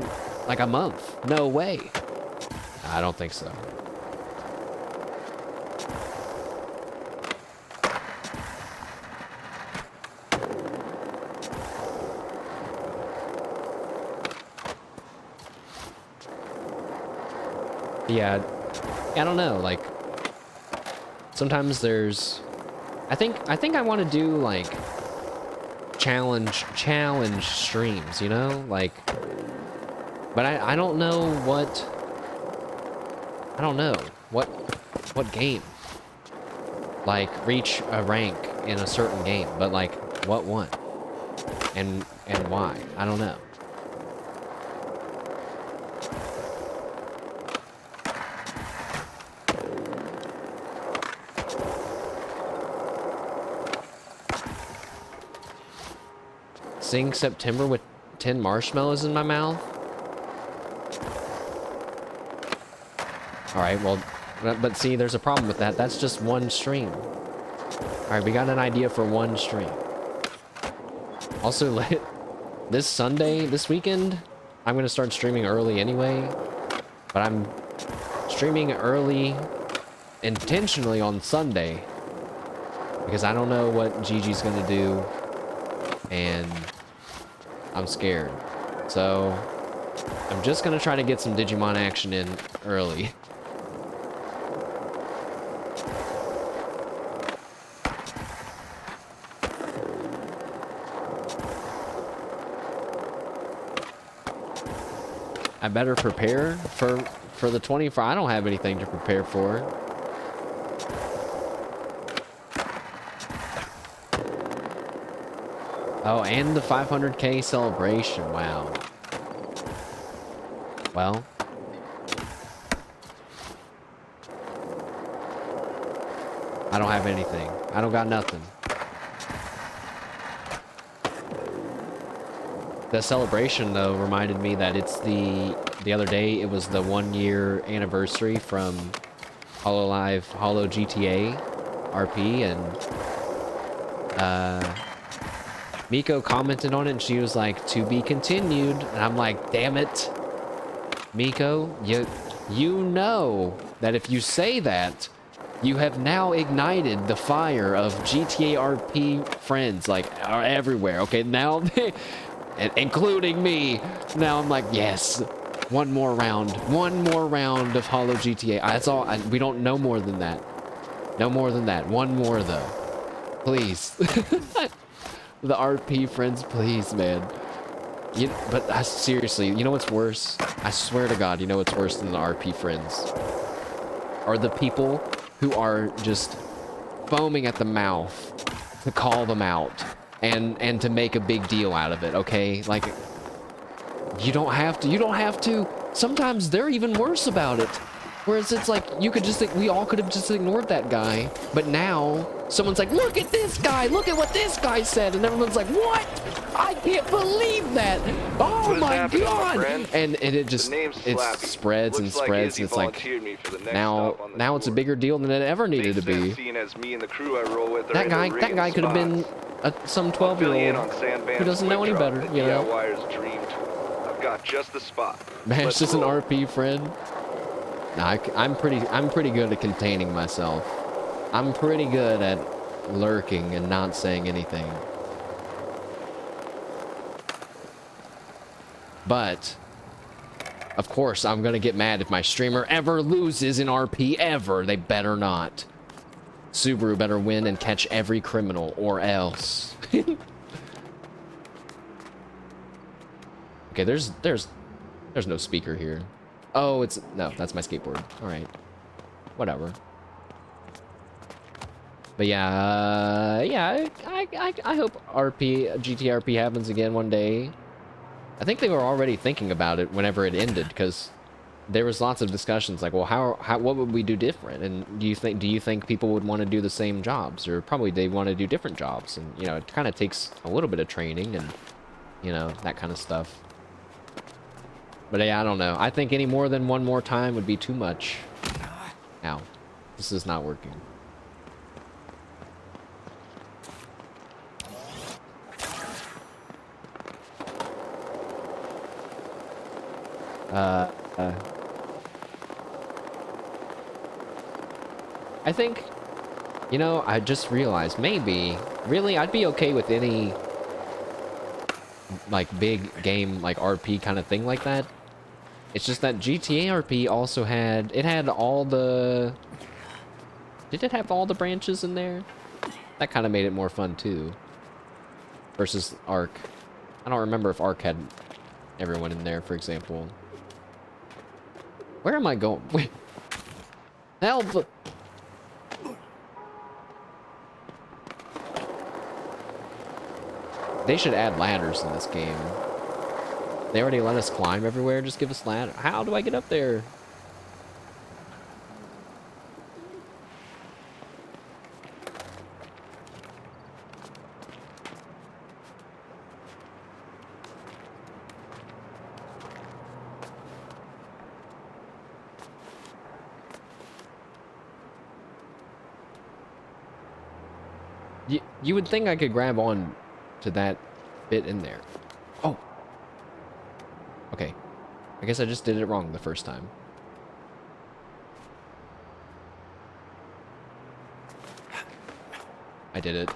like a month. No way. I don't think so. Yeah, I don't know, like, sometimes there's, I think I want to do, like, challenge streams, you know, like, but I don't know what game, like, reach a rank in a certain game, but, like, what one, and why, I don't know. Sing September with 10 marshmallows in my mouth? Alright, well, But see, there's a problem with that. That's just one stream. Alright, we got an idea for one stream. Also, this Sunday, this weekend, I'm going to start streaming early anyway. But I'm streaming early intentionally on Sunday. Because I don't know what Gigi's going to do. And I'm scared. So, I'm just going to try to get some Digimon action in early. I better prepare for the 24. I don't have anything to prepare for. Oh, and the 500K celebration. Wow. Well. I don't have anything. I don't got nothing. The celebration, though, reminded me that it's the other day, it was the 1-year anniversary from Hololive Holo GTA RP, and Miko commented on it, and she was like, "To be continued," and I'm like, damn it, Miko, you know that if you say that, you have now ignited the fire of GTA RP friends, like, are everywhere. Okay, now they... including me. Now I'm like, yes, one more round of Holo GTA. That's all. We don't know more than that. No more than that. One more though, please. The RP friends, please, man. But seriously, you know what's worse? I swear to God, you know what's worse than the RP friends? Are the people who are just foaming at the mouth to call them out. And to make a big deal out of it, okay? Like, you don't have to. Sometimes they're even worse about it. Whereas it's like, you could just think, we all could have just ignored that guy. But now, someone's like, look at this guy, look at what this guy said. And everyone's like, what? I can't believe that. Oh my God. And it just, it spreads and spreads. And it's like, now it's a bigger deal than it ever needed to be. That guy could have been some 12-year-old who doesn't know any better, you know?
I've got just the spot.
Man, it's just an RP friend. Nah, I'm pretty good at containing myself. I'm pretty good at lurking and not saying anything. But of course, I'm gonna get mad if my streamer ever loses in RP ever. They better not. Subaru better win and catch every criminal, or else. Okay, there's no speaker here. Oh, no, that's my skateboard. All right, whatever. But yeah, I hope GTRP happens again one day. I think they were already thinking about it whenever it ended, because there was lots of discussions like, well, what would we do different? And do you think people would want to do the same jobs, or probably they want to do different jobs? And you know, it kind of takes a little bit of training and you know, that kind of stuff. But yeah, I don't know. I think any more than one more time would be too much. Ow, this is not working. I think, you know, I just realized maybe, really, I'd be okay with any, like, big game, like, RP kind of thing like that. It's just that GTA RP also had, it had all the, did it have all the branches in there? That kind of made it more fun, too. Versus Ark. I don't remember if Ark had everyone in there, for example. Where am I going? Wait. Help! They should add ladders in this game. They already let us climb everywhere. Just give us ladder. How do I get up there? You would think I could grab on to that bit in there. Oh. Okay. I guess I just did it wrong the first time. I did it.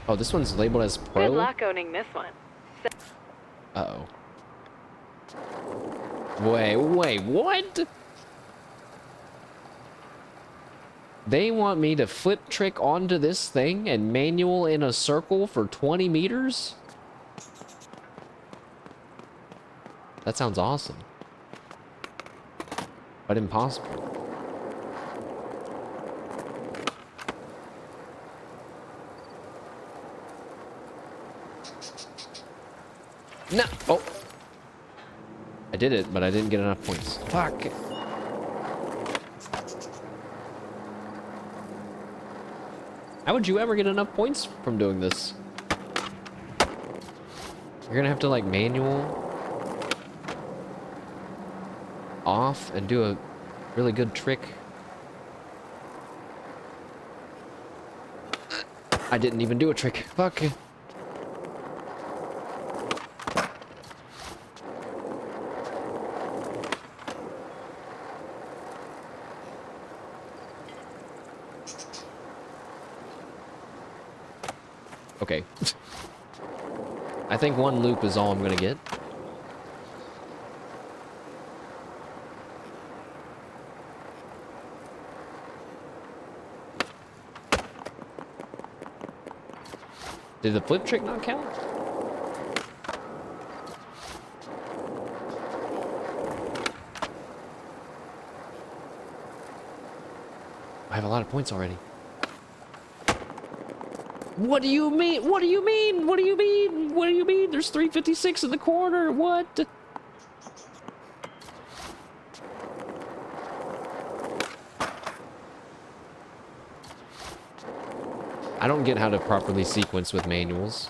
Oh, this one's labeled as pro?
Good luck owning this one.
Uh-oh. Wait, what? They want me to flip trick onto this thing and manual in a circle for 20 meters? That sounds awesome. But impossible. No! Oh! I did it, but I didn't get enough points. Fuck! How would you ever get enough points from doing this? You're gonna have to, like, manual off and do a really good trick. I didn't even do a trick. Fuck. Okay. I think one loop is all I'm gonna get. Did the flip trick not count? I have a lot of points already. What do you mean? What do you mean? What do you mean? What do you mean? There's 356 in the corner. What? I don't get how to properly sequence with manuals.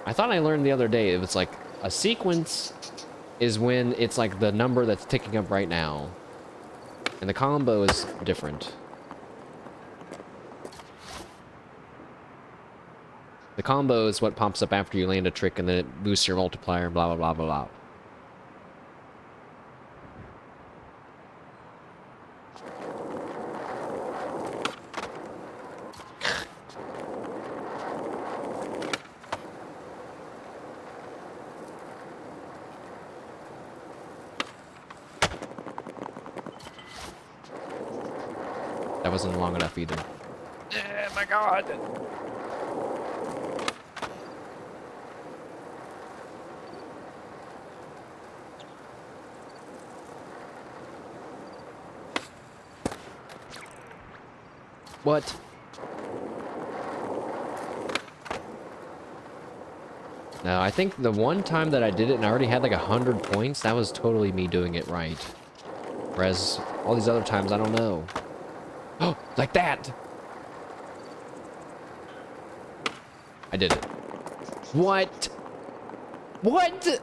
I thought I learned the other day it was like a sequence is when it's like the number that's ticking up right now. And the combo is different. The combo is what pops up after you land a trick and then it boosts your multiplier, blah, blah, blah, blah, blah. That wasn't long enough either. Oh my god! What? No, I think the one time that I did it and I already had like 100 points, that was totally me doing it right. Whereas all these other times, I don't know. Oh, like that! I did it. What? What?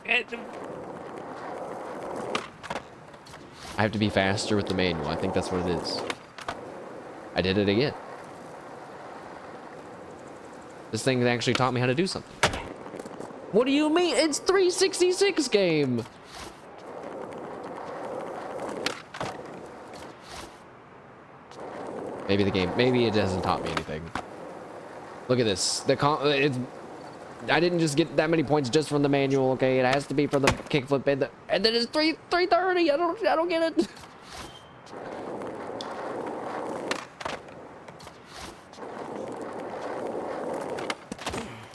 I have to be faster with the manual. I think that's what it is. I did it again. This thing actually taught me how to do something. What do you mean? It's 366 game! Maybe the game, maybe it hasn't taught me anything. Look at this. I didn't just get that many points just from the manual, okay? It has to be for the kickflip and then it's 330. I don't get it.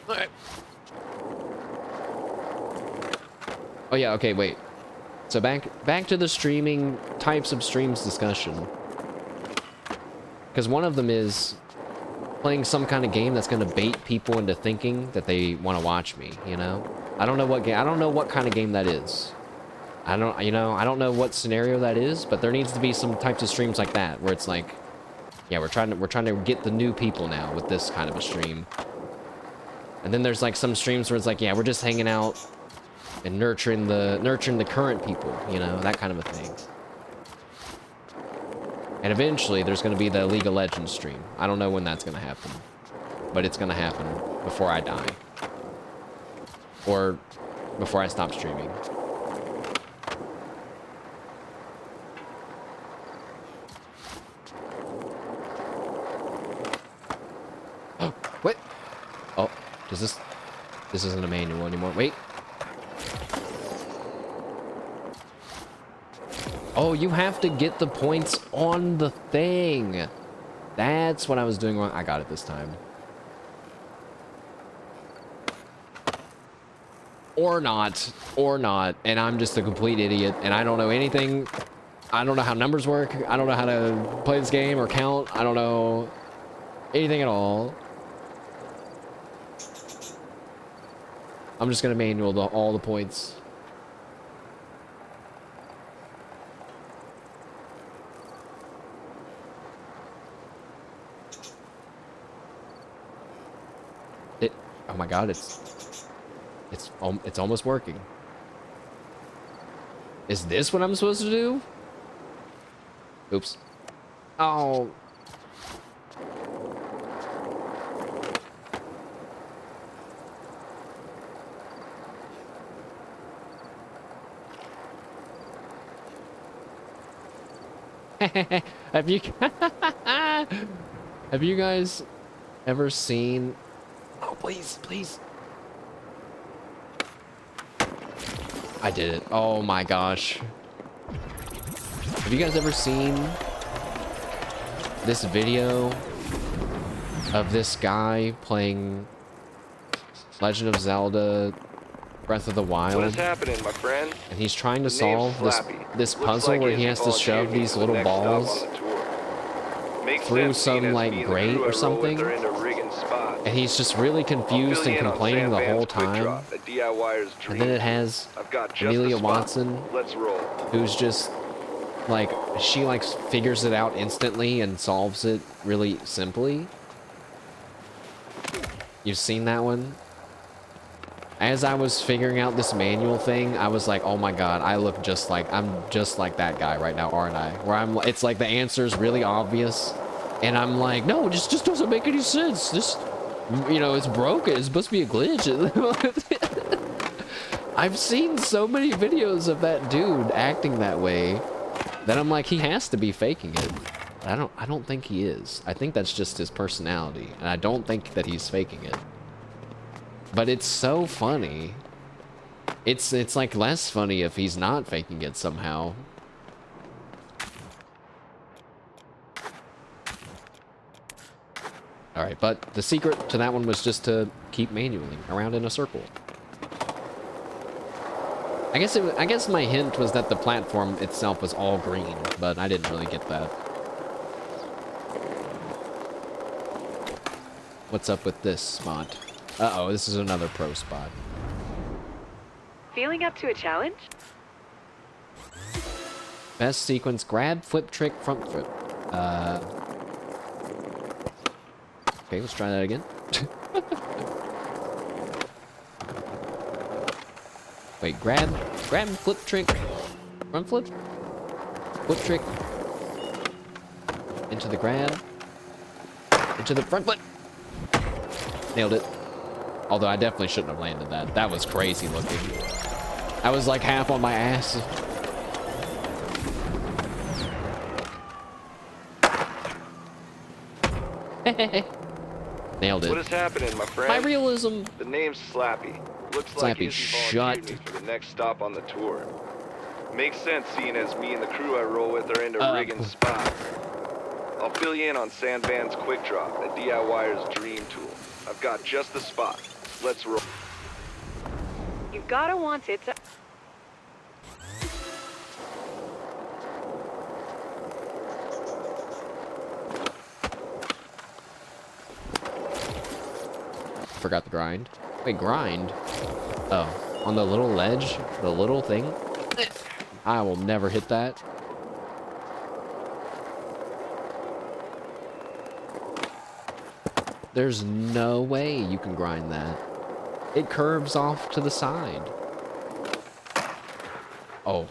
Alright. Oh yeah, okay, wait. So back to the streaming types of streams discussion. Because one of them is playing some kind of game that's going to bait people into thinking that they want to watch me, you know? I don't know what game, I don't know what kind of game that is. I don't know what scenario that is, but there needs to be some types of streams like that where it's like, yeah, we're trying to get the new people now with this kind of a stream. And then there's like some streams where it's like, yeah, we're just hanging out and nurturing the current people, you know, that kind of a thing. And eventually, there's going to be the League of Legends stream. I don't know when that's going to happen, but it's going to happen before I die. Or before I stop streaming. What? Oh, this isn't a manual anymore. Wait. Oh, you have to get the points on the thing. That's what I was doing wrong. I got it this time. Or not. And I'm just a complete idiot. And I don't know anything. I don't know how numbers work. I don't know how to play this game or count. I don't know anything at all. I'm just going to manual all the points. Oh my god, it's almost working. Is this what I'm supposed to do? Oops. Oh. Have you have you guys ever seen? Oh, please, please. I did it. Oh my gosh. Have you guys ever seen this video of this guy playing Legend of Zelda Breath of the Wild?
What is happening, my friend?
And he's trying to
The name's
solve this
Looks
puzzle
like
where he
Izzy
has to
volunteered
shove
me
these
for the
little
next stop on
balls
the tour. Makes
through
sense, seeing
some
as
like
me and the
grate
crew I
or
roll
something.
with are into rigging spots.
And he's just really confused
I'll fill
and
you in on
complaining the
Sam
whole
Van's quick
time.
drop, a DIYer's dream.
And then it has
I've got just
Amelia
the spot.
Watson,
Let's roll.
who's just like, she like figures it out instantly and solves it really simply. You've seen that one? As I was figuring out this manual thing, I was like, oh my god, I'm just like that guy right now, aren't I? Where it's like the answer's really obvious, and I'm like, no, it just doesn't make any sense. This, you know, it's broken. It's supposed to be a glitch. I've seen so many videos of that dude acting that way that I'm like, he has to be faking it. I don't think he is. I think that's just his personality, and I don't think that he's faking it. But it's so funny. It's like less funny if he's not faking it somehow. Alright, but the secret to that one was just to keep manualing around in a circle. I guess my hint was that the platform itself was all green, but I didn't really get that. What's up with this spot? Uh-oh, this is another pro spot.
Feeling up to a challenge?
Best sequence, grab, flip trick, front flip. Okay, let's try that again. Wait, grab, flip trick, front flip, trick, into the grab, into the front flip. Nailed it. Although I definitely shouldn't have landed that. That was crazy looking. I was like half on my ass. Nailed it.
What is happening, my friend?
My realism.
The name's Slappy. Looks
Slappy,
like Izzy
shut.
volunteered me for the next stop on the tour. Makes sense, seeing as me and the crew I roll with are into rigging spots. I'll fill you in on Sam Van's quick drop, a DIYer's dream tool. I've got just the spot. Let's roll.
You gotta want it to...
Forgot the grind. Wait, grind? Oh, on the little ledge? The little thing? I will never hit that. There's no way you can grind that. It curves off to the side. Oh.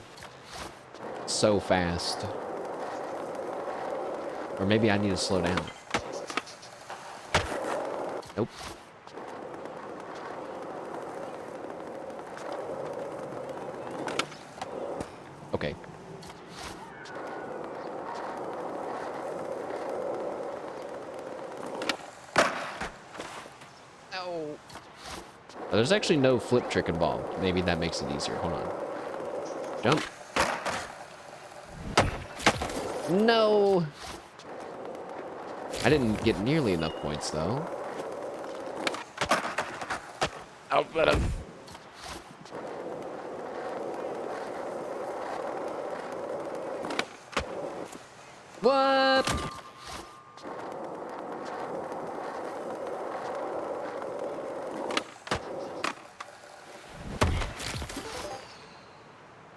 So fast. Or maybe I need to slow down. Nope. Okay. No. There's actually no flip trick involved. Maybe that makes it easier. Hold on. Jump. No. I didn't get nearly enough points, though. Outlet him. What?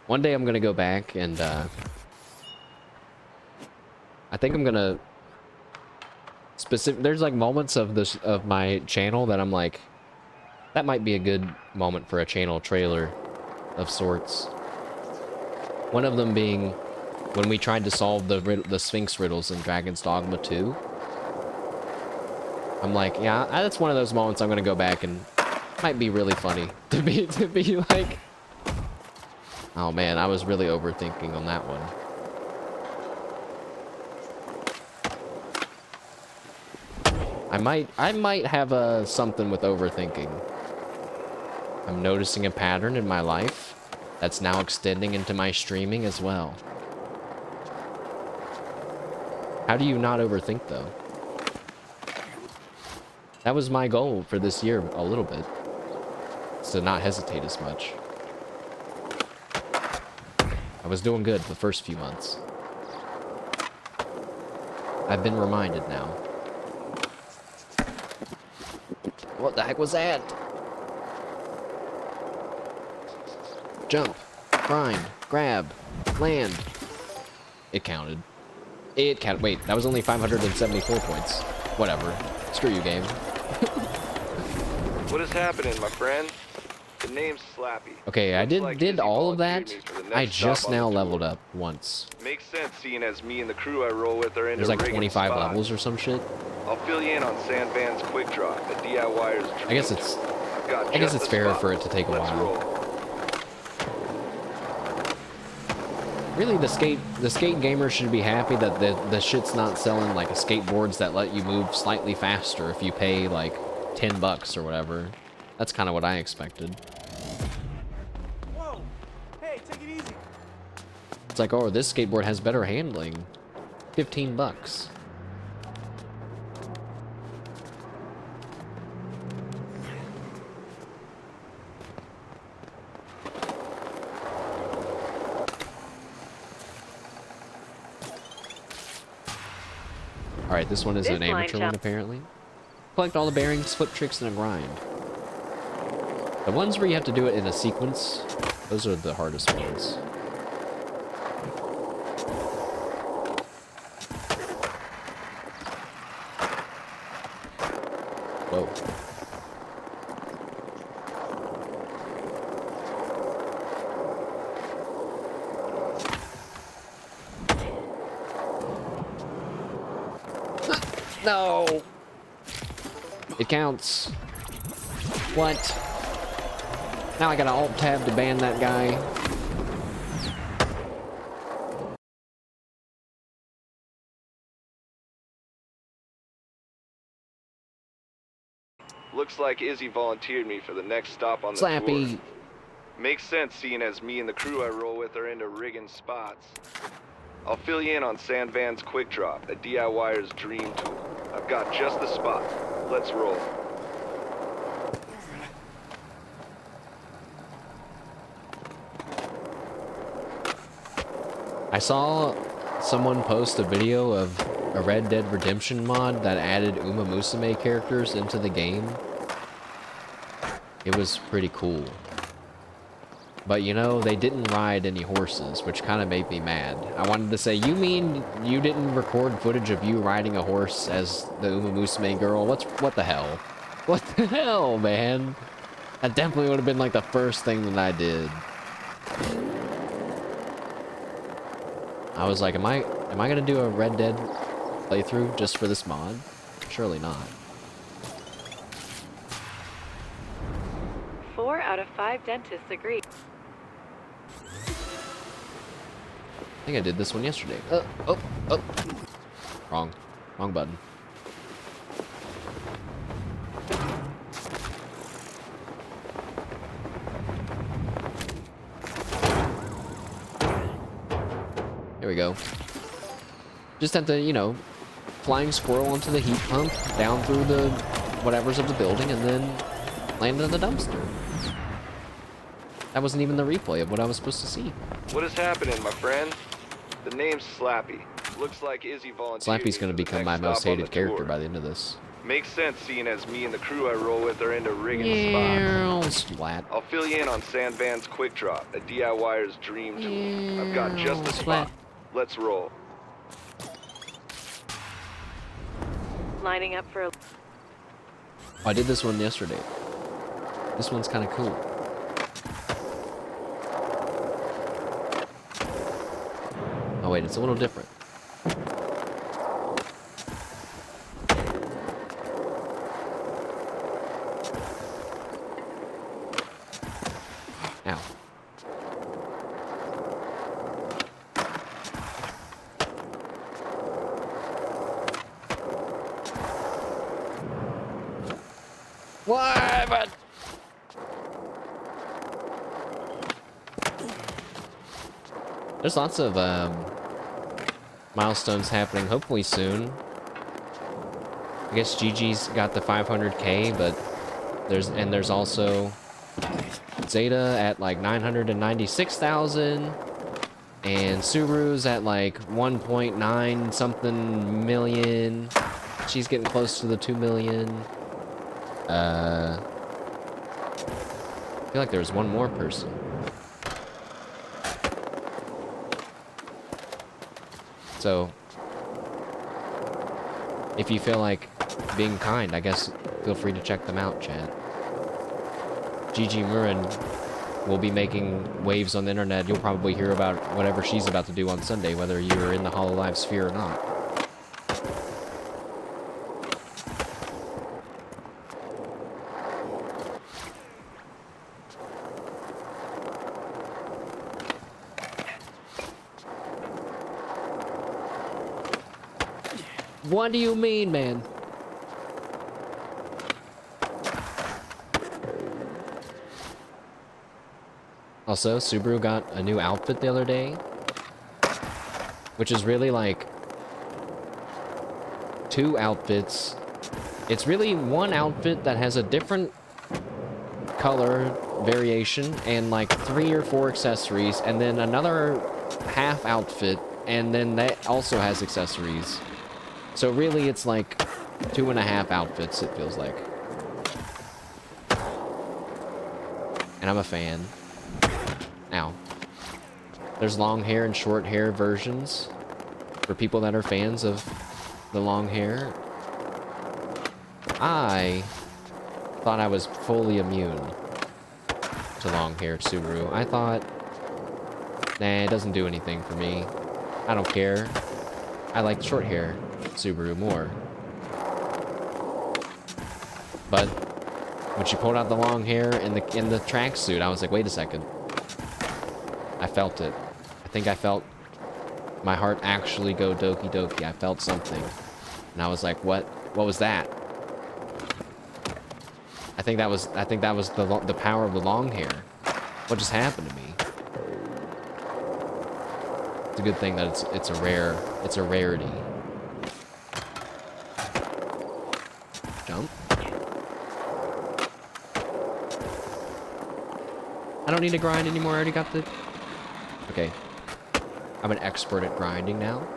One day I'm gonna go back and I think I'm gonna there's like moments of this of my channel that I'm like, that might be a good moment for a channel trailer of sorts. One of them being when we tried to solve the Sphinx riddles in Dragon's Dogma 2. I'm like, yeah, that's one of those moments I'm gonna go back and might be really funny to be like, oh man, I was really overthinking on that one. I might have something with overthinking. I'm noticing a pattern in my life that's now extending into my streaming as well. How do you not overthink, though? That was my goal for this year, a little bit. Is to not hesitate as much. I was doing good the first few months. I've been reminded now. What the heck was that? Jump, grind, grab, land. It counted. It counted. Wait, that was only 574 points. Whatever. Screw you, game.
What is happening, my friend? The name's Slappy.
Okay, I
Looks like
did
Izzy
all of
volunteered
that.
me for the next
I
stop
just
on the
now
tour.
leveled up once.
Makes sense, seeing as me and the crew I roll with are into
There's like
rigging
25
spots.
levels or some shit.
I'll fill you in on Sandvan's quick drop, a DIYer's dream.
I guess it's
tool. I've got
I guess
just
it's
the
fair
spot.
for it to take a
Let's
while.
roll.
Really, the skate gamer should be happy that the shit's not selling like skateboards that let you move slightly faster if you pay like $10 or whatever. That's kind of what I expected.
Whoa! Hey, take it easy.
It's like, oh, this skateboard has better handling. $15. Alright, this one is
This
an amateur
line
one, apparently. Collect all the bearings, flip tricks, and a grind. The ones where you have to do it in a sequence, those are the hardest ones. Whoa. No! It counts. What? Now I gotta alt-tab to ban that guy.
Looks like Izzy volunteered me for the next stop on the
Slappy.
tour. Makes sense, seeing as me and the crew I roll with are into rigging spots. I'll fill you in on Sandvan's quick drop, a DIYer's dream tool. I've got just the spot. Let's roll.
I saw someone post a video of a Red Dead Redemption mod that added Uma Musume characters into the game. It was pretty cool. But you know, they didn't ride any horses, which kind of made me mad. I wanted to say, you mean you didn't record footage of you riding a horse as the Uma Musume girl? What the hell? What the hell, man? That definitely would have been like the first thing that I did. I was like, am I gonna do a Red Dead playthrough just for this mod? Surely not.
4 out of 5 dentists agree.
I think I did this one yesterday. Oh. Wrong button. Here we go. Just have to, you know, flying squirrel onto the heat pump, down through the whatevers of the building, and then land in the dumpster. That wasn't even the replay of what I was supposed to see.
What is happening, my friend? The name's Slappy. Looks like Izzy volunteered.
Slappy's gonna become my most hated character by the end of this.
Makes sense, seeing as me and the crew I roll with are into rigging spots.
Splat.
I'll fill you in on Sandvan's Quick Drop, a DIYer's dream tool. I've got just the spot. Let's roll.
Lining up for a...
I did this one yesterday. This one's kind of cool. Oh wait, it's a little different. Ow. Why? But there's lots of milestones happening hopefully soon. I guess Gigi's got the 500k, but there's also Zeta at like 996,000, and Subaru's at like 1.9 something million. She's getting close to the 2 million. I feel like there's one more person. So, if you feel like being kind, I guess feel free to check them out, chat. Gigi Murin will be making waves on the internet. You'll probably hear about whatever she's about to do on Sunday, whether you're in the Hololive sphere or not. What do you mean, man? Also, Subaru got a new outfit the other day, which is really like 2 outfits. It's really one outfit that has a different color variation and like 3 or 4 accessories, and then another half outfit, and then that also has accessories. So really, it's like 2.5 outfits, it feels like. And I'm a fan. Now, there's long hair and short hair versions for people that are fans of the long hair. I thought I was fully immune to long-haired Subaru. I thought, nah, it doesn't do anything for me. I don't care. I like short hair Subaru more. But when she pulled out the long hair in the tracksuit, I was like, wait a second. I felt it. I think I felt my heart actually go doki doki. I felt something. And I was like, what was that? I think that was the power of the long hair. What just happened to me? It's a good thing that it's a rarity. Jump. I don't need to grind anymore. I already got the... Okay. I'm an expert at grinding now.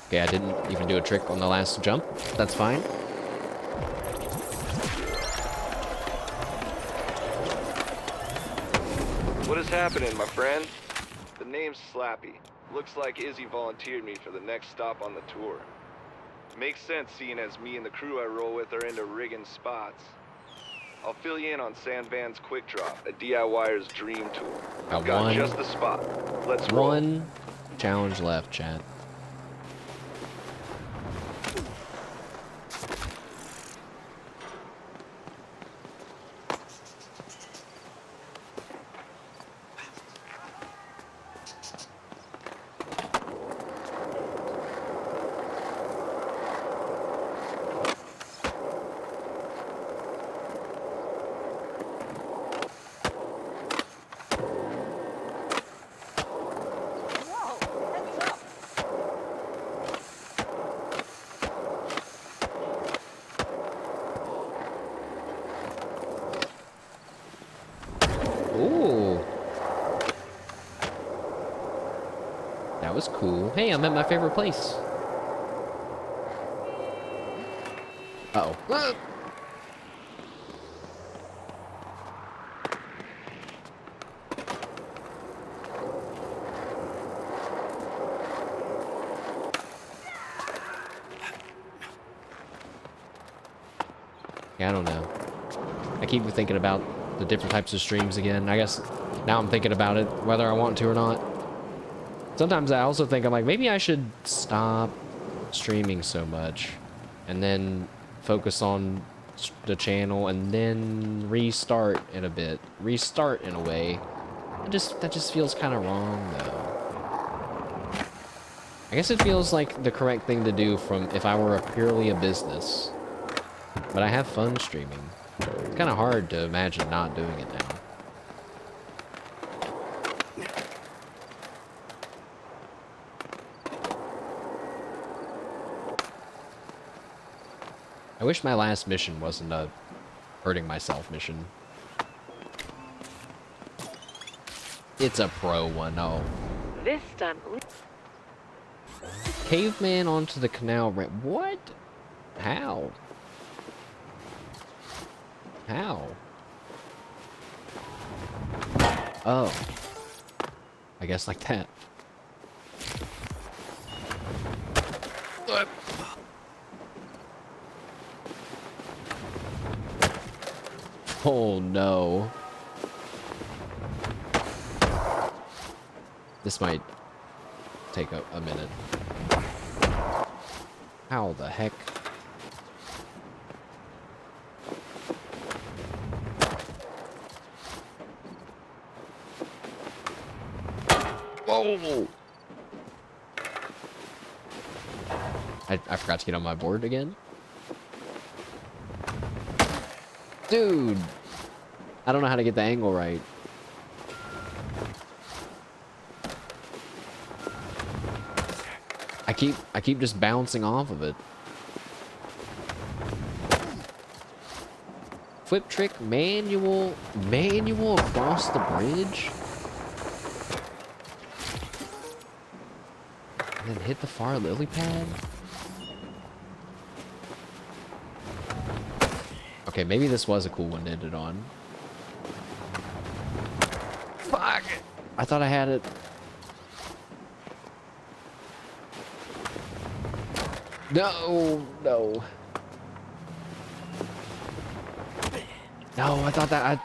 Okay, I didn't even do a trick on the last jump. That's fine.
What is happening, my friend? The name's Slappy. Looks like Izzy volunteered me for the next stop on the tour. Makes sense, seeing as me and the crew I roll with are into rigging spots. I'll fill you in on Sandvan's Quick Drop, a DIYer's dream tool. I've
Got
got just the spot. Let's roll.
one challenge left, chat. Ooh. That was cool. Hey, I'm at my favorite place. Uh-oh. Ah! Yeah, I don't know. I keep thinking about the different types of streams again. I guess now I'm thinking about it, whether I want to or not. Sometimes I also think, I'm like, maybe I should stop streaming so much and then focus on the channel and then restart in a bit. Restart in a way. That just feels kind of wrong, though. I guess it feels like the correct thing to do from if I were purely a business. But I have fun streaming. It's kind of hard to imagine not doing it now. I wish my last mission wasn't a hurting myself mission. It's a pro one, oh.
This done.
Caveman onto the canal ramp. What? How? How? Oh. I guess like that. Oh no. This might take a minute. How the heck? Whoa! I forgot to get on my board again. Dude! I don't know how to get the angle right. I keep just bouncing off of it. Flip trick, manual across the bridge. And then hit the far lily pad. Okay, maybe this was a cool one to end it on. Fuck! I thought I had it. No, no. No, I thought that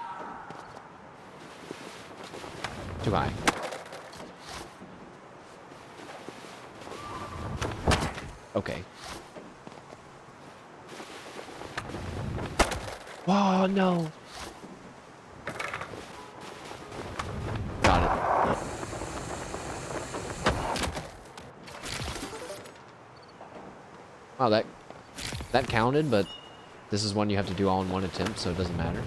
Too high. Okay. Whoa, no. Got it. Wow, that counted, but this is one you have to do all in one attempt, so it doesn't matter.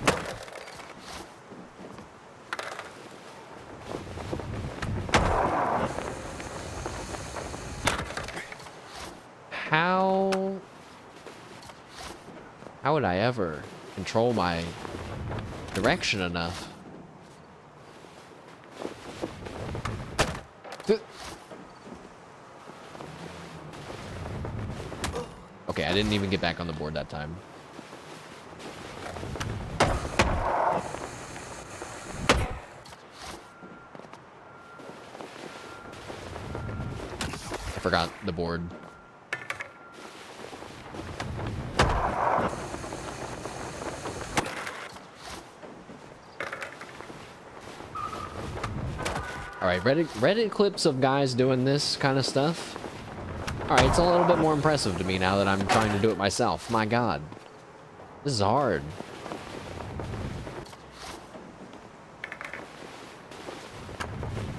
How would I ever control my direction enough? Okay, I didn't even get back on the board that time. I forgot the board. Alright, Reddit clips of guys doing this kind of stuff. Alright, it's a little bit more impressive to me now that I'm trying to do it myself. My god. This is hard.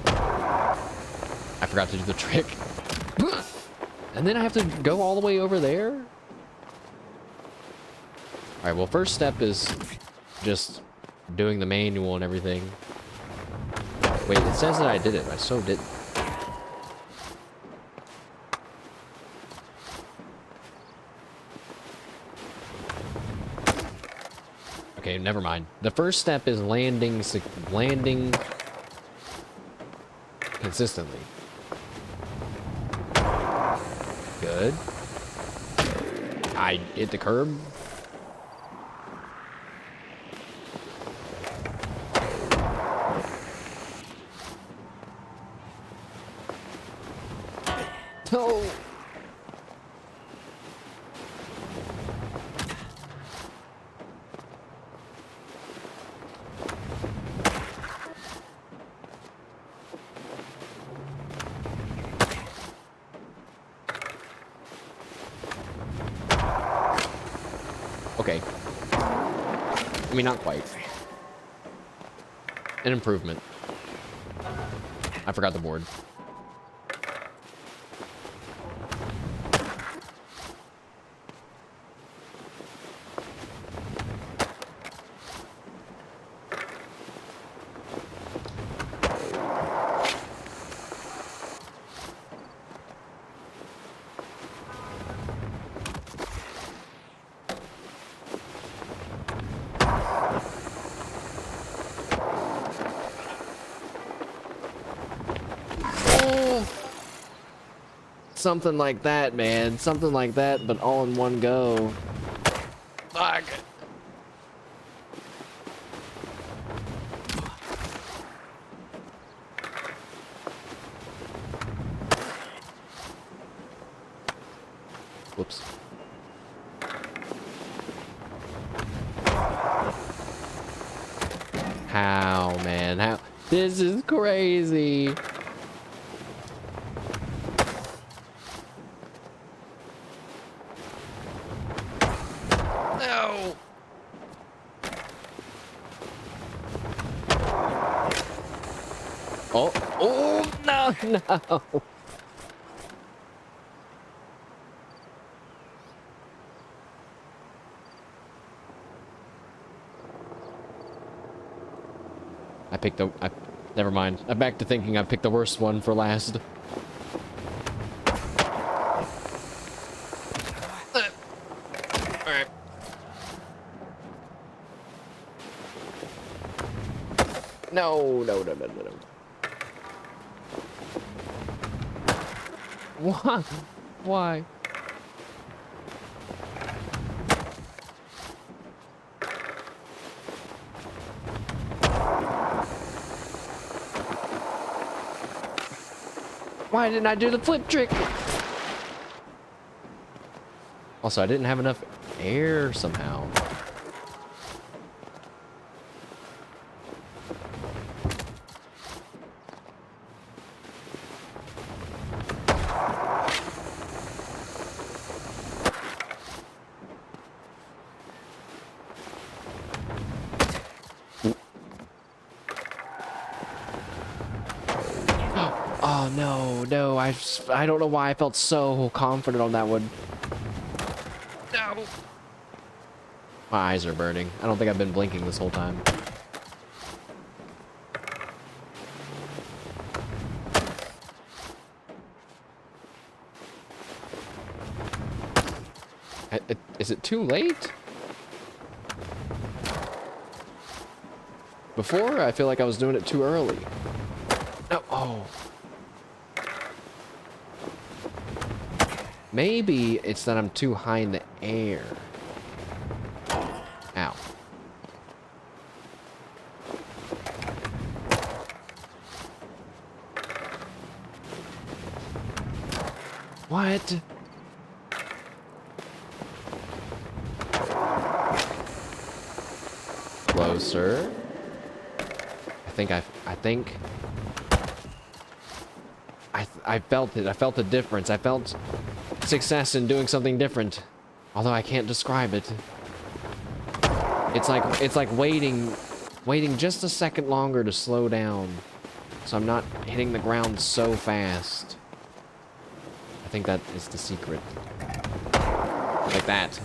I forgot to do the trick. And then I have to go all the way over there? Alright, well, first step is just doing the manual and everything. Wait, it says that I did it. I so didn't. Okay, never mind. The first step is landing consistently. Good. I hit the curb. No. Okay. I mean, not quite. An improvement. I forgot the board. Something like that, man. Something like that, but all in one go. Fuck. Whoops. How, man? How? This is crazy. No. Oh, oh, no, no. I picked the... never mind. I'm back to thinking I picked the worst one for last. Alright. No, no, no, no, no, no. Why? Why? Why didn't I do the flip trick? Also, I didn't have enough air somehow. Oh, no, no, I don't know why I felt so confident on that one. No. My eyes are burning. I don't think I've been blinking this whole time. Is it too late? Before, I feel like I was doing it too early. No, oh. Maybe it's that I'm too high in the air. Ow. What? Closer. I think I felt it. I felt the difference. I felt success in doing something different. Although I can't describe it. It's like waiting just a second longer to slow down. So I'm not hitting the ground so fast. I think that is the secret. Like that.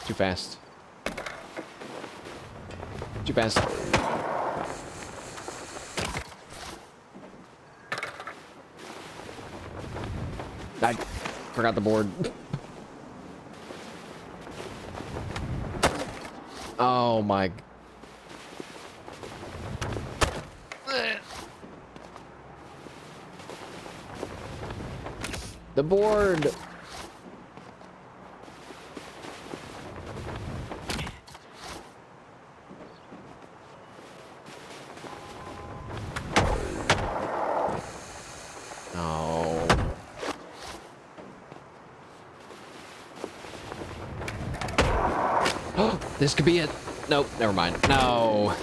Too fast. Too fast. I forgot the board. Oh my. The board. Oh. This could be it. Nope, never mind. No.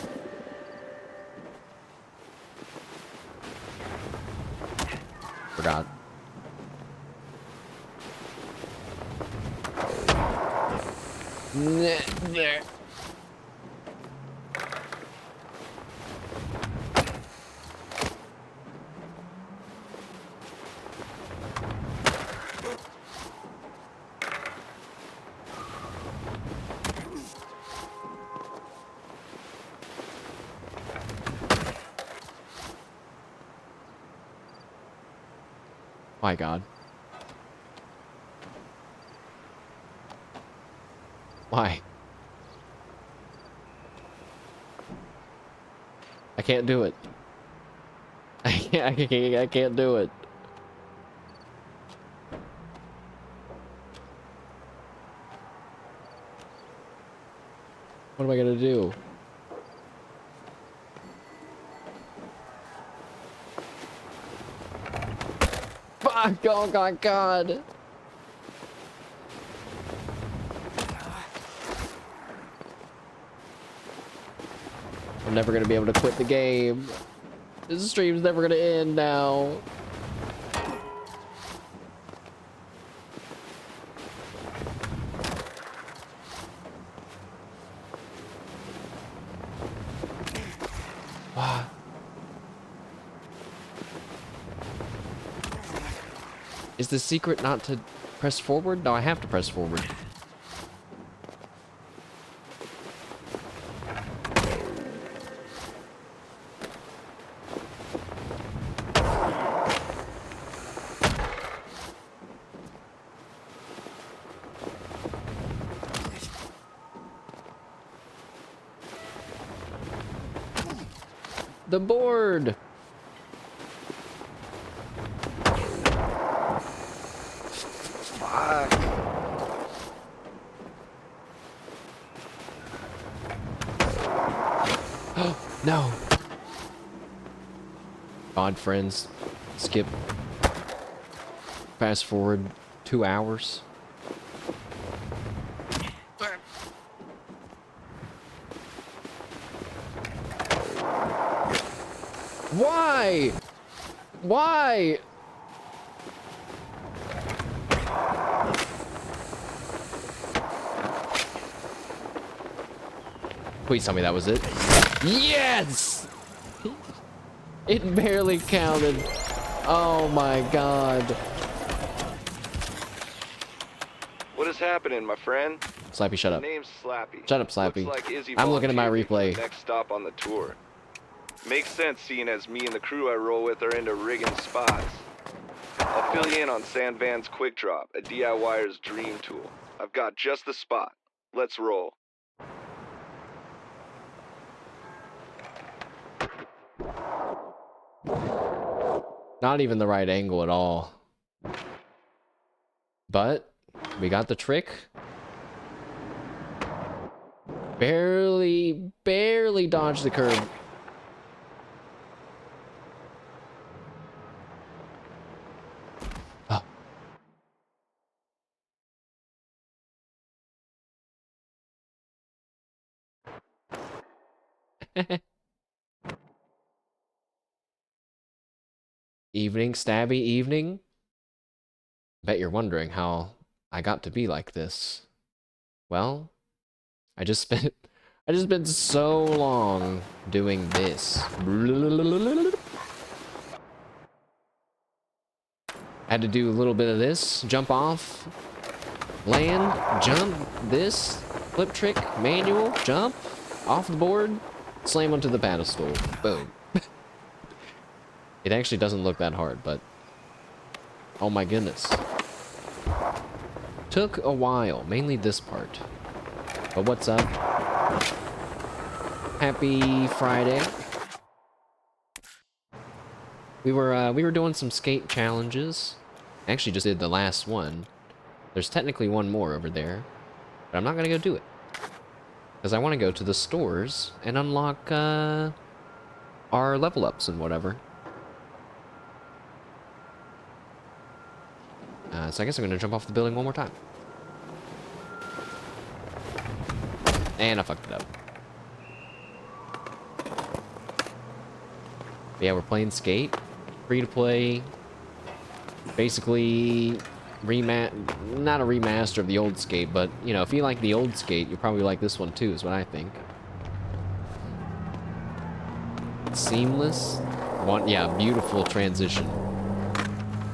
Forgot. There. My God. Why? I can't do it. I can't do it. What am I gonna do? Fuck! Oh my God! I'm never gonna be able to quit the game. This stream's never gonna end now. Is the secret not to press forward? No, I have to press forward. The board! Fuck. No. Odd friends. Skip. Fast forward 2 hours. Why? Why? Please tell me that was it. Yes! It barely counted. Oh my God.
What is happening, my friend?
Slappy, shut
The
up.
name's Slappy.
Shut up, Slappy.
Looks like Izzy
I'm looking at my
volunteered me for
replay.
the next stop on the tour. Makes sense, seeing as me and the crew I roll with are into rigging spots. I'll fill you in on Sandvan's Quick Drop, a DIYer's dream tool. I've got just the spot. Let's roll.
Not even the right angle at all. But we got the trick. Barely dodged the curb. Evening, stabby evening. Bet you're wondering how I got to be like this. Well, I just spent so long doing this. Had to do a little bit of this, jump off, land, jump, this, flip trick, manual, jump, off the board, slam onto the pedestal, boom. It actually doesn't look that hard, but oh my goodness. Took a while, mainly this part. But what's up? Happy Friday. We were doing some skate challenges. I actually just did the last one. There's technically one more over there, but I'm not gonna go do it. Because I want to go to the stores and unlock our level ups and whatever. So I guess I'm gonna jump off the building one more time. And I fucked it up. But yeah, we're playing Skate. Free to play. Basically, not a remaster of the old Skate, but, you know, if you like the old Skate, you'll probably like this one too, is what I think. Seamless. Yeah, beautiful transition.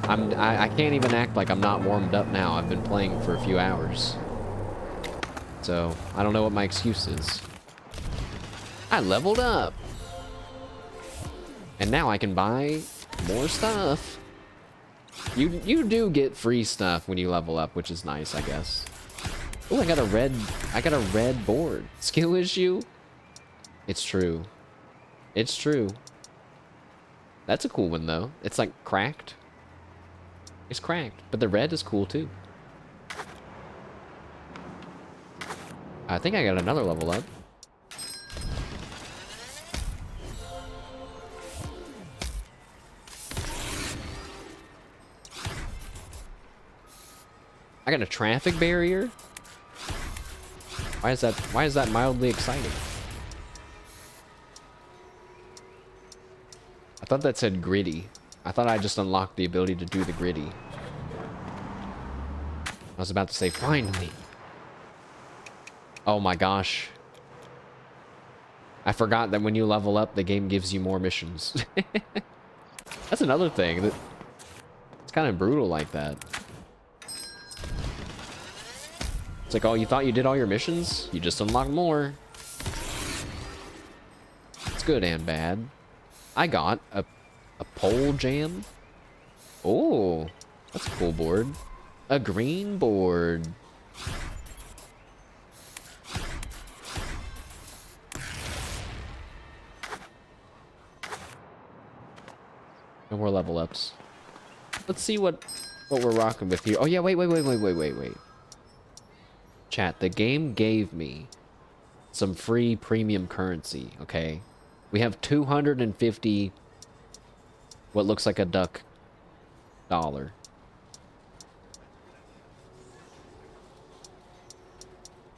I can't even act like I'm not warmed up now. I've been playing for a few hours. So, I don't know what my excuse is. I leveled up! And now I can buy more stuff. You do get free stuff when you level up, which is nice, I guess. Oh, I got a red board. Skill issue? It's true. It's true. That's a cool one, though. It's like cracked. It's cracked, but the red is cool, too. I think I got another level up. I got a traffic barrier? Why is that mildly exciting? I thought that said gritty. I thought I just unlocked the ability to do the gritty. I was about to say, finally. Oh my gosh. I forgot that when you level up, the game gives you more missions. That's another thing. It's kind of brutal like that. It's like, oh, you thought you did all your missions? You just unlocked more. It's good and bad. I got a pole jam. Oh, that's a cool board. A green board. No more level ups. Let's see what we're rocking with here. Oh yeah, wait. Chat, the game gave me some free premium currency, okay? We have 250 what looks like a duck dollar.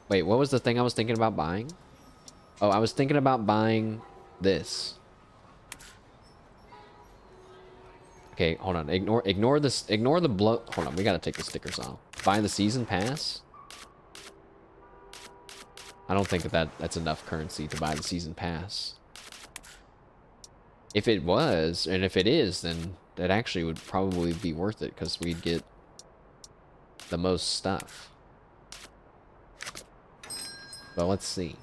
Wait, what was the thing I was thinking about buying? Oh, I was thinking about buying this. Okay, hold on. Ignore this. Ignore the blow. Hold on, we gotta take the stickers off. Buy the season pass? I don't think that's enough currency to buy the season pass. If it was, and if it is, then that actually would probably be worth it, because we'd get the most stuff. But let's see.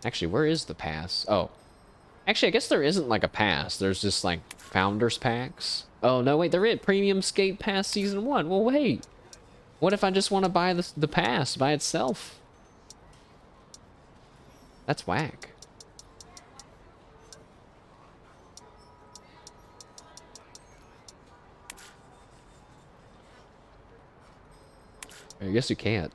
Actually, where is the pass? Oh. Actually, I guess there isn't like a pass. There's just like founders packs. Oh, no, wait, there is Premium Skate Pass Season 1. Well, wait. What if I just want to buy the pass by itself? That's whack. I guess you can't.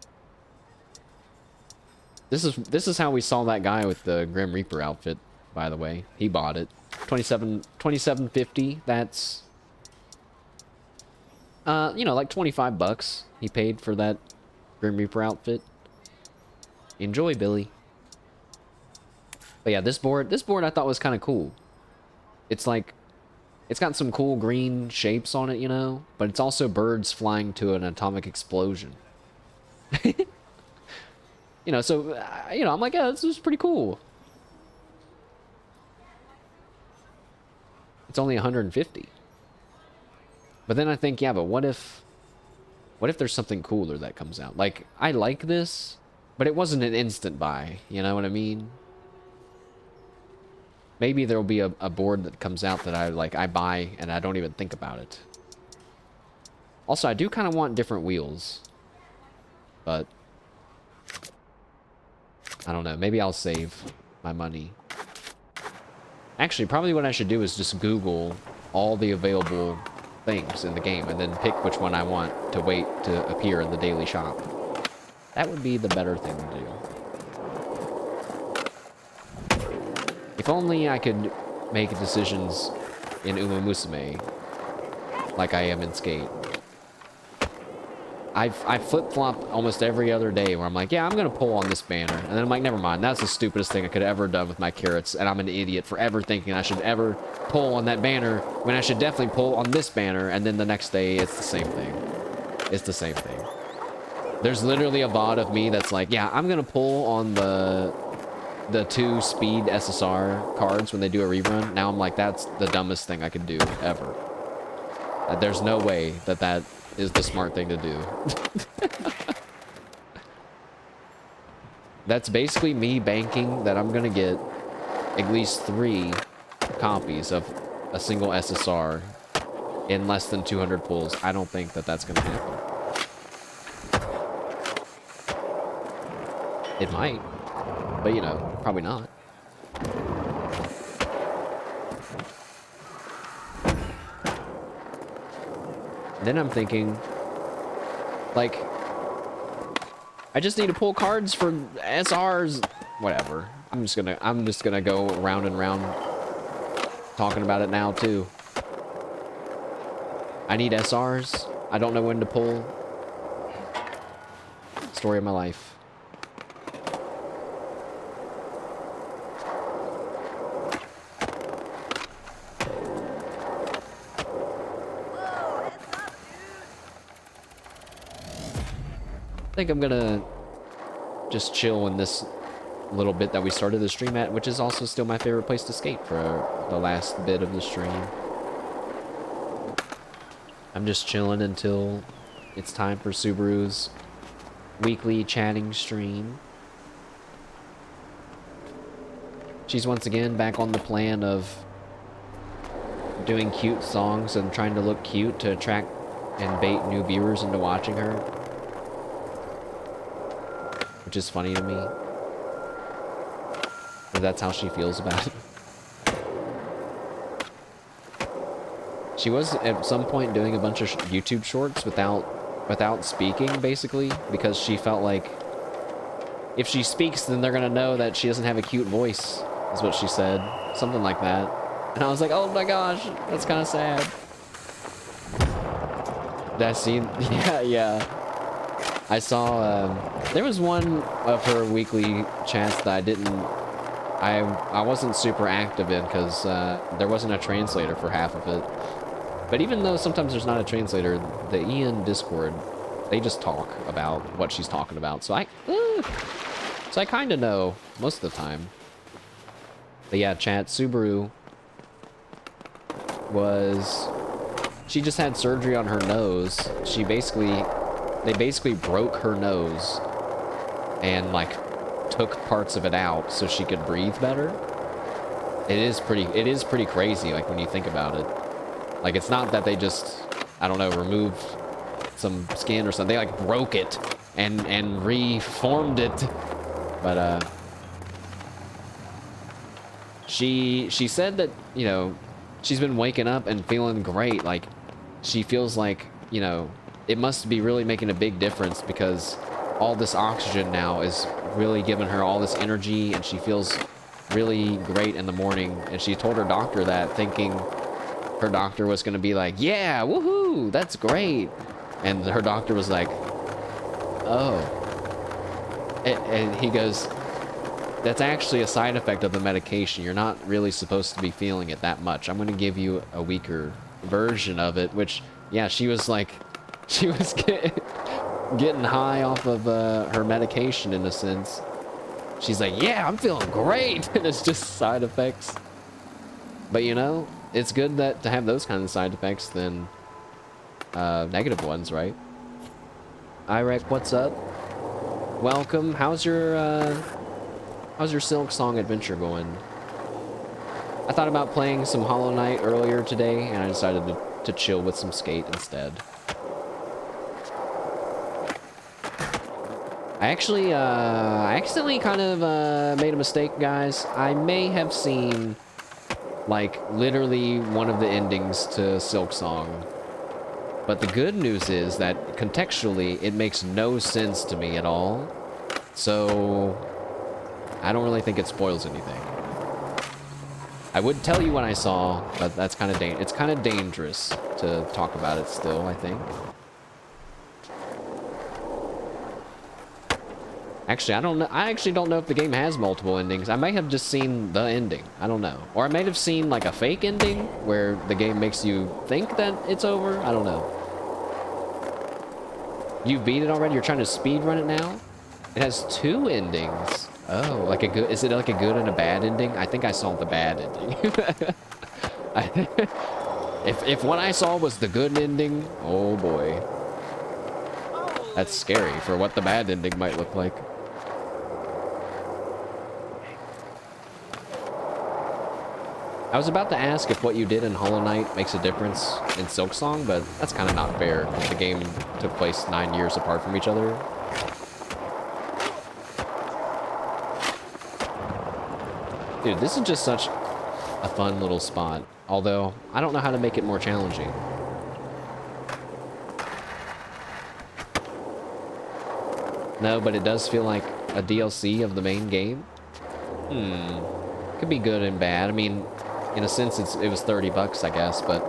This is how we saw that guy with the Grim Reaper outfit, by the way. He bought it. $27.50. That's you know, like $25 he paid for that Grim Reaper outfit. Enjoy, Billy. But yeah, this board I thought was kind of cool. It's like, it's got some cool green shapes on it, you know, but it's also birds flying to an atomic explosion. You know, so, you know, I'm like, yeah, this is pretty cool. It's only 150. But then I think, yeah, but what if there's something cooler that comes out? Like, I like this, but it wasn't an instant buy, you know what I mean? Maybe there'll be a board that comes out that I buy and I don't even think about it. Also, I do kind of want different wheels. But I don't know. Maybe I'll save my money. Actually, probably what I should do is just Google all the available things in the game and then pick which one I want to wait to appear in the daily shop. That would be the better thing to do. If only I could make decisions in Uma Musume like I am in Skate. I flip-flop almost every other day where I'm like, yeah, I'm going to pull on this banner. And then I'm like, never mind. That's the stupidest thing I could have ever done with my carrots. And I'm an idiot for ever thinking I should ever pull on that banner when I should definitely pull on this banner. And then the next day, it's the same thing. It's the same thing. There's literally a VOD of me that's like, yeah, I'm going to pull on the 2 speed SSR cards when they do a rerun. Now I'm like, that's the dumbest thing I could do ever. There's no way that is the smart thing to do. That's basically me banking that I'm gonna get at least 3 copies of a single SSR in less than 200 pulls. I don't think that that's gonna happen. It might, but you know, probably not. Then I'm thinking, like, I just need to pull cards for SRs, whatever. I'm just gonna go round and round talking about it now too. I need SRs. I don't know when to pull. Story of my life. I think I'm gonna just chill in this little bit that we started the stream at, which is also still my favorite place to skate for the last bit of the stream. I'm just chilling until it's time for Subaru's weekly chatting stream. She's once again back on the plan of doing cute songs and trying to look cute to attract and bait new viewers into watching her. Which is funny to me. But that's how she feels about it. She was at some point doing a bunch of YouTube shorts without speaking, basically, because she felt like if she speaks, then they're gonna know that she doesn't have a cute voice, is what she said. Something like that. And I was like, oh my gosh, that's kind of sad. That scene, yeah. I saw, there was one of her weekly chats that I wasn't super active in because there wasn't a translator for half of it. But even though sometimes there's not a translator, the Ian Discord, they just talk about what she's talking about. So I kind of know most of the time. But yeah, chat, Subaru she just had surgery on her nose. They basically broke her nose and like took parts of it out so she could breathe better. It is pretty crazy, like when you think about it. Like it's not that they just, I don't know, removed some skin or something. They like broke it and reformed it. But she said that, you know, she's been waking up and feeling great. Like she feels like, you know, it must be really making a big difference because all this oxygen now is really giving her all this energy and she feels really great in the morning. And she told her doctor that, thinking her doctor was going to be like, yeah, woohoo, that's great. And her doctor was like, oh. And he goes, that's actually a side effect of the medication. You're not really supposed to be feeling it that much. I'm going to give you a weaker version of it, which, yeah, she was like, she was getting high off of her medication in a sense. She's like, yeah, I'm feeling great. And it's just side effects. But you know, it's good that to have those kind of side effects than negative ones, right? Irek, what's up? Welcome. How's your Silk Song adventure going? I thought about playing some Hollow Knight earlier today, and I decided to chill with some Skate instead. I actually, I accidentally kind of made a mistake, guys. I may have seen, like, literally one of the endings to Silk Song. But the good news is that contextually, it makes no sense to me at all. So I don't really think it spoils anything. I would tell you what I saw, but that's kind of it's kind of dangerous to talk about it still, I think. Actually, I don't know. I actually don't know if the game has multiple endings. I may have just seen the ending. I don't know. Or I may have seen like a fake ending where the game makes you think that it's over. I don't know. You beat it already? You're trying to speed run it now? It has 2 endings. Oh, like a good, is it like a good and a bad ending? I think I saw the bad ending. If what I saw was the good ending, oh boy. That's scary for what the bad ending might look like. I was about to ask if what you did in Hollow Knight makes a difference in Silk Song, but that's kind of not fair. The game took place 9 years apart from each other. Dude, this is just such a fun little spot. Although, I don't know how to make it more challenging. No, but it does feel like a DLC of the main game. Could be good and bad. I mean, in a sense, it was $30, I guess, but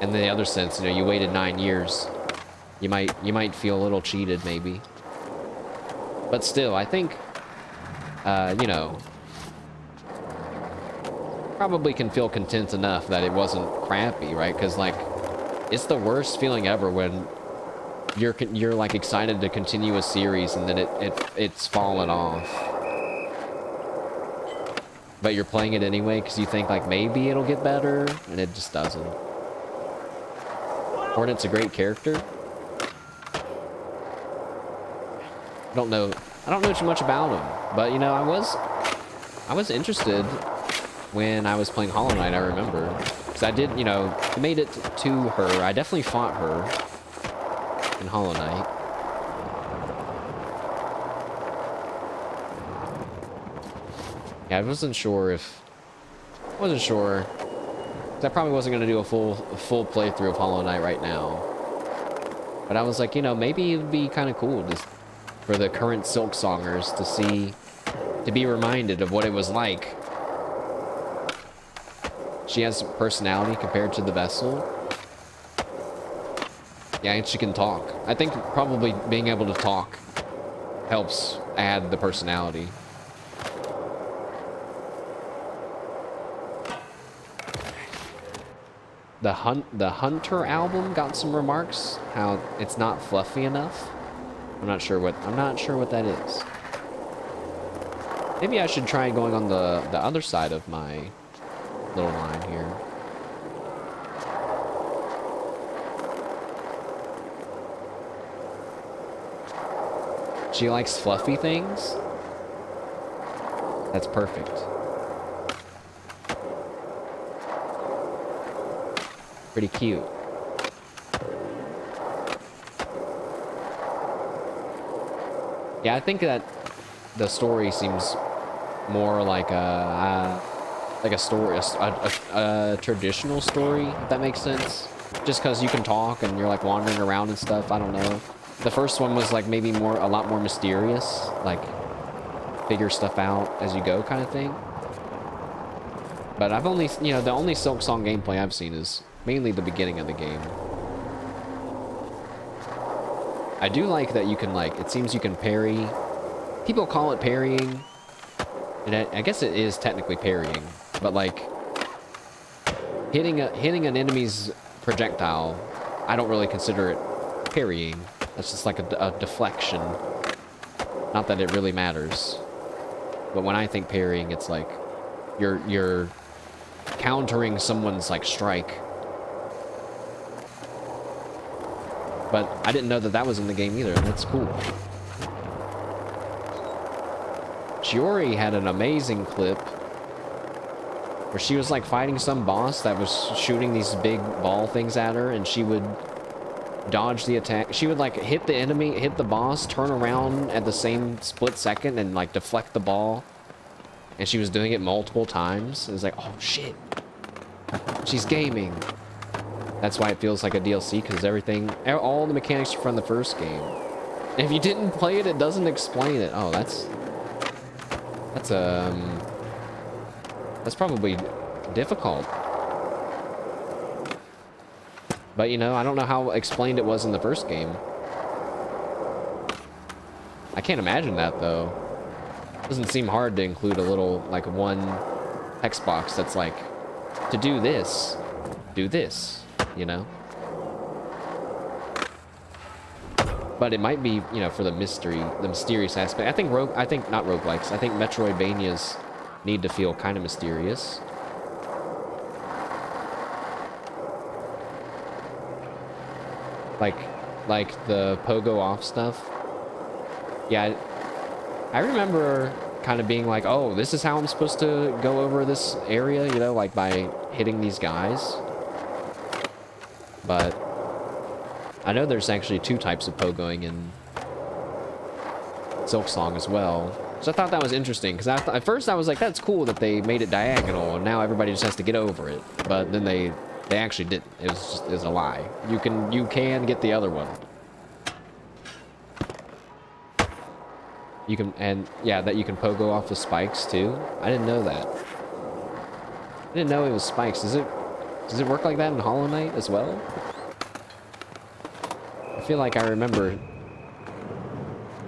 in the other sense, you know, you waited 9 years. You might feel a little cheated, maybe. But still, I think, you know, probably can feel content enough that it wasn't crappy, right? Because, like, it's the worst feeling ever when you're like excited to continue a series and then it's fallen off. But you're playing it anyway because you think like maybe it'll get better, and it just doesn't. Hornet's a great character. I don't know too much about him, but you know, I was interested when I was playing Hollow Knight, I remember. Because I did, you know, made it to her. I definitely fought her in Hollow Knight. Yeah, I wasn't sure. 'Cause I probably wasn't going to do a full playthrough of Hollow Knight right now. But I was like, you know, maybe it'd be kind of cool just for the current Silk Songers to be reminded of what it was like. She has personality compared to the Vessel. Yeah, and she can talk. I think probably being able to talk helps add the personality. The Hunter album got some remarks how it's not fluffy enough. I'm not sure what that is. Maybe I should try going on the other side of my little line here. She likes fluffy things? That's perfect. Pretty cute. Yeah, I think that the story seems more like a story, a traditional story, if that makes sense. Just because you can talk and you're like wandering around and stuff. I don't know. The first one was like maybe a lot more mysterious, like figure stuff out as you go kind of thing. But I've only, you know, the only Silk Song gameplay I've seen is mainly the beginning of the game. I do like that you can, like, it seems you can parry people call it parrying. And I guess it is technically parrying, but like hitting an enemy's projectile, I don't really consider it parrying. That's just like a deflection. Not that it really matters. But when I think parrying, it's like you're countering someone's like strike. But I didn't know that that was in the game either, and that's cool. Chiori had an amazing clip where she was like fighting some boss that was shooting these big ball things at her, and she would dodge the attack. She would like hit the enemy, hit the boss, turn around at the same split second and like deflect the ball. And she was doing it multiple times. It was like, oh shit, she's gaming. That's why it feels like a DLC, because everything, all the mechanics are from the first game. And if you didn't play it, it doesn't explain it. Oh, that's probably difficult. But you know, I don't know how explained it was in the first game. I can't imagine that though. It doesn't seem hard to include a little, like, one text box that's like, to do this, you know? But it might be, you know, for the mysterious aspect. I think not roguelikes. I think Metroidvanias need to feel kind of mysterious. Like the pogo off stuff. Yeah, I remember kind of being like, oh, this is how I'm supposed to go over this area, you know, like by hitting these guys. But I know there's actually 2 types of pogoing in Silksong as well. So I thought that was interesting, because at first I was like, that's cool that they made it diagonal, and now everybody just has to get over it. But then they actually didn't. It was a lie. You can get the other one. You can, and yeah, that you can pogo off the spikes too. I didn't know that. I didn't know it was spikes. Does it work like that in Hollow Knight as well? I feel like I remember.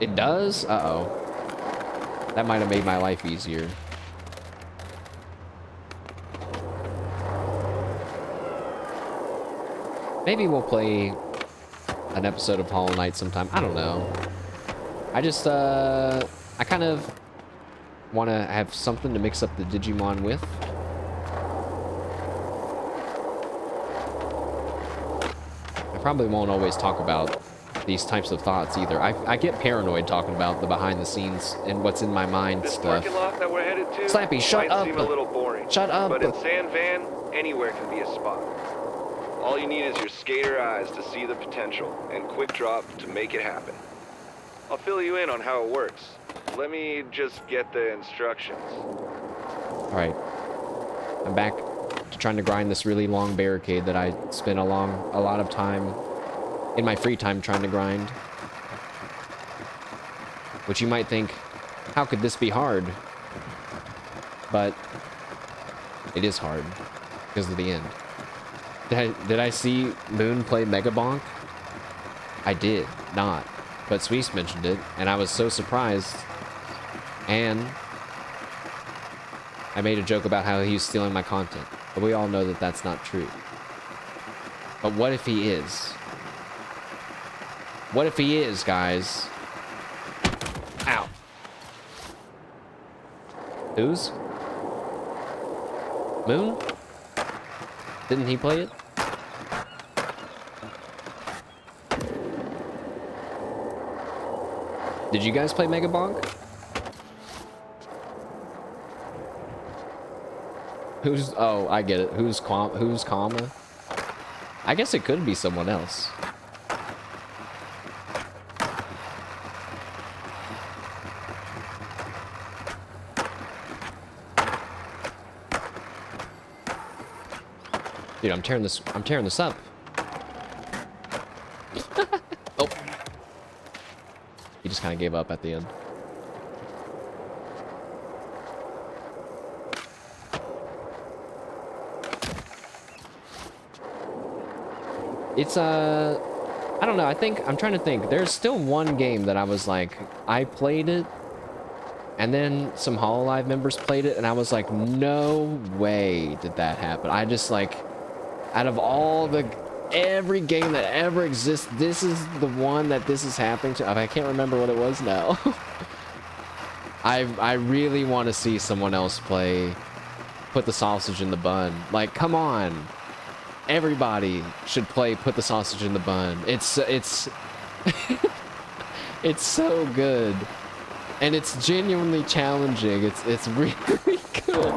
It does? Uh-oh. That might have made my life easier. Maybe we'll play an episode of Hollow Knight sometime. I don't know. I just, I kind of want to have something to mix up the Digimon with. I probably won't always talk about these types of thoughts either. I get paranoid talking about the behind the scenes and what's in my mind
This
stuff.
parking lot that we're headed to
Slappy, shut
might
up.
seem a little boring.
Shut up.
But in San Van, anywhere can be a spot. All you need is your skater eyes to see the potential and quick drop to make it happen. I'll fill you in on how it works. Let me just get the instructions.
Alright. I'm back to trying to grind this really long barricade that I spent a lot of time in my free time trying to grind. Which you might think, how could this be hard? But it is hard because of the end. Did I see Moon play Mega Bonk? I did not. But Sweets mentioned it, and I was so surprised. And I made a joke about how he was stealing my content. But we all know that that's not true. But what if he is? What if he is, guys? Ow. Whose? Moon? Didn't he play it? Did you guys play Mega Bonk? Who's... Oh, I get it. Who's Kama? I guess it could be someone else. Dude, I'm tearing this up. Oh. He just kind of gave up at the end. It's I don't know. I'm trying to think. There's still one game that I was like, I played it And then some Hololive members played it, and I was like, no way did that happen. I just like, out of all the, every game that ever exists, this is the one that this is happening to. I can't remember what it was now. I really want to see someone else play Put the Sausage in the Bun. Like, come on. Everybody should play Put the Sausage in the Bun. It's it's so good. And it's genuinely challenging. It's really good.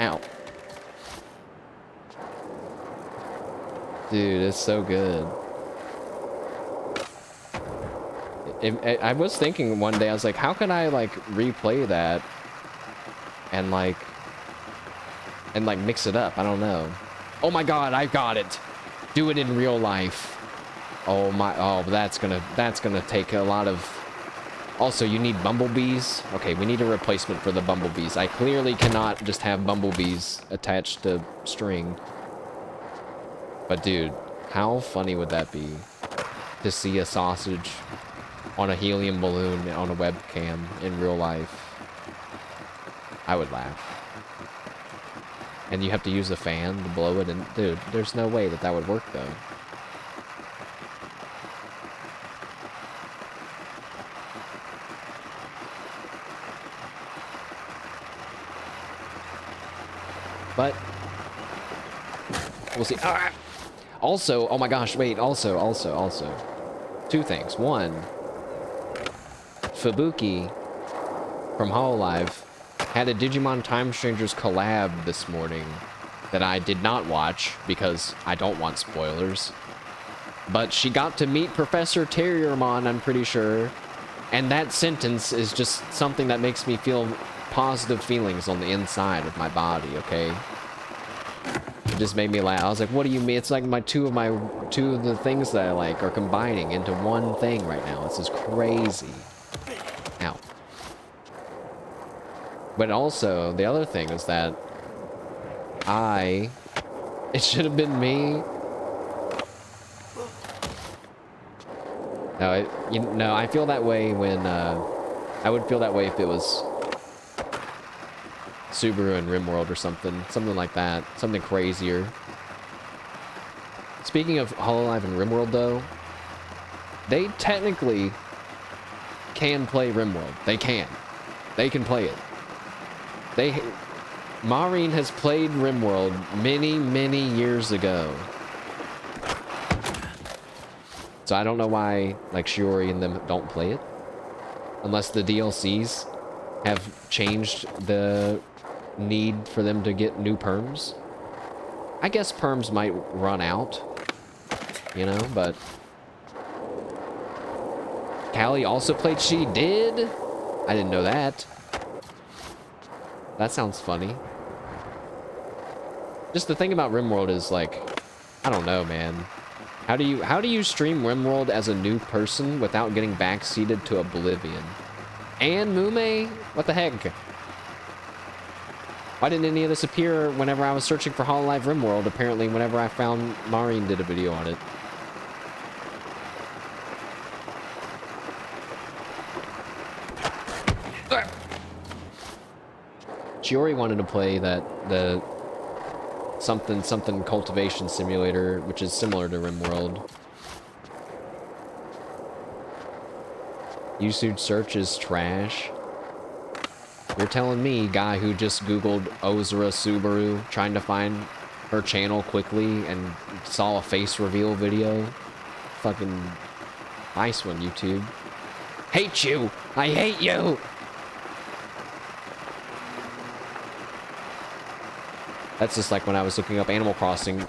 Ow. Dude, it's so good. I was thinking one day, I was like, how can I like replay that and like mix it up? I don't know. Oh my god, I got it. Do it in real life. Oh my, oh, that's gonna take a lot of. Also, you need bumblebees. Okay, we need a replacement for the bumblebees. I clearly cannot just have bumblebees attached to string. But dude, how funny would that be to see a sausage on a helium balloon on a webcam in real life? I would laugh. And you have to use a fan to blow it, and dude, there's no way that that would work though. But we'll see. Ah! Also, oh my gosh, wait, also. Two things. One, Fubuki from Hololive had a Digimon Time Strangers collab this morning that I did not watch because I don't want spoilers. But she got to meet Professor Terriermon, I'm pretty sure. And that sentence is just something that makes me feel positive feelings on the inside of my body, okay? It just made me laugh. I was like, what do you mean? It's like two of the things that I like are combining into one thing right now. This is crazy. Ow. But also, the other thing is that it should have been me. No, I feel that way when, I would feel that way if it was Subaru and RimWorld or something like that, something crazier. Speaking of Hololive and RimWorld though, they technically can play RimWorld. They can play it. Maureen has played RimWorld many years ago. So I don't know why like Shiori and them don't play it, unless the DLCs have changed the need for them to get new perms. I guess perms might run out, you know, but Callie also played. She did? I didn't know that. That sounds funny. Just the thing about RimWorld is like, I don't know, man. How do you stream RimWorld as a new person without getting backseated to oblivion? And Mume? What the heck? Why didn't any of this appear whenever I was searching for Hololive RimWorld? Apparently, whenever I found Maureen did a video on it. Shiori wanted to play the something cultivation simulator, which is similar to RimWorld. YouTube search is trash. You're telling me, guy who just Googled Ozura Subaru, trying to find her channel quickly and saw a face reveal video? Fucking nice one, YouTube. Hate you! I hate you! That's just like when I was looking up Animal Crossing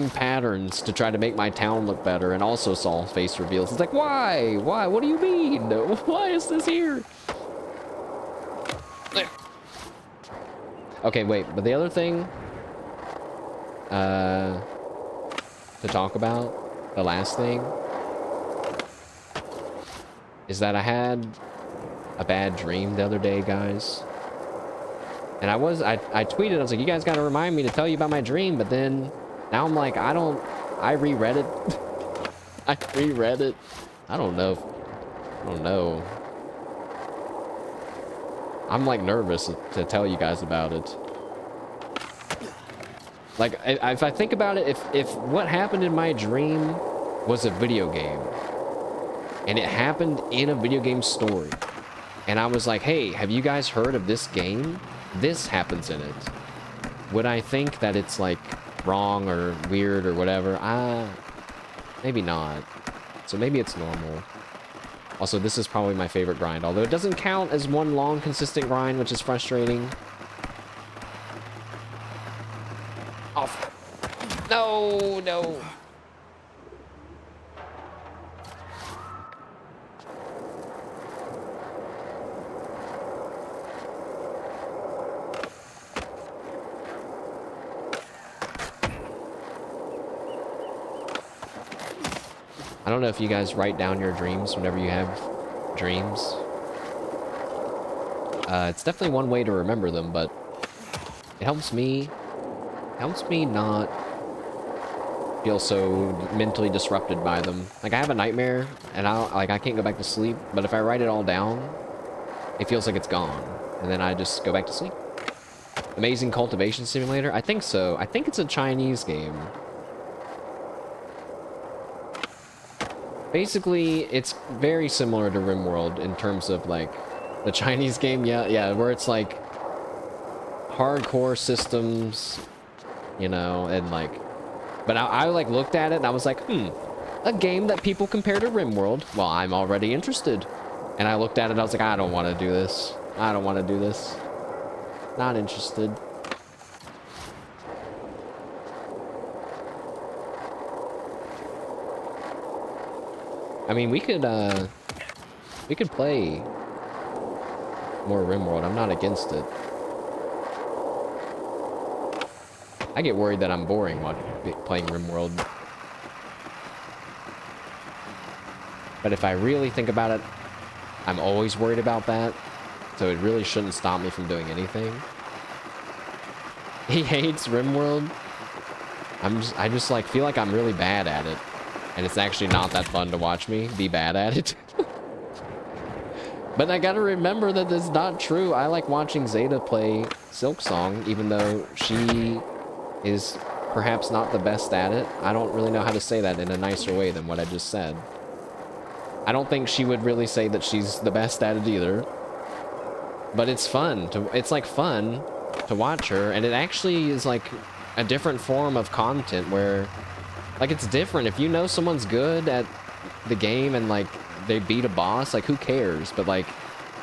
patterns to try to make my town look better, and also saw face reveals. It's like, why? Why? What do you mean? Why is this here? Okay, wait, but the other thing to talk about, the last thing, is that I had a bad dream the other day, guys. And I tweeted, I was like, you guys gotta remind me to tell you about my dream, but then now I'm like, I reread it. I reread it. I don't know. I'm like nervous to tell you guys about it. Like, if I think about it, if what happened in my dream was a video game, and it happened in a video game story, and I was like, hey, have you guys heard of this game? This happens in it. Would I think that it's like wrong or weird or whatever? Maybe not. So maybe it's normal. Also, this is probably my favorite grind, although it doesn't count as one long, consistent grind, which is frustrating. Oh, no, no. I don't know if you guys write down your dreams whenever you have dreams. It's definitely one way to remember them, but it helps me not feel so mentally disrupted by them. Like, I have a nightmare and I can't go back to sleep, but if I write it all down, it feels like it's gone, and then I just go back to sleep. Amazing Cultivation Simulator? I think so. I think it's a Chinese game. Basically, it's very similar to RimWorld in terms of, like, the Chinese game, yeah, where it's, like, hardcore systems, you know, and, like... But I like, looked at it, and I was like, a game that people compare to RimWorld? Well, I'm already interested. And I looked at it, and I was like, I don't want to do this. I don't want to do this. Not interested. I mean, we could play more RimWorld. I'm not against it. I get worried that I'm boring while playing RimWorld. But if I really think about it, I'm always worried about that. So it really shouldn't stop me from doing anything. He hates RimWorld. I just like feel like I'm really bad at it. And it's actually not that fun to watch me be bad at it. But I gotta remember that that's not true. I like watching Zeta play Silksong, even though she is perhaps not the best at it. I don't really know how to say that in a nicer way than what I just said. I don't think she would really say that she's the best at it either. But it's fun it's like fun to watch her, and it actually is like a different form of content where, like, it's different. If you know someone's good at the game and, like, they beat a boss, like, who cares? But, like,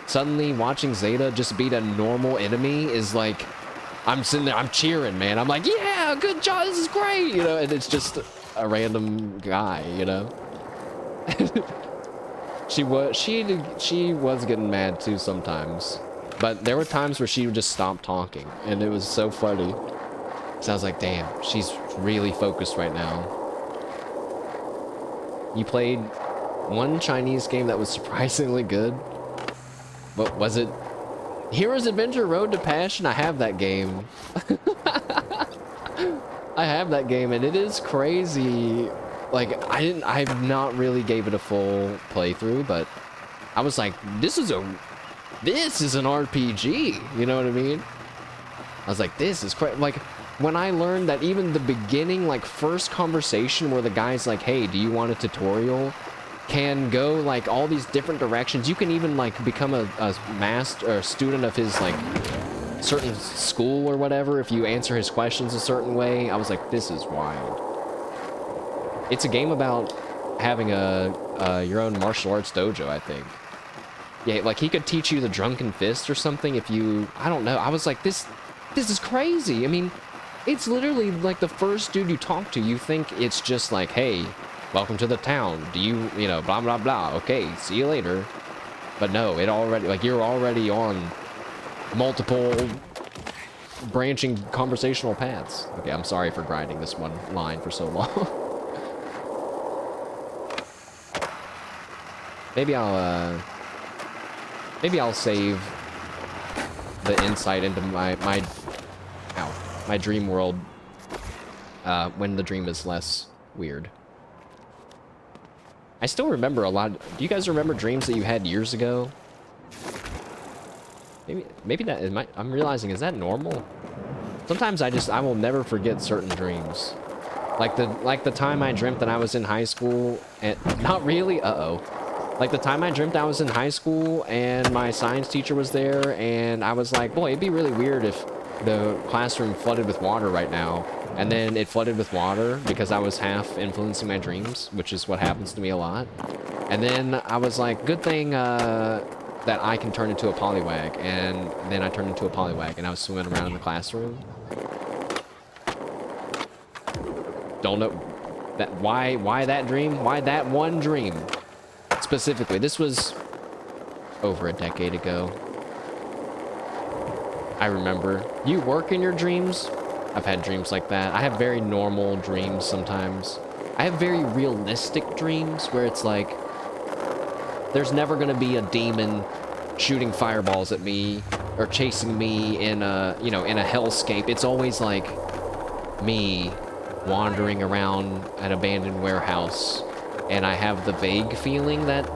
suddenly watching Zeta just beat a normal enemy is, like, I'm sitting there, I'm cheering, man. I'm like, yeah, good job, this is great, you know? And it's just a random guy, you know? She was getting mad, too, sometimes. But there were times where she would just stop talking, and it was so funny. So I was like, damn, she's really focused right now. You played one Chinese game that was surprisingly good. What was it? Hero's Adventure Road to Passion? I have that game. I have that game, and it is crazy. Like, I've not really gave it a full playthrough, but I was like, this is an RPG, you know what I mean? I was like, this is crazy. Like, when I learned that even the beginning, like, first conversation where the guy's like, hey, do you want a tutorial? Can go, like, all these different directions. You can even, like, become a master or student of his, like, certain school or whatever if you answer his questions a certain way. I was like, this is wild. It's a game about having your own martial arts dojo, I think. Yeah, like, he could teach you the drunken fist or something if you... I don't know. I was like, this is crazy. I mean, it's literally, like, the first dude you talk to, you think it's just like, hey, welcome to the town. Do you know, blah, blah, blah. Okay, see you later. But no, it already... Like, you're already on multiple branching conversational paths. Okay, I'm sorry for grinding this one line for so long. Maybe I'll save the insight into my dream world when the dream is less weird. I still remember a lot. Do you guys remember dreams that you had years ago? Maybe that is I'm realizing, is that normal? Sometimes I will never forget certain dreams. Like the time I dreamt that I was in high school and not really, like the time I dreamt I was in high school and my science teacher was there and I was like, boy, it'd be really weird if the classroom flooded with water right now. And then it flooded with water because I was half influencing my dreams, which is what happens to me a lot. And then I was like, good thing that I can turn into a polywag. And then I turned into a polywag and I was swimming around in the classroom. Don't know that why that dream? Why that one dream? Specifically, this was over a decade ago. I remember. You work in your dreams? I've had dreams like that. I have very normal dreams sometimes. I have very realistic dreams where it's like there's never gonna be a demon shooting fireballs at me or chasing me in a, you know, in a hellscape. It's always like me wandering around an abandoned warehouse and I have the vague feeling that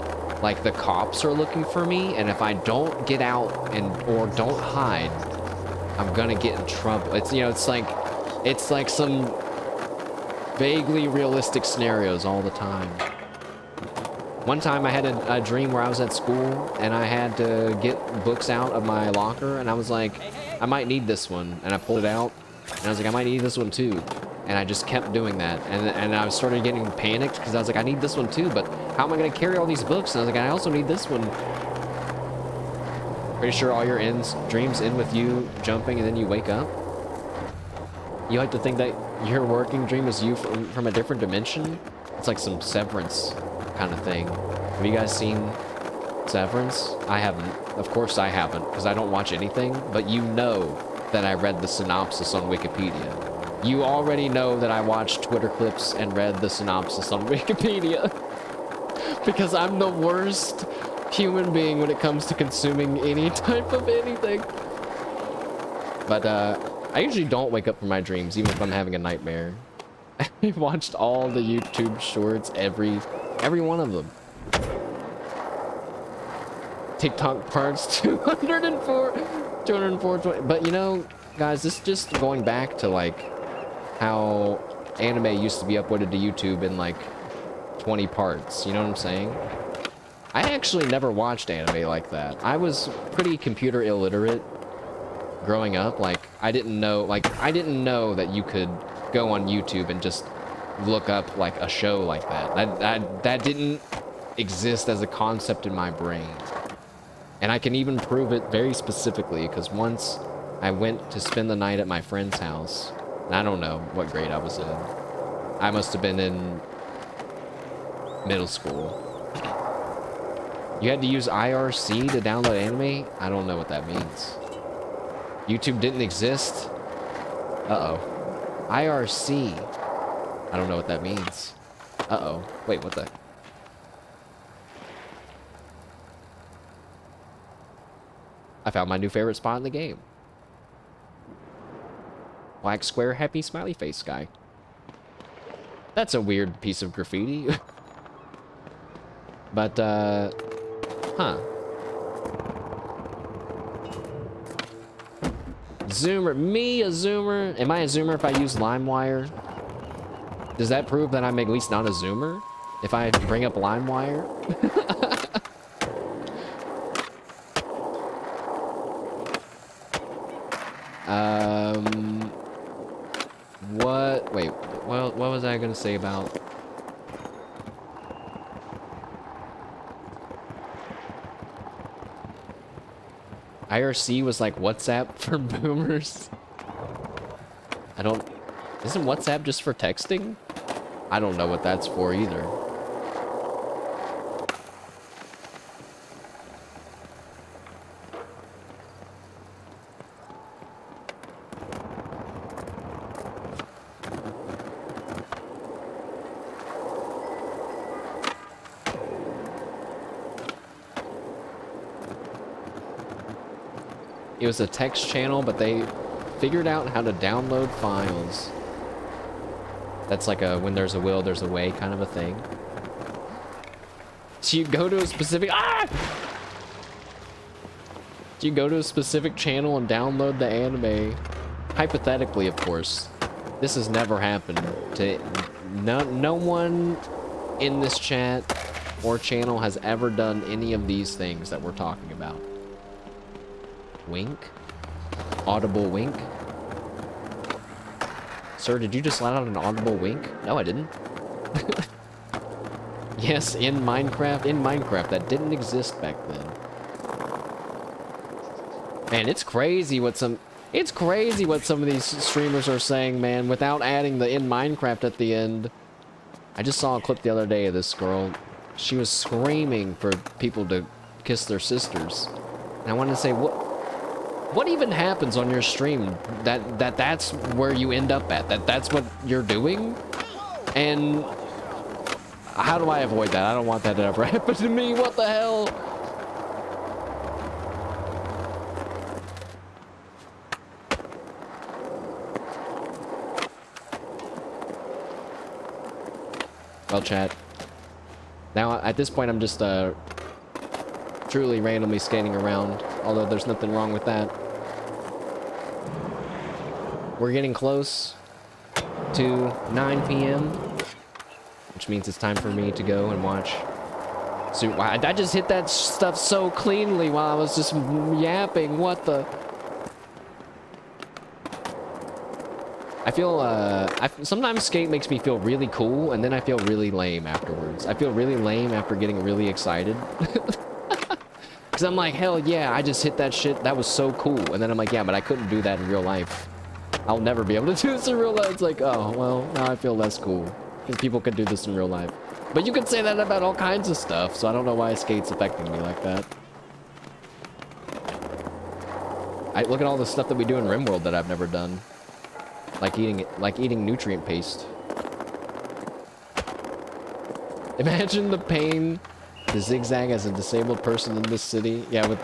like the cops are looking for me, and if I don't get out and or don't hide, I'm gonna get in trouble. It's, you know, it's like some vaguely realistic scenarios all the time. One time I had a dream where I was at school and I had to get books out of my locker and I was like, I might need this one, and I pulled it out and I was like, I might need this one too. And I just kept doing that, and I started getting panicked because I was like, I need this one too, but how am I going to carry all these books? And I was like, I also need this one. Pretty sure all your dreams end with you jumping and then you wake up. You like to think that your working dream is you from a different dimension? It's like some Severance kind of thing. Have you guys seen Severance? I haven't. Of course I haven't, because I don't watch anything, but you know that I read the synopsis on Wikipedia. You already know that I watched Twitter clips and read the synopsis on Wikipedia. Because I'm the worst human being when it comes to consuming any type of anything. But I usually don't wake up from my dreams, even if I'm having a nightmare. I've watched all the YouTube shorts, every one of them. TikTok parts 204, but you know, guys, this is just going back to like how anime used to be uploaded to YouTube in like 20 parts, you know what I'm saying? I actually never watched anime like that. I was pretty computer illiterate growing up. Like, I didn't know that you could go on YouTube and just look up like a show like that. That didn't exist as a concept in my brain. And I can even prove it very specifically because once I went to spend the night at my friend's house. I don't know what grade I was in. I must have been in middle school. You had to use IRC to download anime? I don't know what that means. YouTube didn't exist? Uh-oh. IRC. I don't know what that means. Uh-oh. Wait, what the... I found my new favorite spot in the game. Black square happy smiley face guy. That's a weird piece of graffiti. But, huh. Zoomer. Me, a zoomer? Am I a zoomer if I use LimeWire? Does that prove that I'm at least not a zoomer? If I bring up LimeWire? Wait, what was I gonna say about... IRC was like WhatsApp for boomers? Isn't WhatsApp just for texting? I don't know what that's for either. It was a text channel, but they figured out how to download files. That's like a when there's a will, there's a way kind of a thing. So you go to a specific... Ah! you go to a specific channel and download the anime. Hypothetically, of course. This has never happened to no one in this chat or channel has ever done any of these things that we're talking about. Wink? Audible wink? Sir, did you just let out an audible wink? No, I didn't. Yes, in Minecraft. In Minecraft. That didn't exist back then. Man, it's crazy what some of these streamers are saying, man, without adding the in Minecraft at the end. I just saw a clip the other day of this girl. She was screaming for people to kiss their sisters. And I wanted to say, what even happens on your stream that's where you end up at? That's what you're doing? And how do I avoid that? I don't want that to ever happen to me. What the hell? Well, chat. Now, at this point, I'm just truly randomly skating around, although there's nothing wrong with that. We're getting close to 9 p.m., which means it's time for me to go and watch. So, I just hit that stuff so cleanly while I was just yapping. What the? I feel, sometimes skate makes me feel really cool, and then I feel really lame afterwards. I feel really lame after getting really excited. Because I'm like, hell yeah, I just hit that shit. That was so cool. And then I'm like, yeah, but I couldn't do that in real life. I'll never be able to do this in real life. It's like, oh, well, now I feel less cool. Because people could do this in real life. But you could say that about all kinds of stuff, so I don't know why skate's affecting me like that. Look at all the stuff that we do in RimWorld that I've never done. Like eating nutrient paste. Imagine the pain to zigzag as a disabled person in this city. Yeah, with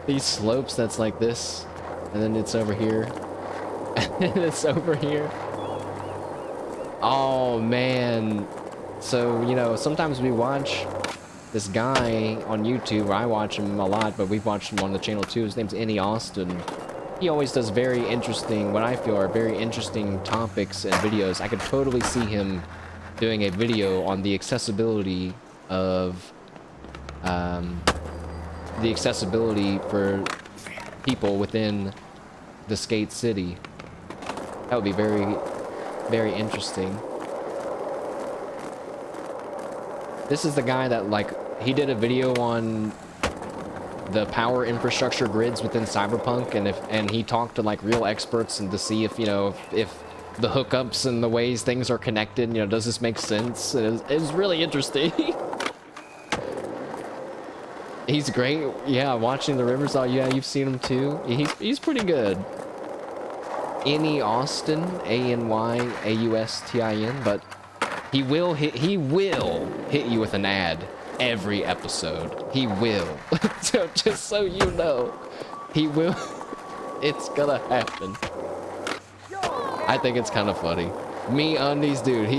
these slopes that's like this, and then it's over here, and it's over here. Oh man. So, you know, sometimes we watch this guy on YouTube, or I watch him a lot, but we've watched him on the channel too. His name's Any Austin. He always does very interesting, what I feel are very interesting topics and videos. I could totally see him doing a video on the accessibility of, the accessibility for people within the skate city. That would be very, very interesting. This is the guy that, like, he did a video on the power infrastructure grids within Cyberpunk, and he talked to like real experts and to see if, you know, if the hookups and the ways things are connected, you know, does this make sense? It was really interesting. He's great. Yeah, watching the rivers. Oh yeah, you've seen him too. He's pretty good. Any Austin, ANYAUSTIN, but he will hit you with an ad every episode. He will. So just so you know, he will. It's gonna happen. I think it's kind of funny. Me Undies, dude,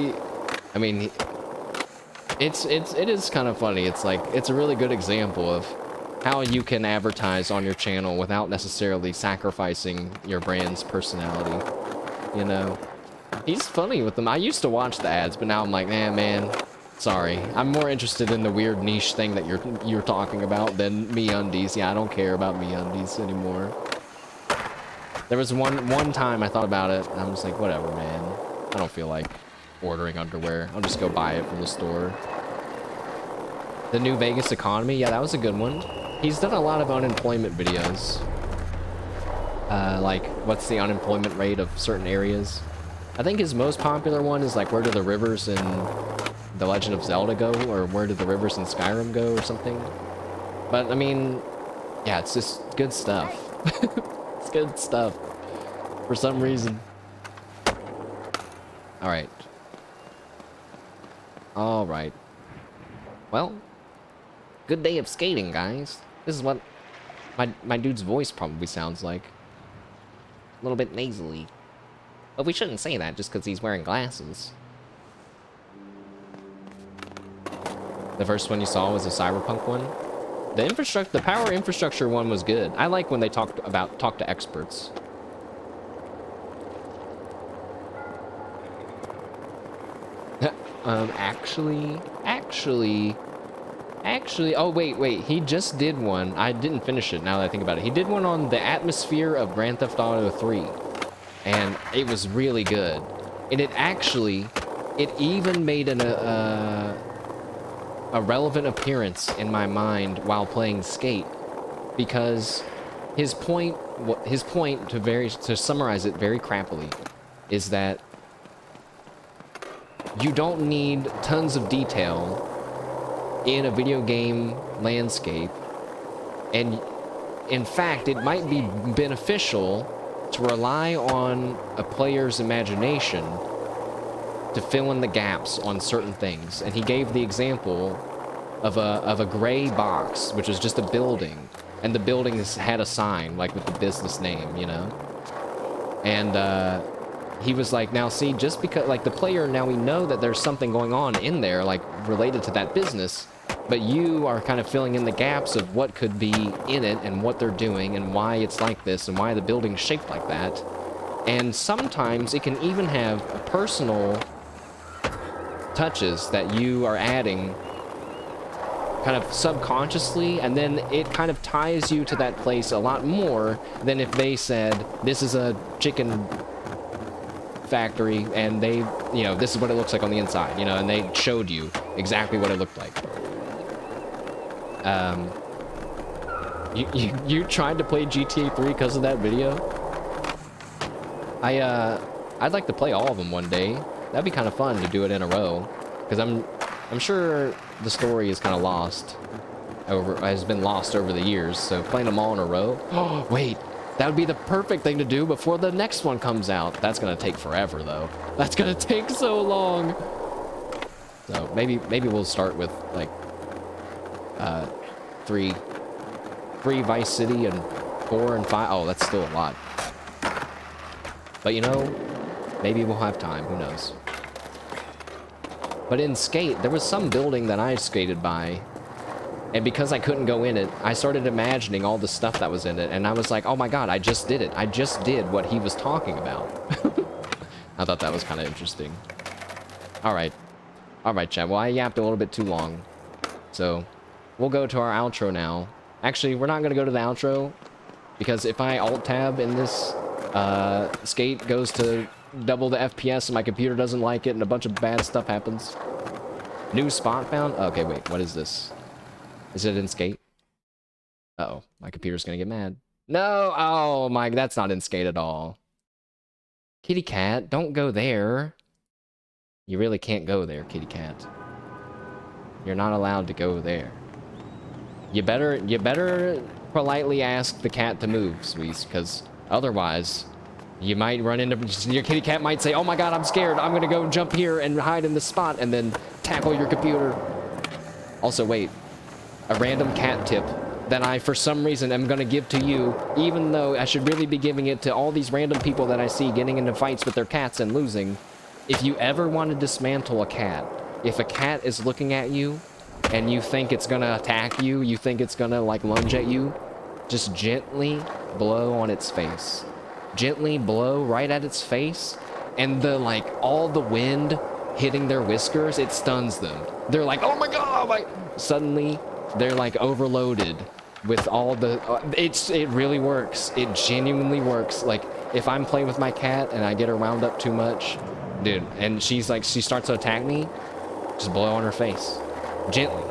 it is kind of funny. It's like, it's a really good example of how you can advertise on your channel without necessarily sacrificing your brand's personality, you know? He's funny with them. I used to watch the ads, but now I'm like, man, sorry. I'm more interested in the weird niche thing that you're talking about than MeUndies. Yeah, I don't care about MeUndies anymore. There was one time I thought about it, and I'm just like, whatever, man. I don't feel like ordering underwear. I'll just go buy it from the store. The New Vegas Economy, yeah, that was a good one. He's done a lot of unemployment videos. Like, what's the unemployment rate of certain areas? I think his most popular one is like, where do the rivers in The Legend of Zelda go? Or where do the rivers in Skyrim go or something? But, I mean, yeah, it's just good stuff. It's good stuff. For some reason. Alright. Alright. Well, good day of skating, guys. This is what my dude's voice probably sounds like. A little bit nasally. But we shouldn't say that just because he's wearing glasses. The first one you saw was a Cyberpunk one? The power infrastructure one was good. I like when they talk to experts. Actually, oh wait, he just did one. I didn't finish it now that I think about it. He did one on the atmosphere of Grand Theft Auto 3, and it was really good. And it even made a relevant appearance in my mind while playing Skate, because his point to summarize it very crappily is that you don't need tons of detail in a video game landscape, and in fact it might be beneficial to rely on a player's imagination to fill in the gaps on certain things. And he gave the example of a gray box, which was just a building, and the building had a sign like with the business name, you know. And he was like, now see, just because, like, the player, now we know that there's something going on in there, like, related to that business, but you are kind of filling in the gaps of what could be in it and what they're doing and why it's like this and why the building's shaped like that. And sometimes it can even have personal touches that you are adding kind of subconsciously, and then it kind of ties you to that place a lot more than if they said, this is a chicken factory, and they, you know, this is what it looks like on the inside, you know, and they showed you exactly what it looked like. You tried to play GTA 3 because of that video? I'd like to play all of them one day. That'd be kind of fun to do it in a row, because I'm sure the story is kind of has been lost over the years, so playing them all in a row. Oh, wait. That would be the perfect thing to do before the next one comes out. That's gonna take forever, though. That's gonna take so long. So maybe we'll start with like 3 Vice City and 4 and 5. Oh, that's still a lot. But you know, maybe we'll have time. Who knows? But in Skate, there was some building that I skated by, and because I couldn't go in it, I started imagining all the stuff that was in it, and I was like, oh my god, I just did it. I just did what he was talking about. I thought that was kind of interesting. Alright. Alright, chat. Well, I yapped a little bit too long. So, we'll go to our outro now. Actually, we're not going to go to the outro, because if I Alt-Tab in this, Skate goes to double the FPS and my computer doesn't like it and a bunch of bad stuff happens. New spot found? Okay, wait, what is this? Is it in Skate? Uh-oh, my computer's gonna get mad. No! Oh my, that's not in Skate at all. Kitty cat, don't go there. You really can't go there, kitty cat. You're not allowed to go there. You better politely ask the cat to move, Sweez, because otherwise you might run into, your kitty cat might say, oh my god, I'm scared, I'm gonna go jump here and hide in this spot, and then tackle your computer. Also, wait. A random cat tip that I, for some reason, am gonna give to you, even though I should really be giving it to all these random people that I see getting into fights with their cats and losing. If you ever want to dismantle a cat, if a cat is looking at you, and you think it's gonna attack you, you think it's gonna, like, lunge at you, just gently blow on its face. Gently blow right at its face, and all the wind hitting their whiskers, it stuns them. They're like, oh my god, suddenly, they're like overloaded with all the, it really works. It genuinely works. Like, if I'm playing with my cat and I get her wound up too much, dude, and she's like, she starts to attack me, just blow on her face. Gently.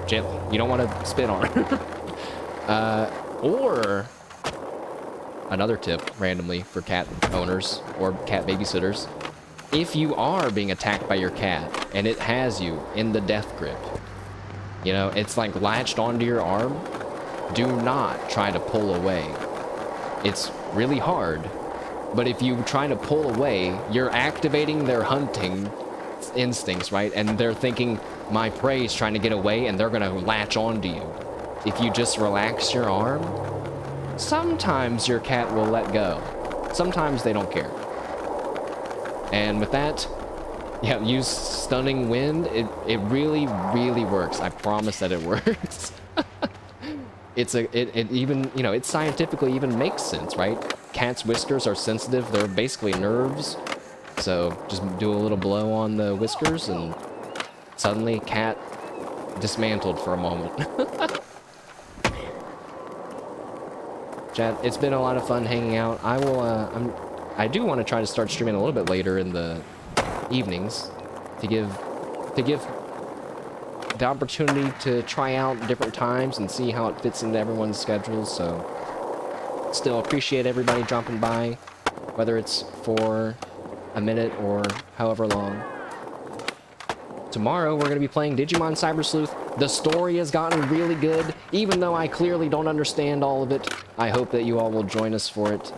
Gently. You don't want to spit on her. Or another tip, randomly, for cat owners or cat babysitters. If you are being attacked by your cat and it has you in the death grip, you know, it's like latched onto your arm, do not try to pull away. It's really hard, but if you try to pull away, you're activating their hunting instincts, right? And they're thinking, my prey is trying to get away, and they're gonna latch onto you. If you just relax your arm, sometimes your cat will let go. Sometimes they don't care. And with that, yeah, use stunning wind. It really, really works. I promise that it works. it even, you know, it scientifically even makes sense, right? Cats' whiskers are sensitive. They're basically nerves. So just do a little blow on the whiskers and suddenly cat dismantled for a moment. Chat, it's been a lot of fun hanging out. I will, I do want to try to start streaming a little bit later in the evenings to give the opportunity to try out different times and see how it fits into everyone's schedules. So still appreciate everybody dropping by, whether it's for a minute or however long. Tomorrow we're going to be playing Digimon Cyber Sleuth. The story has gotten really good, even though I clearly don't understand all of it. I hope that you all will join us for it,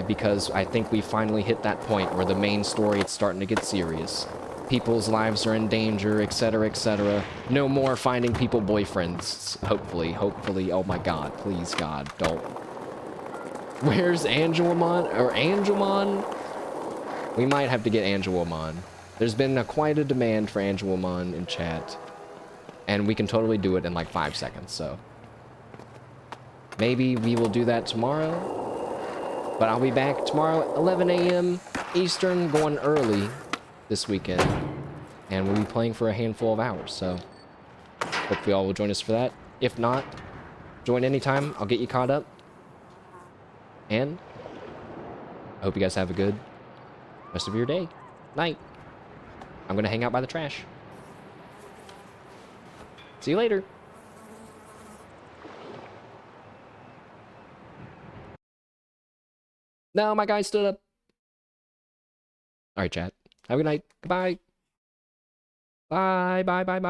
because I think we finally hit that point where the main story is starting to get serious. People's lives are in danger, etc., etc. No more finding people boyfriends, hopefully. Hopefully, oh my god, please god, don't. Where's Angelamon? Or Angelmon? We might have to get Angelamon. There's been quite a demand for Angelamon in chat. And we can totally do it in like 5 seconds, so. Maybe we will do that tomorrow. But I'll be back tomorrow at 11 a.m. Eastern, going early this weekend. And we'll be playing for a handful of hours, so. Hope you all will join us for that. If not, join anytime. I'll get you caught up. And I hope you guys have a good rest of your day. Night. I'm gonna hang out by the trash. See you later. No, my guy stood up. All right, chat. Have a good night. Goodbye. Bye, bye, bye, bye.